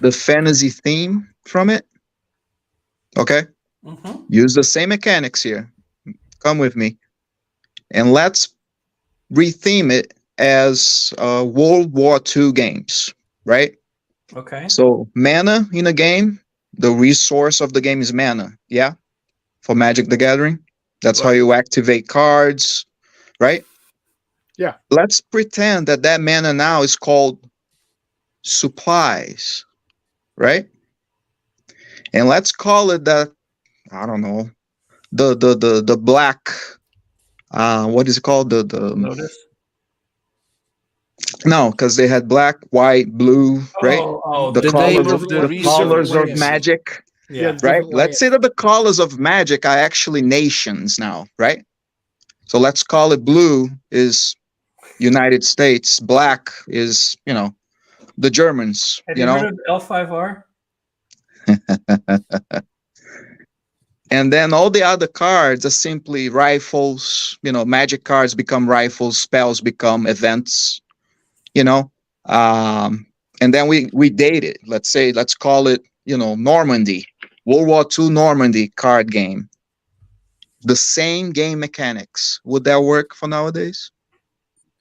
the fantasy theme from it. Okay? Use the same mechanics here. Come with me. And let's retheme it as World War II games, right? Okay. So mana in a game, the resource of the game is mana, yeah? For Magic the Gathering. That's how you activate cards, right? Yeah. Let's pretend that mana now is called supplies, right? And let's call it that, I don't know, the black what is it called? The Notice. no, because they had black, white, blue, right? Oh, The The colors name of of the the resource. colors of Yes. magic, Yeah. the right? different Let's say lands. that the colors of magic are actually nations now, right? So let's call it blue is United States, black is, the Germans, Have you heard of L5R? And then all the other cards are simply rifles, magic cards become rifles, spells become events, you know. And then we date it. Let's call it, Normandy, World War II Normandy card game. The same game mechanics. Would that work for nowadays?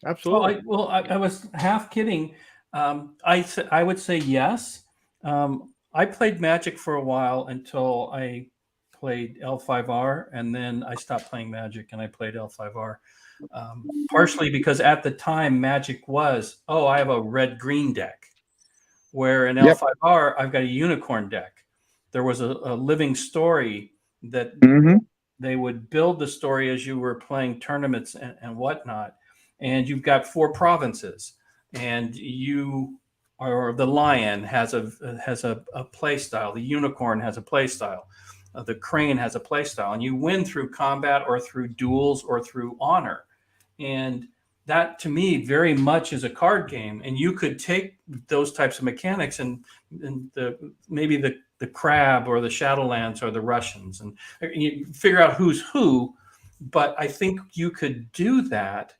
Absolutely. I was half kidding. I would say yes. I played Magic for a while until I played L5R, and then I stopped playing Magic and I played L5R. Partially because at the time Magic was, I have a red-green deck, where in Yep. L5R I've got a unicorn deck. There was a living story that Mm-hmm. they would build the story as you were playing tournaments and whatnot. And you've got 4 provinces, and the lion has a play style. The unicorn has a play style. The crane has a play style, and you win through combat or through duels or through honor. And that, to me, very much is a card game. And you could take those types of mechanics and maybe the crab or the Shadowlands or the Russians, and you figure out who's who. But I think you could do that,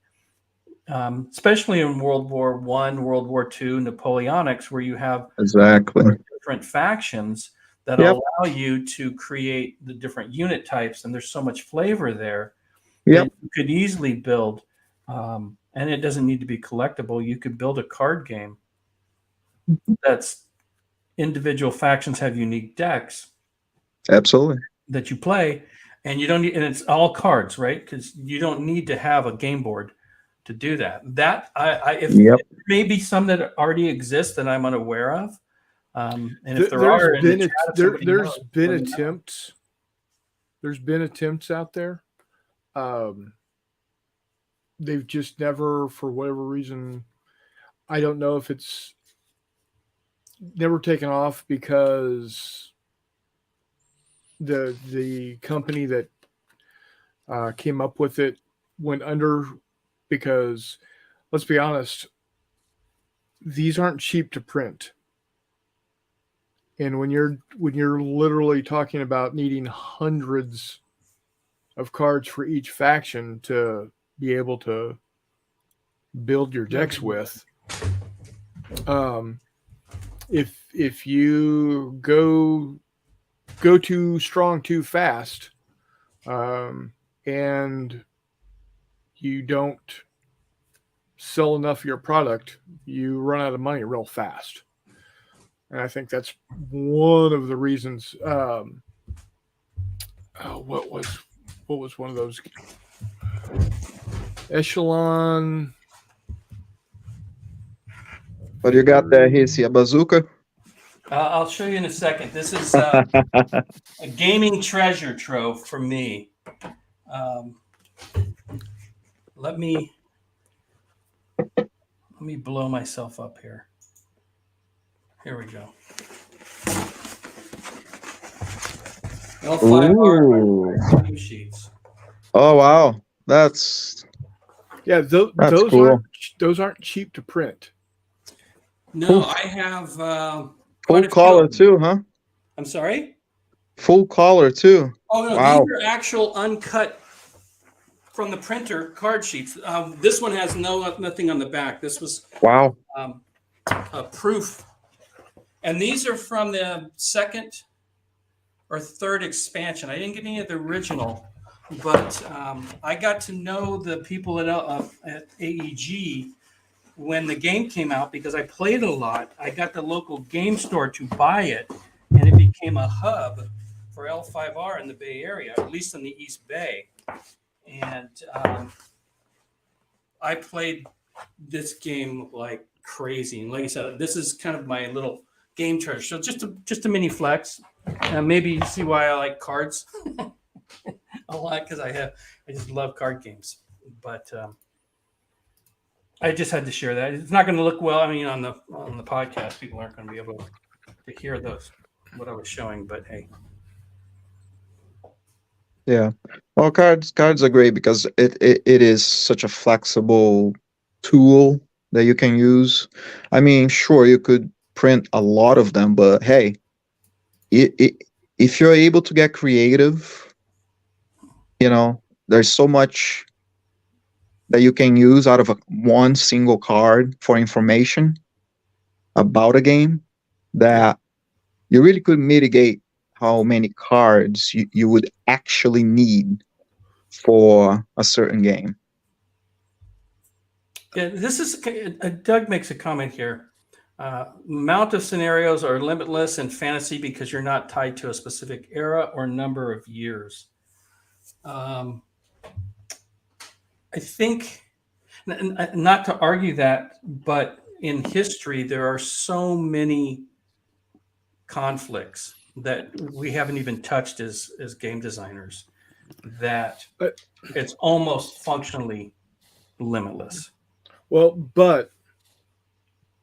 especially in World War I, World War II, Napoleonics, where you have Exactly. different factions that Yep. allow you to create the different unit types, and there's so much flavor there Yep. that you could easily build. And it doesn't need to be collectible. You could build a card game that's individual factions have unique decks Absolutely. that you play, and you don't need, and it's all cards, right? Because you don't need to have a game board to do that. If Yep. there may be some that already exist that I'm unaware of, and if there are, in the chat, if somebody knows, let me know. There's been attempts out there. They've just never, for whatever reason, I don't know if it's never taken off because the company that came up with it went under. Because let's be honest, these aren't cheap to print. And when you're literally talking about needing hundreds of cards for each faction to be able to build your decks with, if you go too strong too fast, and you don't sell enough of your product, you run out of money real fast. And I think that's one of the reasons. What was one of those? Echelon. What you got there, Hissy? A bazooka? I'll show you in a second. This is a gaming treasure trove for me. Let me blow myself up here. Here we go. L5R game sheets. Oh wow, that's Those cool. aren't cheap to print. No, I have full quite a few color of them. too, huh? I'm sorry? Full color too. Oh no, Wow. these are actual uncut from the printer card sheets. This one has nothing on the back. This was Wow. a proof. And these are from the 2nd or 3rd expansion. I didn't get any of the original, but I got to know the people at AEG when the game came out because I played a lot. I got the local game store to buy it, and it became a hub for L5R in the Bay Area, at least in the East Bay. And I played this game like crazy. And like I said, this is kind of my little game treasure. So just a mini flex. Maybe you see why I like cards a lot, because I just love card games. But I just had to share that. It's not going to look well. I mean, on the podcast, people aren't going to be able to hear what I was showing. But hey, Yeah. Well, cards are great because it is such a flexible tool that you can use. I mean, sure, you could print a lot of them, but hey, if you're able to get creative, there's so much that you can use out of one single card for information about a game that you really could mitigate how many cards you would actually need for a certain game. yeah, this is Doug makes a comment here. Amount of scenarios are limitless in fantasy because you're not tied to a specific era or number of years. I think, not to argue that, but in history, there are so many conflicts that we haven't even touched as game designers that it's almost functionally limitless. Well, but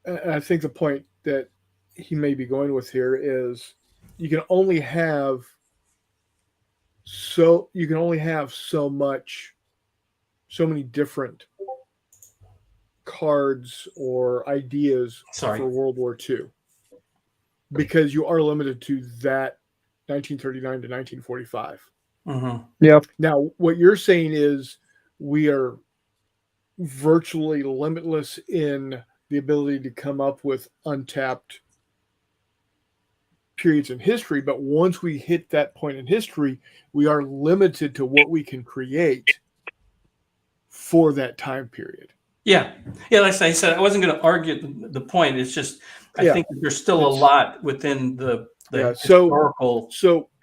I think the point that he may be going with here is you can only have so many different cards or ideas for World War II because you are limited to that 1939 to 1945. Mm-hmm. Yep. Now, what you're saying is we are virtually limitless in the ability to come up with untapped periods in history, but once we hit that point in history, we are limited to what we can create for that time period. Yeah. Like I said, I wasn't going to argue the point. It's just I think that there's still a lot within the historical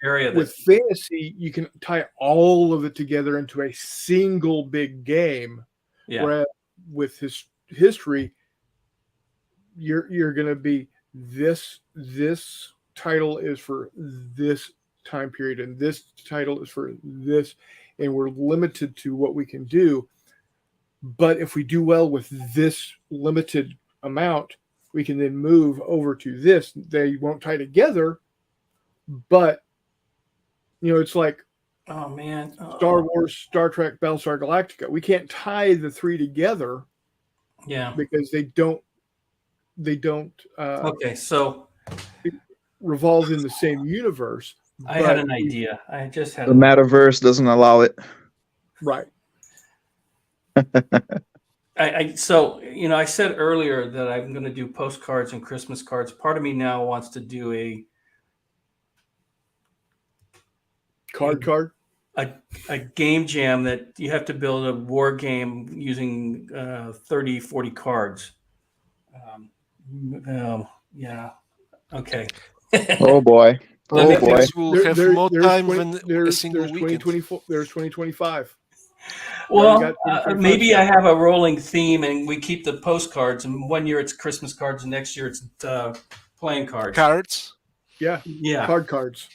area. With fantasy, you can tie all of it together into a single big game. Yeah. Whereas with history, you're going to be this title is for this time period, and this title is for this, and we're limited to what we can do. But if we do well with this limited amount, we can then move over to this. They won't tie together, but it's like, oh man, Star Wars, Star Trek, Battlestar Galactica. We can't tie the three together, because they don't. Okay, so revolve in the same universe. I had an idea. I just had the metaverse doesn't allow it. Right. I said earlier that I'm going to do postcards and Christmas cards. Part of me now wants to do a game jam that you have to build a war game using 30, 40 cards. Yeah. Okay. Oh boy. Oh boy. We'll have more time than a single weekend. 2024. There's 2025. Well, maybe I have a rolling theme, and we keep the postcards. And 1 year it's Christmas cards, and next year it's playing cards. Cards. Yeah. Card cards.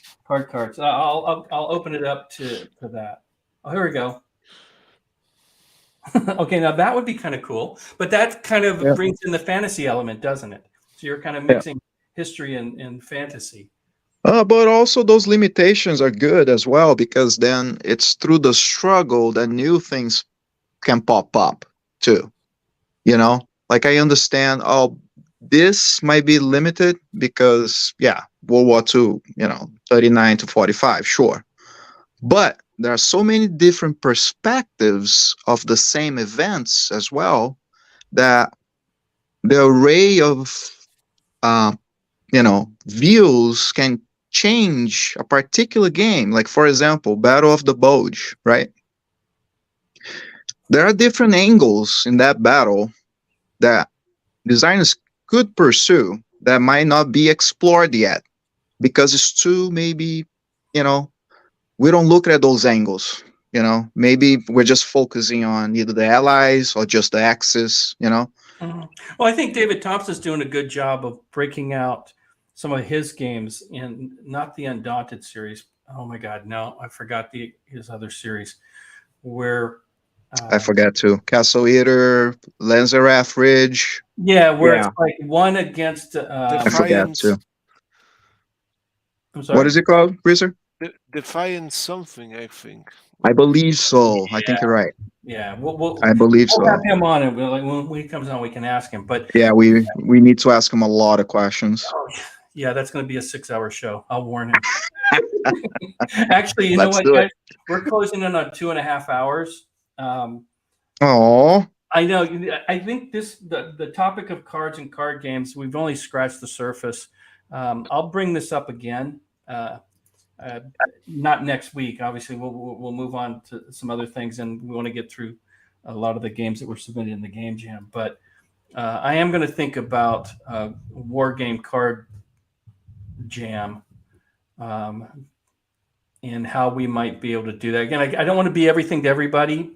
I'll open it up to that. Oh, here we go. Okay, now that would be kind of cool, but that kind of brings in the fantasy element, doesn't it? So you're kind of mixing history and fantasy. But also those limitations are good as well, because then it's through the struggle that new things can pop up too. Like I understand, this might be limited because, World War II, 39 to 45, sure. But there are so many different perspectives of the same events as well that the array of, views can change a particular game. Like, for example, Battle of the Bulge, right? There are different angles in that battle that designers could pursue that might not be explored yet because it's too, maybe, we don't look at those angles. Maybe we're just focusing on either the allies or just the Axis, Mm-hmm. Well, I think David Thompson's doing a good job of breaking out some of his games in not the Undaunted series. Oh my God, no, I forgot his other series where I forgot to. Castle Eater, Lanzerath Ridge. Yeah, where Yeah. it's like one against. I forgot Defiant, to. I'm sorry. What is it called, Ryszard? Defiant something, I think. I believe so. I think you're right. Yeah, we'll I believe we'll have so. him on, and when he comes on, we can ask him. But Yeah, we need to ask him a lot of questions. yeah, that's going to be a 6-hour show. I'll warn him. Actually, you know Let's what, do it. guys? We're closing in on 2.5 hours. Oh, I know. I think the topic of cards and card games, we've only scratched the surface. I'll bring this up again. Not next week. Obviously, we'll move on to some other things, and we want to get through a lot of the games that were submitted in the Game Jam. But I am going to think about War Game Card Jam and how we might be able to do that. Again, I don't want to be everything to everybody,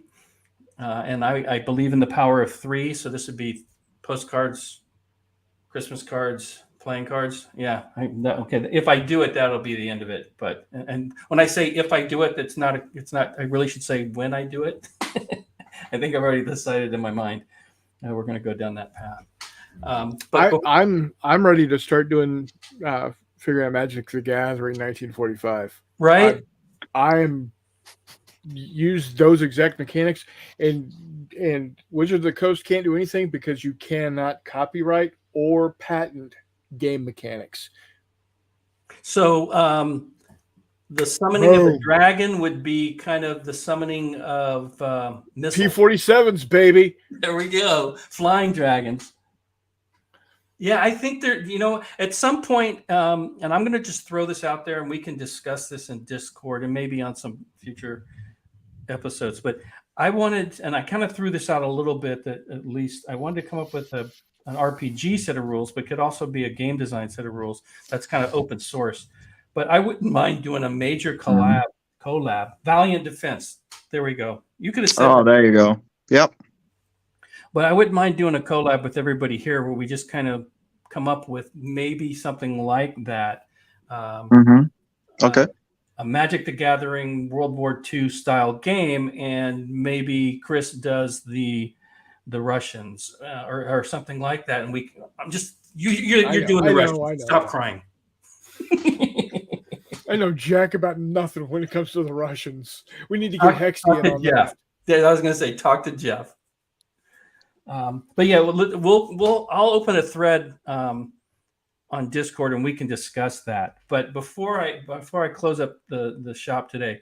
and I believe in the power of 3. So this would be postcards, Christmas cards, playing cards. Yeah. Okay. If I do it, that'll be the end of it. But, and when I say if I do it, it's not, I really should say when I do it. I think I've already decided in my mind we're going to go down that path. But I'm ready to start doing figuring out Magic the Gathering 1945. right. I'm use those exact mechanics, and Wizards of the Coast can't do anything because you cannot copyright or patent game mechanics. So the summoning of a dragon would be kind of the summoning of missiles. P-47s, baby. There we go. Flying dragons. Yeah, I think there, at some point, and I'm going to just throw this out there and we can discuss this in Discord and maybe on some future episodes. But I wanted, and I kind of threw this out a little bit, that at least I wanted to come up with an RPG set of rules, but could also be a game design set of rules that's kind of open source. But I wouldn't mind doing a major collab. Valiant Defense. There we go. You could have said. Oh, there you go. Yep. But I wouldn't mind doing a collab with everybody here where we just kind of come up with maybe something like that. Okay. A Magic the Gathering World War II style game, and maybe Chris does the Russians or something like that. And you're doing the Russians. Stop crying. I know jack about nothing when it comes to the Russians. We need to get Hexian on Jeff. that. I was going to say, talk to Jeff. But yeah, I'll open a thread on Discord and we can discuss that. But before I close up the shop today,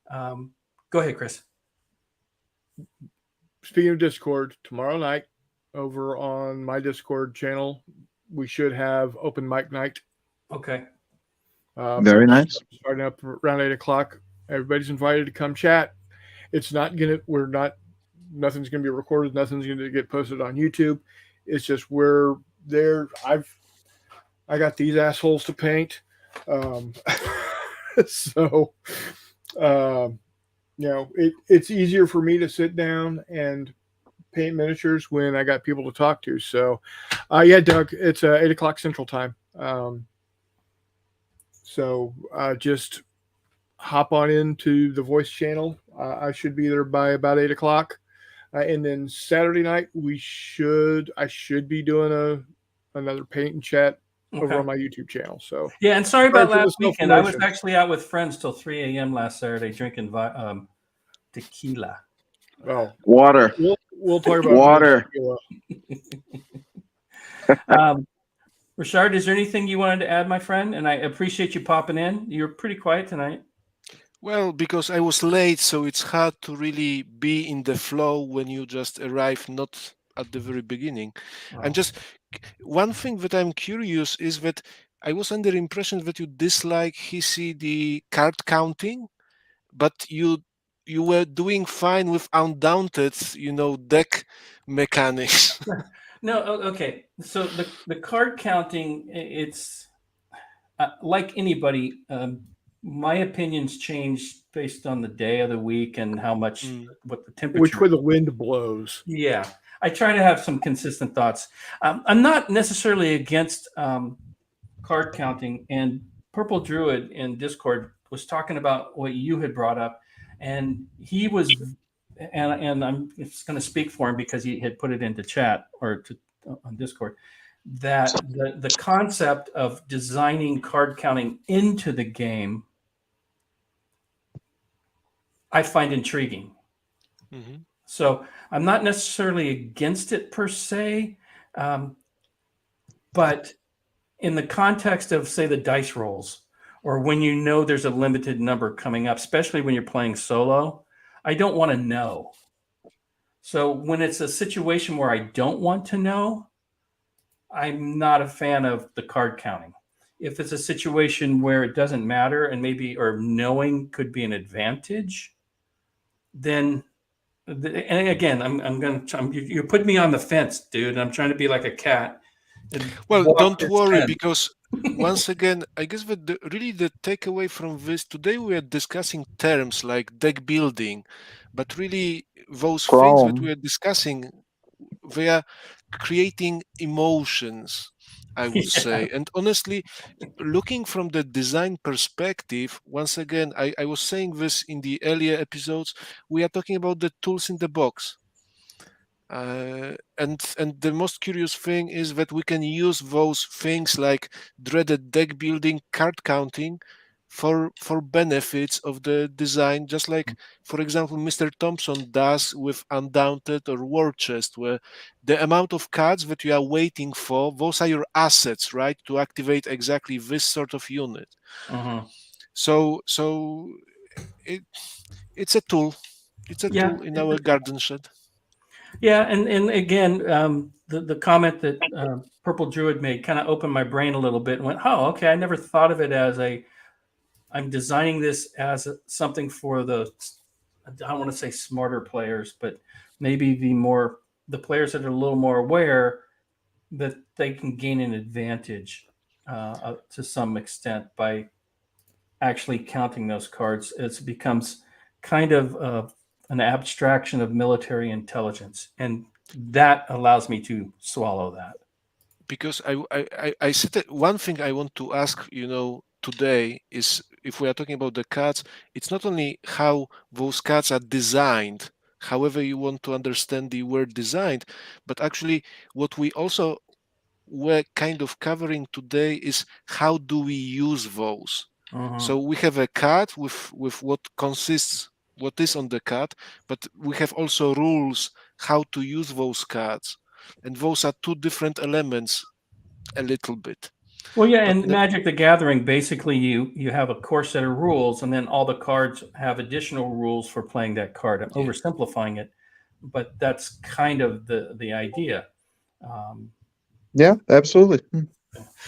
go ahead, Chris. Speaking of Discord, tomorrow night over on my Discord channel, we should have open mic night. Okay. Very nice. Starting up around 8:00. Everybody's invited to come chat. Nothing's going to be recorded. Nothing's going to get posted on YouTube. It's just we're there. I got these assholes to paint. It's easier for me to sit down and paint miniatures when I got people to talk to. So, yeah, Doug, it's 8:00 Central Time. So just hop on into the voice channel. I should be there by about 8:00. And then Saturday night, I should be doing another paint and chat over on my YouTube channel. So yeah, and sorry about last weekend. I was actually out with friends till 3 a.m. last Saturday drinking tequila. Oh, water. We'll talk about water. Ryszard, is there anything you wanted to add, my friend? And I appreciate you popping in. You're pretty quiet tonight. Well, because I was late, so it's hard to really be in the flow when you just arrive, not at the very beginning. Wow. And just one thing that I'm curious is that I was under the impression that you dislike the card counting, but you were doing fine with Undaunted, deck mechanics. No, okay. So the card counting, it's like anybody. My opinions change based on the day of the week and how much, what the temperature. Which way the wind blows. Yeah, I try to have some consistent thoughts. I'm not necessarily against card counting. And Purple Druid in Discord was talking about what you had brought up, and he was and I'm just going to speak for him because he had put it into chat or on Discord, that the concept of designing card counting into the game I find intriguing. Mhm. So I'm not necessarily against it per se, but in the context of, say, the dice rolls, or when you know there's a limited number coming up, especially when you're playing solo, I don't want to know. So when it's a situation where I don't want to know, I'm not a fan of the card counting. If it's a situation where it doesn't matter and maybe or knowing could be an advantage, then and again, you put me on the fence, dude. I'm trying to be like a cat. Well, Walk don't this worry, fence. because once again, I guess that really the takeaway from this today we are discussing terms like deck building, but really those things that we Chrome. are discussing, they are creating emotions, I would say. And honestly, looking from the design perspective, once again, I was saying this in the earlier episodes, we are talking about the tools in the box. And the most curious thing is that we can use those things like dreaded deck building, card counting, for benefits of the design, just like, for example, Mr. Thompson does with Undaunted or War Chest, where the amount of cards that you are waiting for, those are your assets, right, to activate exactly this sort of unit. Mhm. So it, it's a tool. It's a Yeah, tool in our garden shed. yeah, and again, the comment that Purple Druid made kind of opened my brain a little bit and went, oh, okay, I never thought of it as I'm designing this as something for I don't want to say smarter players, but maybe the players that are a little more aware that they can gain an advantage to some extent by actually counting those cards. It becomes kind of an abstraction of military intelligence, and that allows me to swallow that. Because I said that one thing I want to ask, today is, if we are talking about the cards, it's not only how those cards are designed, however you want to understand the word designed, but actually what we also were kind of covering today is how do we use those. Mhm. So we have a card with what is on the card, but we have also rules how to use those cards. And those are two different elements a little bit. Well, yeah, But and Magic the Gathering, basically you have a core set of rules, and then all the cards have additional rules for playing that card. I'm yeah, oversimplifying it, but that's kind of the idea. Um, Yeah, absolutely.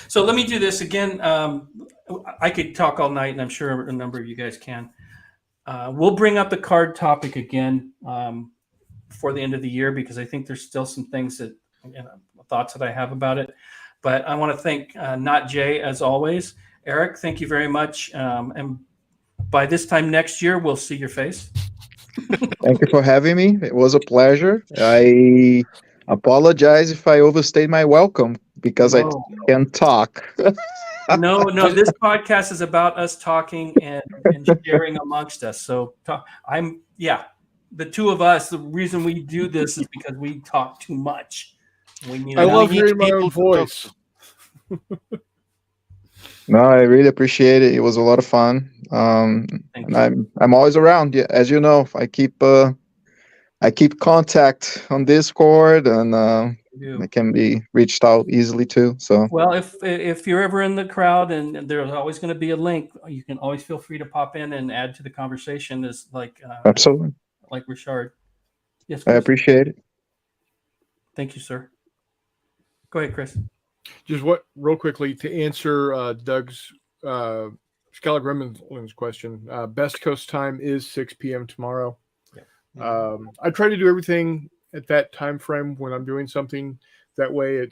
so let me do this again. I could talk all night, and I'm sure a number of you guys can. We'll bring up the card topic again before the end of the year because I think there's still some things that thoughts that I have about it. But I want to thank NotJay as always. Erich, thank you very much. And by this time next year, we'll see your face. Thank you for having me. It was a pleasure. I apologize if I overstayed my welcome because I No, can talk. no. This podcast is about us talking and sharing amongst us. So the two of us. The reason we do this is because we talk too much. We need I and we love need hearing my own people to talk voice. to. No, I really appreciate it. It was a lot of fun. Thank And you. I'm always around. Yeah, as you know, I keep contact on Discord, and I can be reached out easily too. So Well, if you're ever in the crowd and there's always going to be a link, you can always feel free to pop in and add to the conversation. As absolutely, like Ryszard. Yes, I Chris. appreciate it. Thank you, sir. Go ahead, Chris. Just real quickly to answer Doug's Skylar Gremlin's question. Best Coast time is 6 p.m. tomorrow. Yeah. I try to do everything at that time frame when I'm doing something. That way,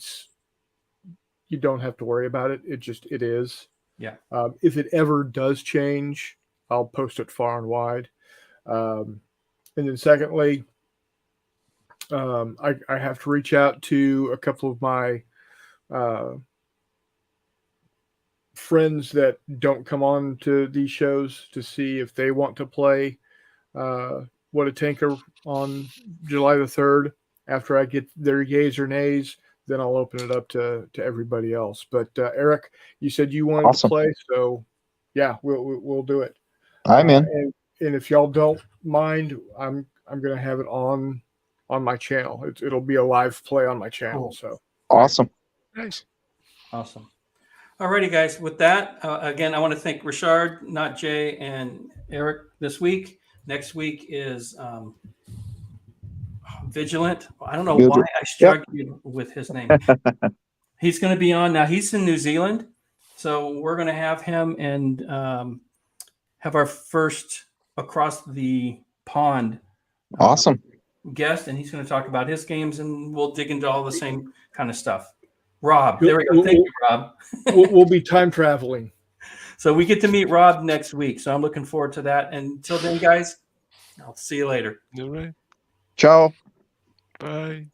you don't have to worry about it. It is. Yeah. If it ever does change, I'll post it far and wide. And then secondly, I have to reach out to a couple of my friends that don't come on to these shows to see if they want to play What a Tinker on July the 3rd. After I get their yays or nays, then I'll open it up to everybody else. But Erich, you said you wanted Awesome. to play, so yeah, we'll do it. I'm in. And if y'all don't mind, I'm gonna have it on my channel. It'll be a live play on my channel. Cool. So Awesome. Nice. Awesome. Alrighty, guys. With that, again, I want to thank Ryszard, NotJay, and Erich this week. Next week is Vigilant. I don't know why I struggled with his name. He's going to be on now. He's in New Zealand, so we're going to have him and have our first across the pond Awesome. guest, and he's going to talk about his games, and we'll dig into all the same kind of stuff. Rob, there we go. Thank you, Rob. we'll be time traveling. So we get to meet Rob next week. So I'm looking forward to that. And until then, guys, I'll see you later. All right. Ciao. Bye.